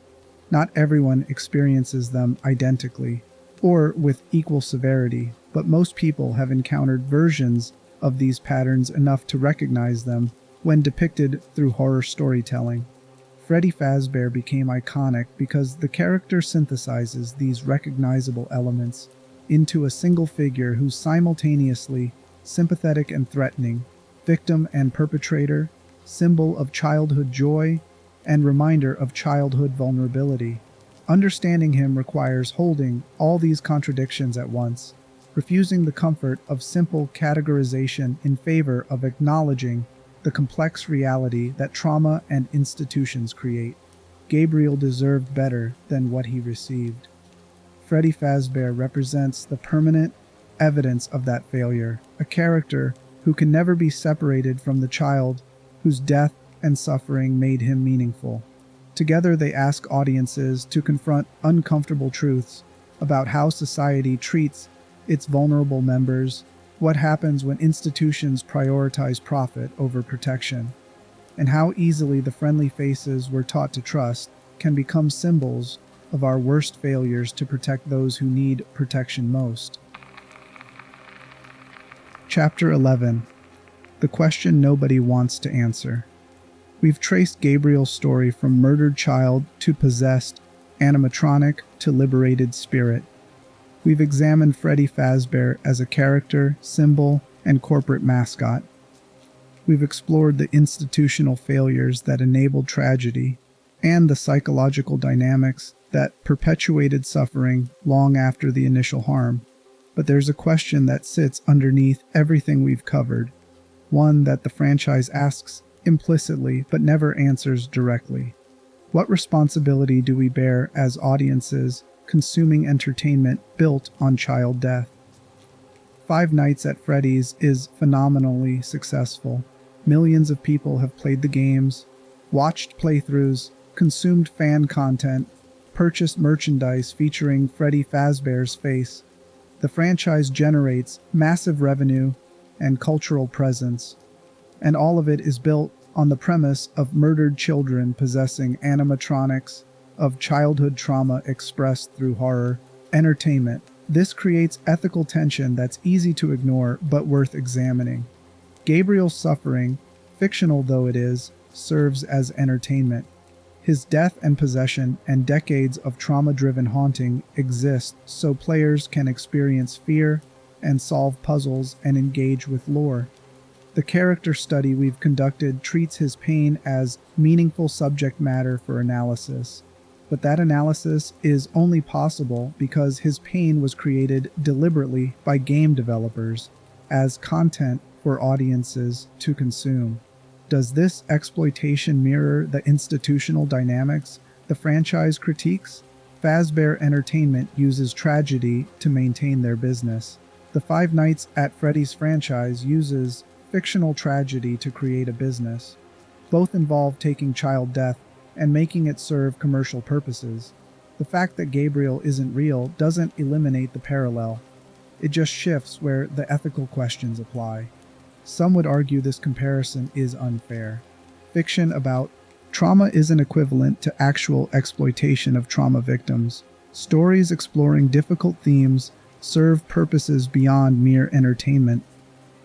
Not everyone experiences them identically or with equal severity, but most people have encountered versions of these patterns enough to recognize them when depicted through horror storytelling. Freddy Fazbear became iconic because the character synthesizes these recognizable elements into a single figure who's simultaneously sympathetic and threatening, victim and perpetrator, symbol of childhood joy, and reminder of childhood vulnerability. Understanding him requires holding all these contradictions at once, refusing the comfort of simple categorization in favor of acknowledging the complex reality that trauma and institutions create. Gabriel deserved better than what he received. Freddy Fazbear represents the permanent evidence of that failure, a character who can never be separated from the child whose death and suffering made him meaningful. Together they ask audiences to confront uncomfortable truths about how society treats its vulnerable members, what happens when institutions prioritize profit over protection, and how easily the friendly faces we're taught to trust can become symbols of our worst failures to protect those who need protection most. Chapter 11. The question nobody wants to answer. We've traced Gabriel's story from murdered child to possessed, animatronic to liberated spirit. We've examined Freddy Fazbear as a character, symbol, and corporate mascot. We've explored the institutional failures that enabled tragedy and the psychological dynamics that perpetuated suffering long after the initial harm. But there's a question that sits underneath everything we've covered, one that the franchise asks implicitly but never answers directly. What responsibility do we bear as audiences consuming entertainment built on child death? Five Nights at Freddy's is phenomenally successful. Millions of people have played the games, watched playthroughs, consumed fan content, purchased merchandise featuring Freddy Fazbear's face. The franchise generates massive revenue and cultural presence, and all of it is built on the premise of murdered children possessing animatronics, of childhood trauma expressed through horror, entertainment. This creates ethical tension that's easy to ignore but worth examining. Gabriel's suffering, fictional though it is, serves as entertainment. His death and possession and decades of trauma-driven haunting exist so players can experience fear and solve puzzles and engage with lore. The character study we've conducted treats his pain as meaningful subject matter for analysis. But that analysis is only possible because his pain was created deliberately by game developers as content for audiences to consume. Does this exploitation mirror the institutional dynamics the franchise critiques? Fazbear Entertainment uses tragedy to maintain their business. The Five Nights at Freddy's franchise uses fictional tragedy to create a business. Both involve taking child death and making it serve commercial purposes. The fact that Gabriel isn't real doesn't eliminate the parallel. It just shifts where the ethical questions apply. Some would argue this comparison is unfair. Fiction about trauma isn't equivalent to actual exploitation of trauma victims. Stories exploring difficult themes serve purposes beyond mere entertainment,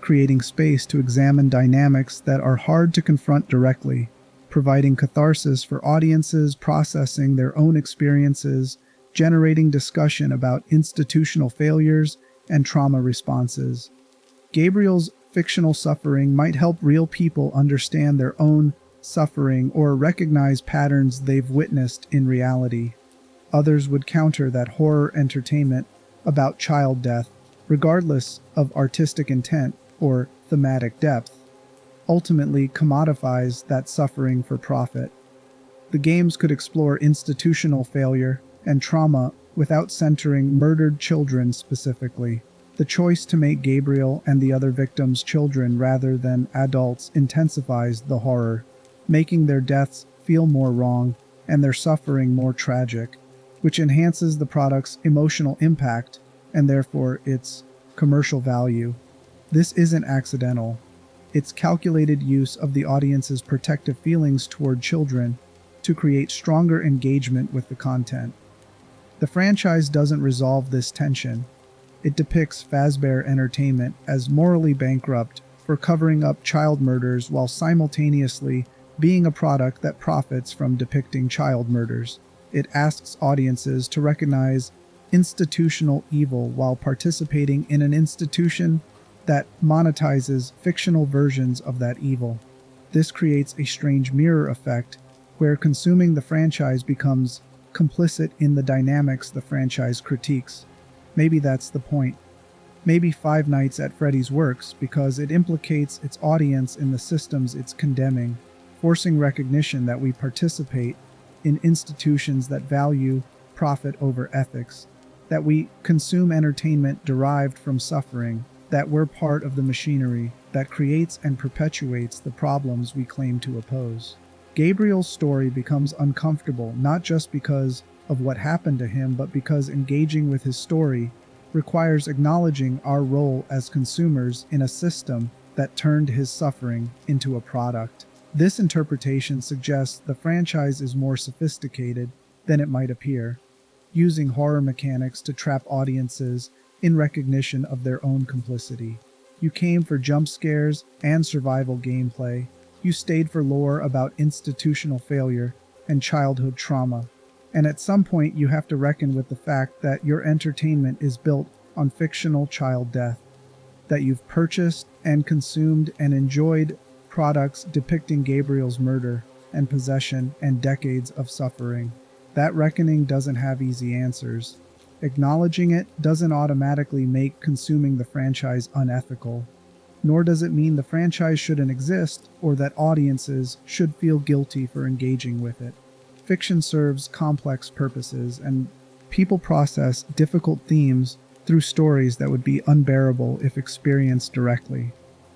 creating space to examine dynamics that are hard to confront directly, providing catharsis for audiences processing their own experiences, generating discussion about institutional failures and trauma responses. Gabriel's fictional suffering might help real people understand their own suffering or recognize patterns they've witnessed in reality. Others would counter that horror entertainment about child death, regardless of artistic intent or thematic depth, ultimately commodifies that suffering for profit. The games could explore institutional failure and trauma without centering murdered children specifically. The choice to make Gabriel and the other victims children rather than adults intensifies the horror, making their deaths feel more wrong and their suffering more tragic, which enhances the product's emotional impact and therefore its commercial value. This isn't accidental. It's calculated use of the audience's protective feelings toward children to create stronger engagement with the content. The franchise doesn't resolve this tension. It depicts Fazbear Entertainment as morally bankrupt for covering up child murders while simultaneously being a product that profits from depicting child murders. It asks audiences to recognize institutional evil while participating in an institution that monetizes fictional versions of that evil. This creates a strange mirror effect where consuming the franchise becomes complicit in the dynamics the franchise critiques. Maybe that's the point. Maybe Five Nights at Freddy's works because it implicates its audience in the systems it's condemning, forcing recognition that we participate in institutions that value profit over ethics, that we consume entertainment derived from suffering, that we're part of the machinery that creates and perpetuates the problems we claim to oppose. Gabriel's story becomes uncomfortable not just because of what happened to him, but because engaging with his story requires acknowledging our role as consumers in a system that turned his suffering into a product. This interpretation suggests the franchise is more sophisticated than it might appear. using horror mechanics to trap audiences in recognition of their own complicity. You came for jump scares and survival gameplay. You stayed for lore about institutional failure and childhood trauma. And at some point, you have to reckon with the fact that your entertainment is built on fictional child death, that you've purchased and consumed and enjoyed products depicting Gabriel's murder and possession and decades of suffering. That reckoning doesn't have easy answers. Acknowledging it doesn't automatically make consuming the franchise unethical, nor does it mean the franchise shouldn't exist or that audiences should feel guilty for engaging with it. Fiction serves complex purposes, and people process difficult themes through stories that would be unbearable if experienced directly.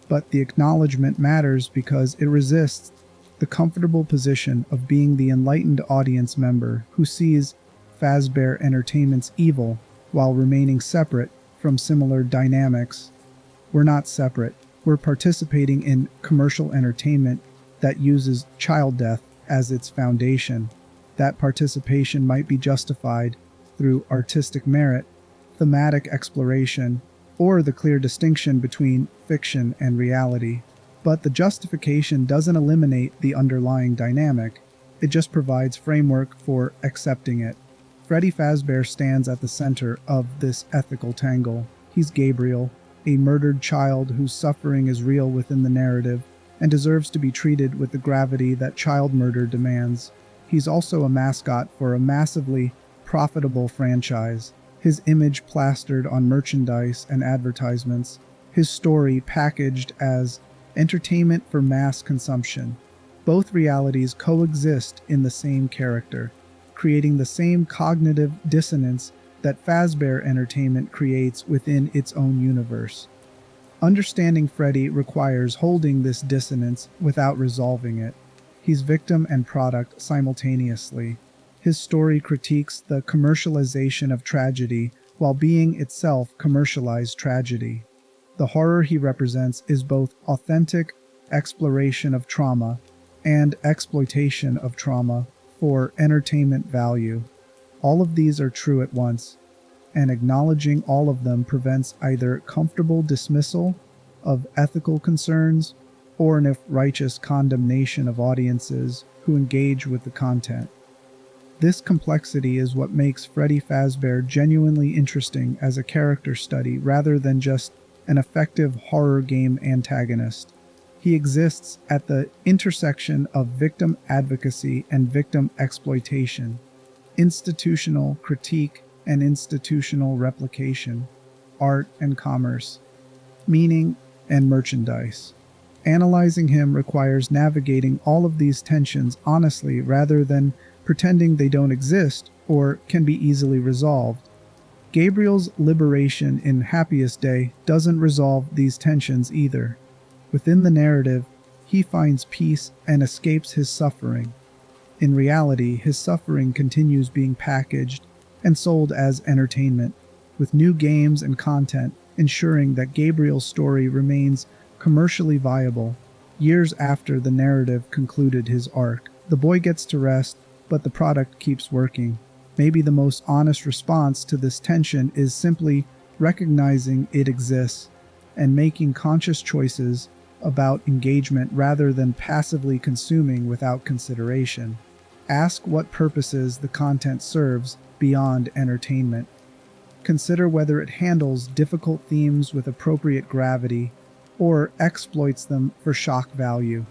But the acknowledgement matters because it resists the comfortable position of being the enlightened audience member who sees Fazbear Entertainment's evil while remaining separate from similar dynamics. We're not separate. We're participating in commercial entertainment that uses child death as its foundation. That participation might be justified through artistic merit, thematic exploration, or the clear distinction between fiction and reality. But the justification doesn't eliminate the underlying dynamic. It just provides framework for accepting it. Freddy Fazbear stands at the center of this ethical tangle. He's Gabriel, a murdered child whose suffering is real within the narrative and deserves to be treated with the gravity that child murder demands. He's also a mascot for a massively profitable franchise, his image plastered on merchandise and advertisements, his story packaged as entertainment for mass consumption. Both realities coexist in the same character, creating the same cognitive dissonance that Fazbear Entertainment creates within its own universe. Understanding Freddy requires holding this dissonance without resolving it. He's victim and product simultaneously. His story critiques the commercialization of tragedy while being itself commercialized tragedy. The horror he represents is both authentic exploration of trauma and exploitation of trauma for entertainment value. All of these are true at once, and acknowledging all of them prevents either comfortable dismissal of ethical concerns or an righteous condemnation of audiences who engage with the content. This complexity is what makes Freddy Fazbear genuinely interesting as a character study rather than just an effective horror game antagonist. He exists at the intersection of victim advocacy and victim exploitation, institutional critique and institutional replication, art and commerce, meaning and merchandise. Analyzing him requires navigating all of these tensions honestly rather than pretending they don't exist or can be easily resolved. Gabriel's liberation in Happiest Day doesn't resolve these tensions either. Within the narrative, he finds peace and escapes his suffering. In reality, his suffering continues being packaged and sold as entertainment, with new games and content ensuring that Gabriel's story remains commercially viable years after the narrative concluded his arc. The boy gets to rest, but the product keeps working. Maybe the most honest response to this tension is simply recognizing it exists and making conscious choices about engagement rather than passively consuming without consideration. Ask what purposes the content serves beyond entertainment. Consider whether it handles difficult themes with appropriate gravity or exploits them for shock value.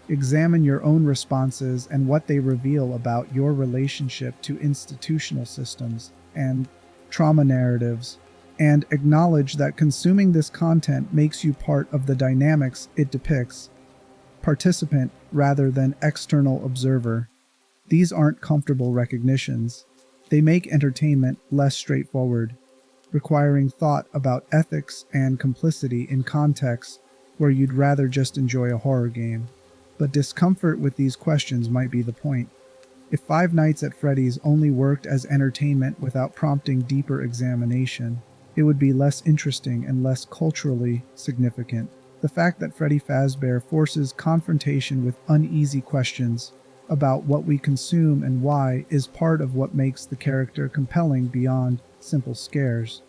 Examine your own responses and what they reveal about your relationship to institutional systems and trauma narratives, and acknowledge that consuming this content makes you part of the dynamics it depicts, participant rather than external observer. These aren't comfortable recognitions. They make entertainment less straightforward, requiring thought about ethics and complicity in contexts where you'd rather just enjoy a horror game. But discomfort with these questions might be the point. If Five Nights at Freddy's only worked as entertainment without prompting deeper examination, it would be less interesting and less culturally significant. The fact that Freddy Fazbear forces confrontation with uneasy questions about what we consume and why is part of what makes the character compelling beyond simple scares.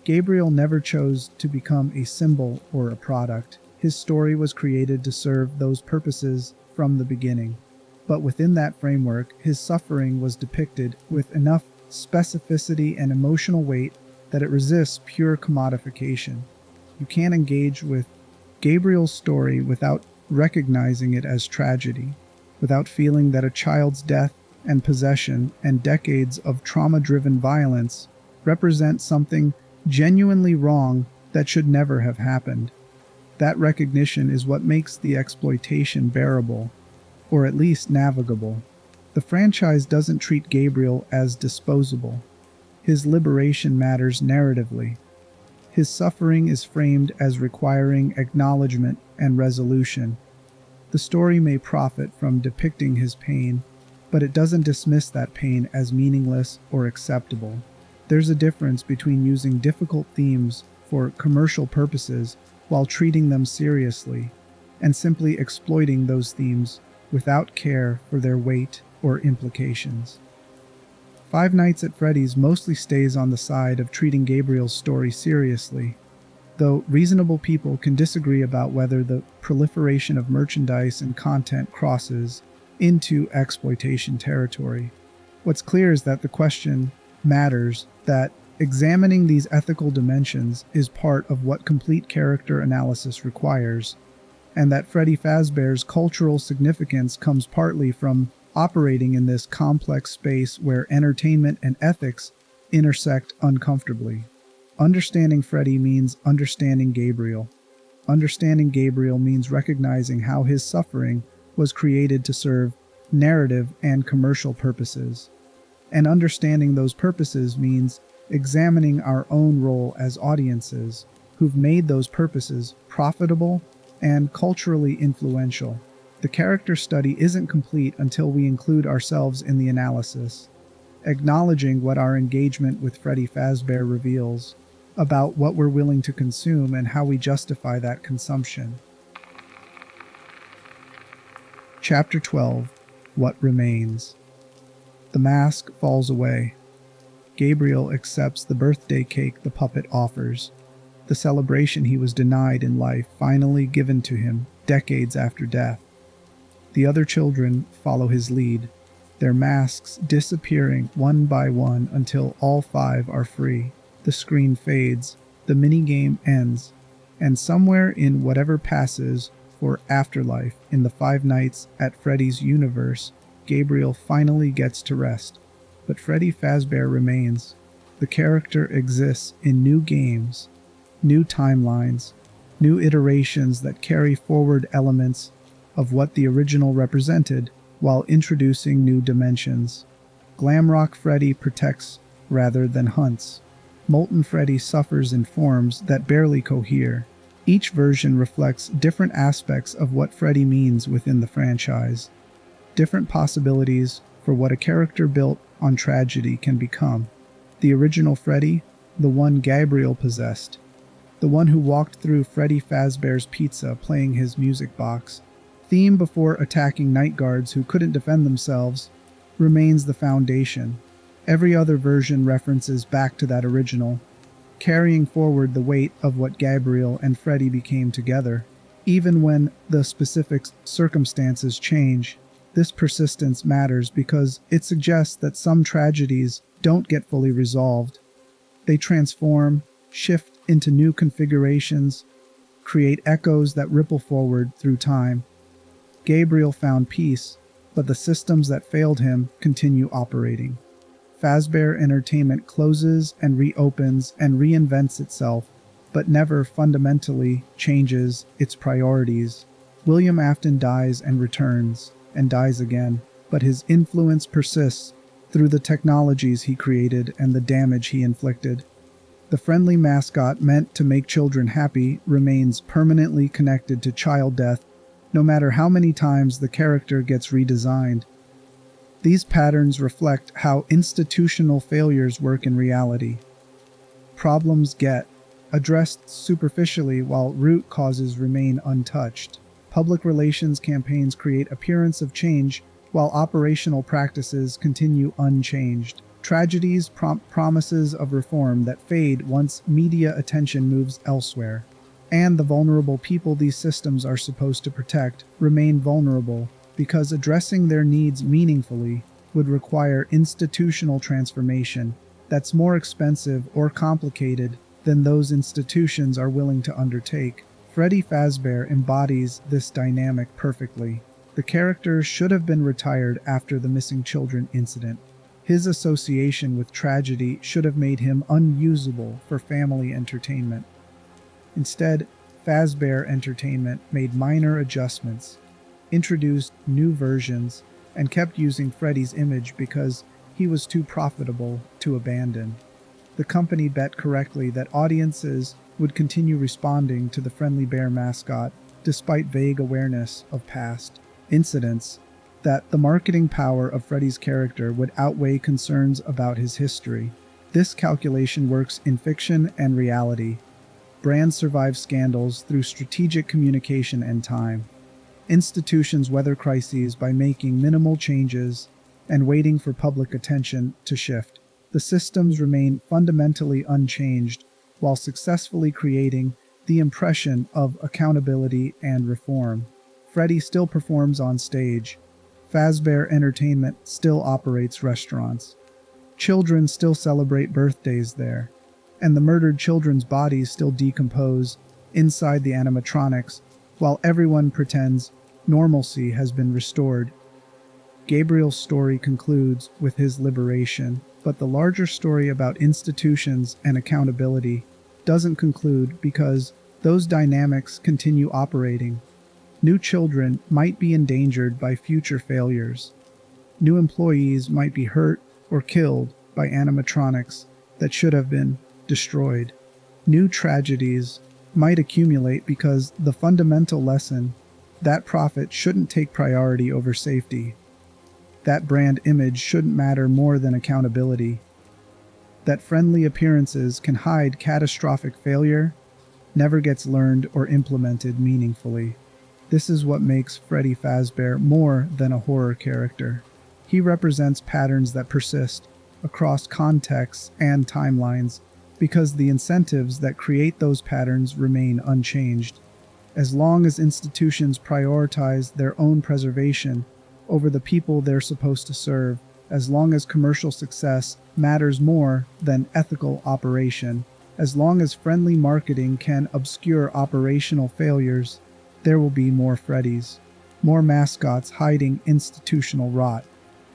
Gabriel never chose to become a symbol or a product. His story was created to serve those purposes from the beginning. But within that framework, his suffering was depicted with enough specificity and emotional weight that it resists pure commodification. You can't engage with Gabriel's story without recognizing it as tragedy, without feeling that a child's death and possession and decades of trauma-driven violence represent something genuinely wrong that should never have happened. That recognition is what makes the exploitation bearable, or at least navigable. The franchise doesn't treat Gabriel as disposable. His liberation matters narratively. His suffering is framed as requiring acknowledgement and resolution. The story may profit from depicting his pain, but it doesn't dismiss that pain as meaningless or acceptable. There's a difference between using difficult themes for commercial purposes while treating them seriously, and simply exploiting those themes without care for their weight or implications. Five Nights at Freddy's mostly stays on the side of treating Gabriel's story seriously, though reasonable people can disagree about whether the proliferation of merchandise and content crosses into exploitation territory. What's clear is that the question matters, that examining these ethical dimensions is part of what complete character analysis requires, and that Freddy Fazbear's cultural significance comes partly from operating in this complex space where entertainment and ethics intersect uncomfortably. Understanding Freddy means understanding Gabriel. Understanding Gabriel means recognizing how his suffering was created to serve narrative and commercial purposes. And understanding those purposes means examining our own role as audiences who've made those purposes profitable and culturally influential. The character study isn't complete until we include ourselves in the analysis, acknowledging what our engagement with Freddy Fazbear reveals about what we're willing to consume and how we justify that consumption. Chapter 12. What Remains. The mask falls away. Gabriel accepts the birthday cake the puppet offers, the celebration he was denied in life finally given to him decades after death. The other children follow his lead, their masks disappearing one by one until all five are free. The screen fades, the minigame ends, and somewhere in whatever passes for afterlife in the Five Nights at Freddy's universe, Gabriel finally gets to rest. But Freddy Fazbear remains. The character exists in new games, new timelines, new iterations that carry forward elements of what the original represented while introducing new dimensions. Glamrock Freddy protects rather than hunts. Molten Freddy suffers in forms that barely cohere. Each version reflects different aspects of what Freddy means within the franchise, different possibilities for what a character built on tragedy can become. The original Freddy, the one Gabriel possessed, the one who walked through Freddy Fazbear's Pizza playing his music box, theme before attacking night guards who couldn't defend themselves, remains the foundation. Every other version references back to that original, carrying forward the weight of what Gabriel and Freddy became together. Even when the specific circumstances change, this persistence matters because it suggests that some tragedies don't get fully resolved. They transform, shift into new configurations, create echoes that ripple forward through time. Gabriel found peace, but the systems that failed him continue operating. Fazbear Entertainment closes and reopens and reinvents itself, but never fundamentally changes its priorities. William Afton dies and returns, and dies again, but his influence persists through the technologies he created and the damage he inflicted. The friendly mascot meant to make children happy remains permanently connected to child death, no matter how many times the character gets redesigned. These patterns reflect how institutional failures work in reality. Problems get addressed superficially while root causes remain untouched. Public relations campaigns create appearance of change while operational practices continue unchanged. Tragedies prompt promises of reform that fade once media attention moves elsewhere. And the vulnerable people these systems are supposed to protect remain vulnerable because addressing their needs meaningfully would require institutional transformation that's more expensive or complicated than those institutions are willing to undertake. Freddy Fazbear embodies this dynamic perfectly. The character should have been retired after the missing children incident. His association with tragedy should have made him unusable for family entertainment. Instead, Fazbear Entertainment made minor adjustments, introduced new versions, and kept using Freddy's image because he was too profitable to abandon. The company bet correctly that audiences would continue responding to the friendly bear mascot despite vague awareness of past incidents, that the marketing power of Freddy's character would outweigh concerns about his history. This calculation works in fiction and reality. Brands survive scandals through strategic communication and time. Institutions weather crises by making minimal changes and waiting for public attention to shift. The systems remain fundamentally unchanged while successfully creating the impression of accountability and reform. Freddy still performs on stage. Fazbear Entertainment still operates restaurants. Children still celebrate birthdays there. And the murdered children's bodies still decompose inside the animatronics, while everyone pretends normalcy has been restored. Gabriel's story concludes with his liberation, but the larger story about institutions and accountability doesn't conclude because those dynamics continue operating. New children might be endangered by future failures. New employees might be hurt or killed by animatronics that should have been destroyed. New tragedies might accumulate because the fundamental lesson that profit shouldn't take priority over safety. That brand image shouldn't matter more than accountability. That friendly appearances can hide catastrophic failure never gets learned or implemented meaningfully. This is what makes Freddy Fazbear more than a horror character. He represents patterns that persist across contexts and timelines because the incentives that create those patterns remain unchanged. As long as institutions prioritize their own preservation over the people they're supposed to serve, as long as commercial success matters more than ethical operation, as long as friendly marketing can obscure operational failures, there will be more Freddys, more mascots hiding institutional rot,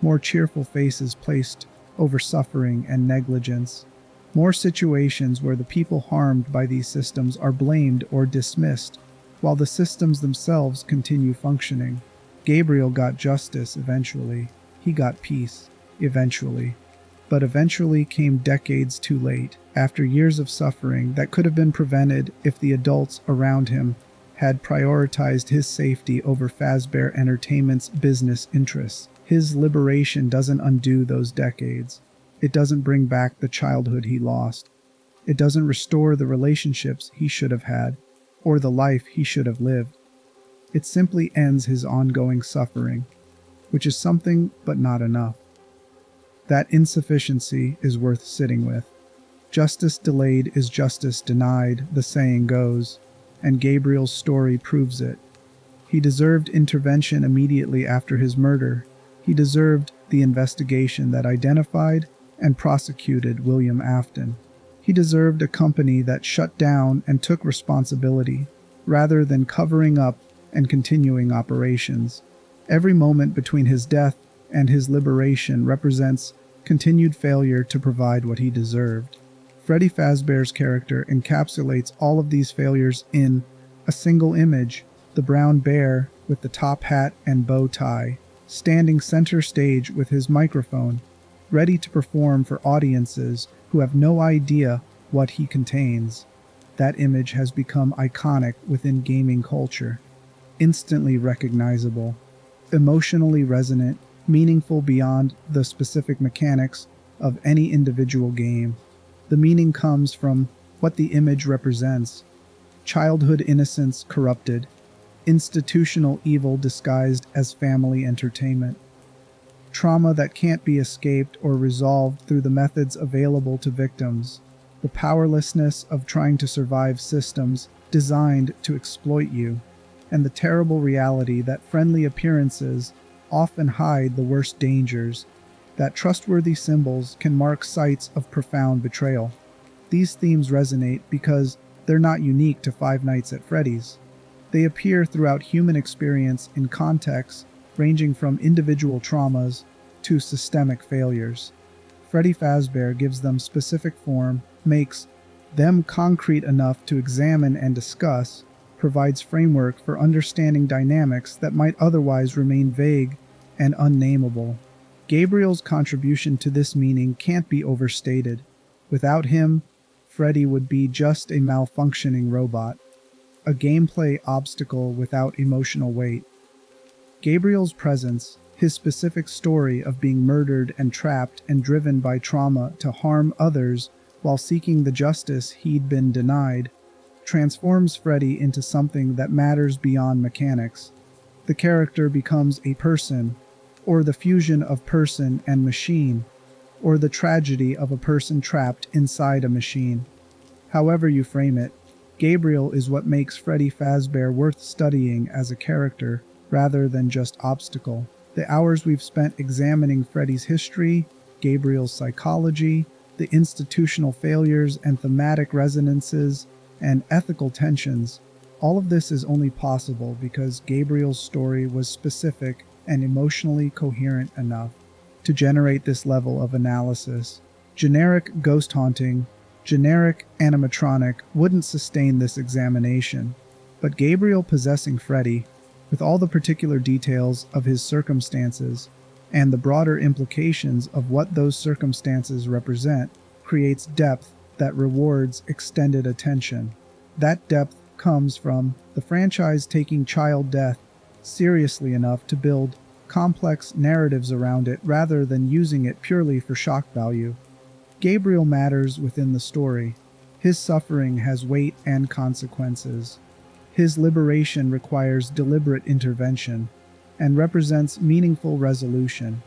more cheerful faces placed over suffering and negligence, more situations where the people harmed by these systems are blamed or dismissed, while the systems themselves continue functioning. Gabriel got justice eventually. He got peace eventually. But eventually came decades too late, after years of suffering that could have been prevented if the adults around him had prioritized his safety over Fazbear Entertainment's business interests. His liberation doesn't undo those decades. It doesn't bring back the childhood he lost. It doesn't restore the relationships he should have had, or the life he should have lived. It simply ends his ongoing suffering, which is something but not enough. That insufficiency is worth sitting with. Justice delayed is justice denied, the saying goes, and Gabriel's story proves it. He deserved intervention immediately after his murder. He deserved the investigation that identified and prosecuted William Afton. He deserved a company that shut down and took responsibility, rather than covering up and continuing operations. Every moment between his death and his liberation represents continued failure to provide what he deserved. Freddy Fazbear's character encapsulates all of these failures in a single image: the brown bear with the top hat and bow tie, standing center stage with his microphone, ready to perform for audiences who have no idea what he contains. That image has become iconic within gaming culture, instantly recognizable, emotionally resonant, meaningful beyond the specific mechanics of any individual game. The meaning comes from what the image represents: childhood innocence corrupted, institutional evil disguised as family entertainment. trauma that can't be escaped or resolved through the methods available to victims, the powerlessness of trying to survive systems designed to exploit you, and the terrible reality that friendly appearances often hide the worst dangers, that trustworthy symbols can mark sites of profound betrayal. These themes resonate because they're not unique to Five Nights at Freddy's. They appear throughout human experience in contexts ranging from individual traumas to systemic failures. Freddy Fazbear gives them specific form, makes them concrete enough to examine and discuss, provides framework for understanding dynamics that might otherwise remain vague and unnameable. Gabriel's contribution to this meaning can't be overstated. Without him, Freddy would be just a malfunctioning robot, a gameplay obstacle without emotional weight. Gabriel's presence, his specific story of being murdered and trapped and driven by trauma to harm others while seeking the justice he'd been denied, transforms Freddy into something that matters beyond mechanics. The character becomes a person, or the fusion of person and machine, or the tragedy of a person trapped inside a machine. However you frame it, Gabriel is what makes Freddy Fazbear worth studying as a character, rather than just obstacle. The hours we've spent examining Freddy's history, Gabriel's psychology, the institutional failures and thematic resonances, and ethical tensions, all of this is only possible because Gabriel's story was specific and emotionally coherent enough to generate this level of analysis. Generic ghost haunting, generic animatronic wouldn't sustain this examination, but Gabriel possessing Freddy, with all the particular details of his circumstances and the broader implications of what those circumstances represent, creates depth that rewards extended attention. That depth comes from the franchise taking child death seriously enough to build complex narratives around it rather than using it purely for shock value. Gabriel matters within the story. His suffering has weight and consequences. His liberation requires deliberate intervention and represents meaningful resolution.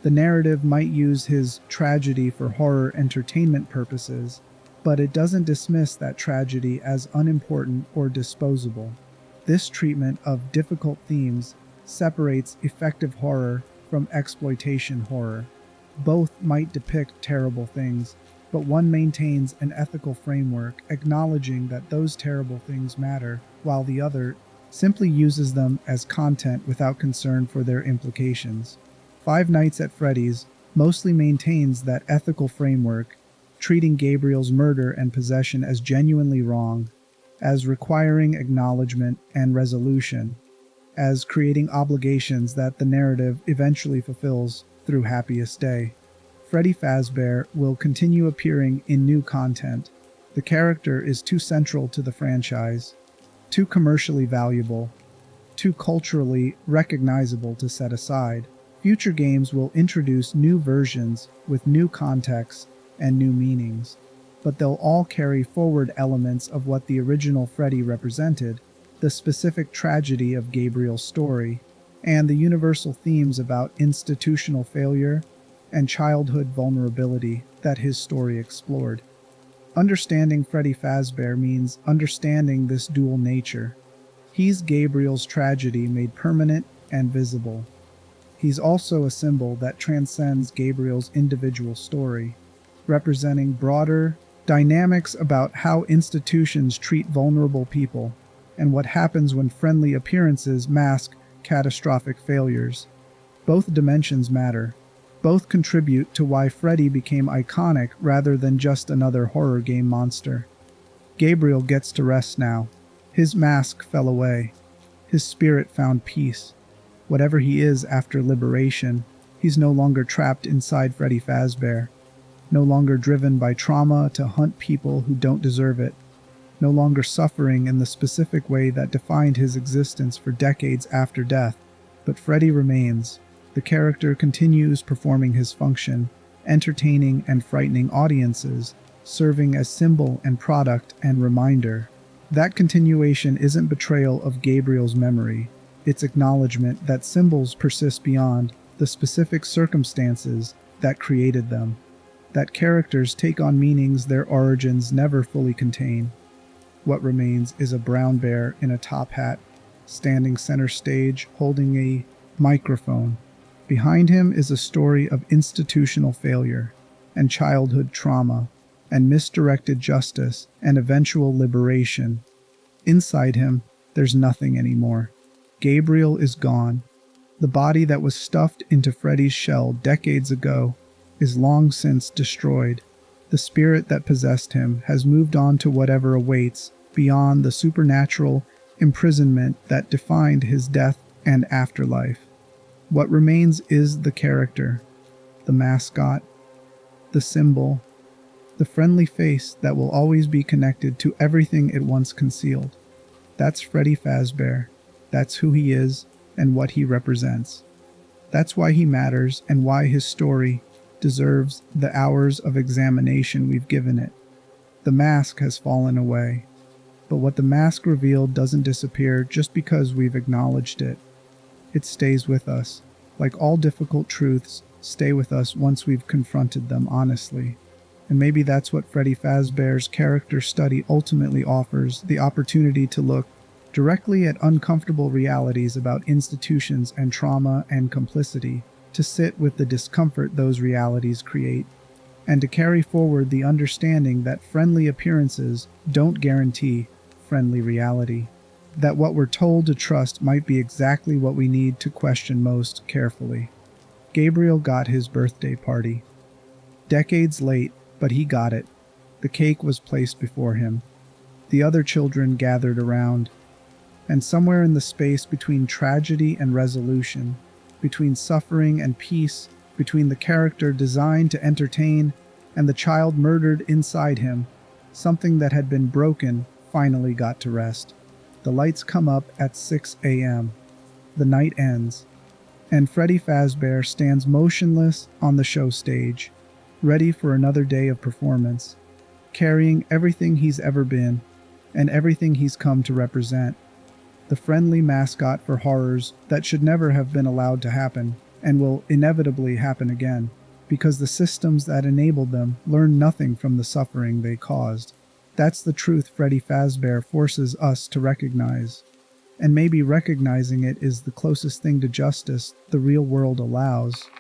The narrative might use his tragedy for horror entertainment purposes, but it doesn't dismiss that tragedy as unimportant or disposable. This treatment of difficult themes separates effective horror from exploitation horror. Both might depict terrible things, but one maintains an ethical framework acknowledging that those terrible things matter, while the other simply uses them as content without concern for their implications. Five Nights at Freddy's mostly maintains that ethical framework, treating Gabriel's murder and possession as genuinely wrong, as requiring acknowledgement and resolution, as creating obligations that the narrative eventually fulfills through Happiest Day. Freddy Fazbear will continue appearing in new content. The character is too central to the franchise, too commercially valuable, too culturally recognizable to set aside. Future games will introduce new versions with new contexts and new meanings, but they'll all carry forward elements of what the original Freddy represented, the specific tragedy of Gabriel's story, and the universal themes about institutional failure and childhood vulnerability that his story explored. Understanding Freddy Fazbear means understanding this dual nature. He's Gabriel's tragedy made permanent and visible. He's also a symbol that transcends Gabriel's individual story, representing broader dynamics about how institutions treat vulnerable people and what happens when friendly appearances mask catastrophic failures. Both dimensions matter. Both contribute to why Freddy became iconic rather than just another horror game monster. Gabriel gets to rest now. His mask fell away. His spirit found peace. Whatever he is after liberation, he's no longer trapped inside Freddy Fazbear, no longer driven by trauma to hunt people who don't deserve it, no longer suffering in the specific way that defined his existence for decades after death. But Freddy remains. The character continues performing his function, entertaining and frightening audiences, serving as symbol and product and reminder. That continuation isn't betrayal of Gabriel's memory. It's acknowledgement that symbols persist beyond the specific circumstances that created them, that characters take on meanings their origins never fully contain. What remains is a brown bear in a top hat, standing center stage holding a microphone. Behind him is a story of institutional failure and childhood trauma and misdirected justice and eventual liberation. Inside him, there's nothing anymore. Gabriel is gone. The body that was stuffed into Freddy's shell decades ago is long since destroyed. The spirit that possessed him has moved on to whatever awaits beyond the supernatural imprisonment that defined his death and afterlife. What remains is the character, the mascot, the symbol, the friendly face that will always be connected to everything it once concealed. That's Freddy Fazbear. That's who he is and what he represents. That's why he matters and why his story deserves the hours of examination we've given it. The mask has fallen away, but what the mask revealed doesn't disappear just because we've acknowledged it. It stays with us. Like all difficult truths, stay with us once we've confronted them honestly. And maybe that's what Freddy Fazbear's character study ultimately offers, the opportunity to look directly at uncomfortable realities about institutions and trauma and complicity, to sit with the discomfort those realities create, and to carry forward the understanding that friendly appearances don't guarantee friendly reality, that what we're told to trust might be exactly what we need to question most carefully. Gabriel got his birthday party. Decades late, but he got it. The cake was placed before him. The other children gathered around. And somewhere in the space between tragedy and resolution, between suffering and peace, between the character designed to entertain and the child murdered inside him, something that had been broken finally got to rest. The lights come up at 6 a.m. The night ends, and Freddy Fazbear stands motionless on the show stage, ready for another day of performance, carrying everything he's ever been and everything he's come to represent. The friendly mascot for horrors that should never have been allowed to happen and will inevitably happen again, because the systems that enabled them learned nothing from the suffering they caused. That's the truth Freddy Fazbear forces us to recognize. And maybe recognizing it is the closest thing to justice the real world allows.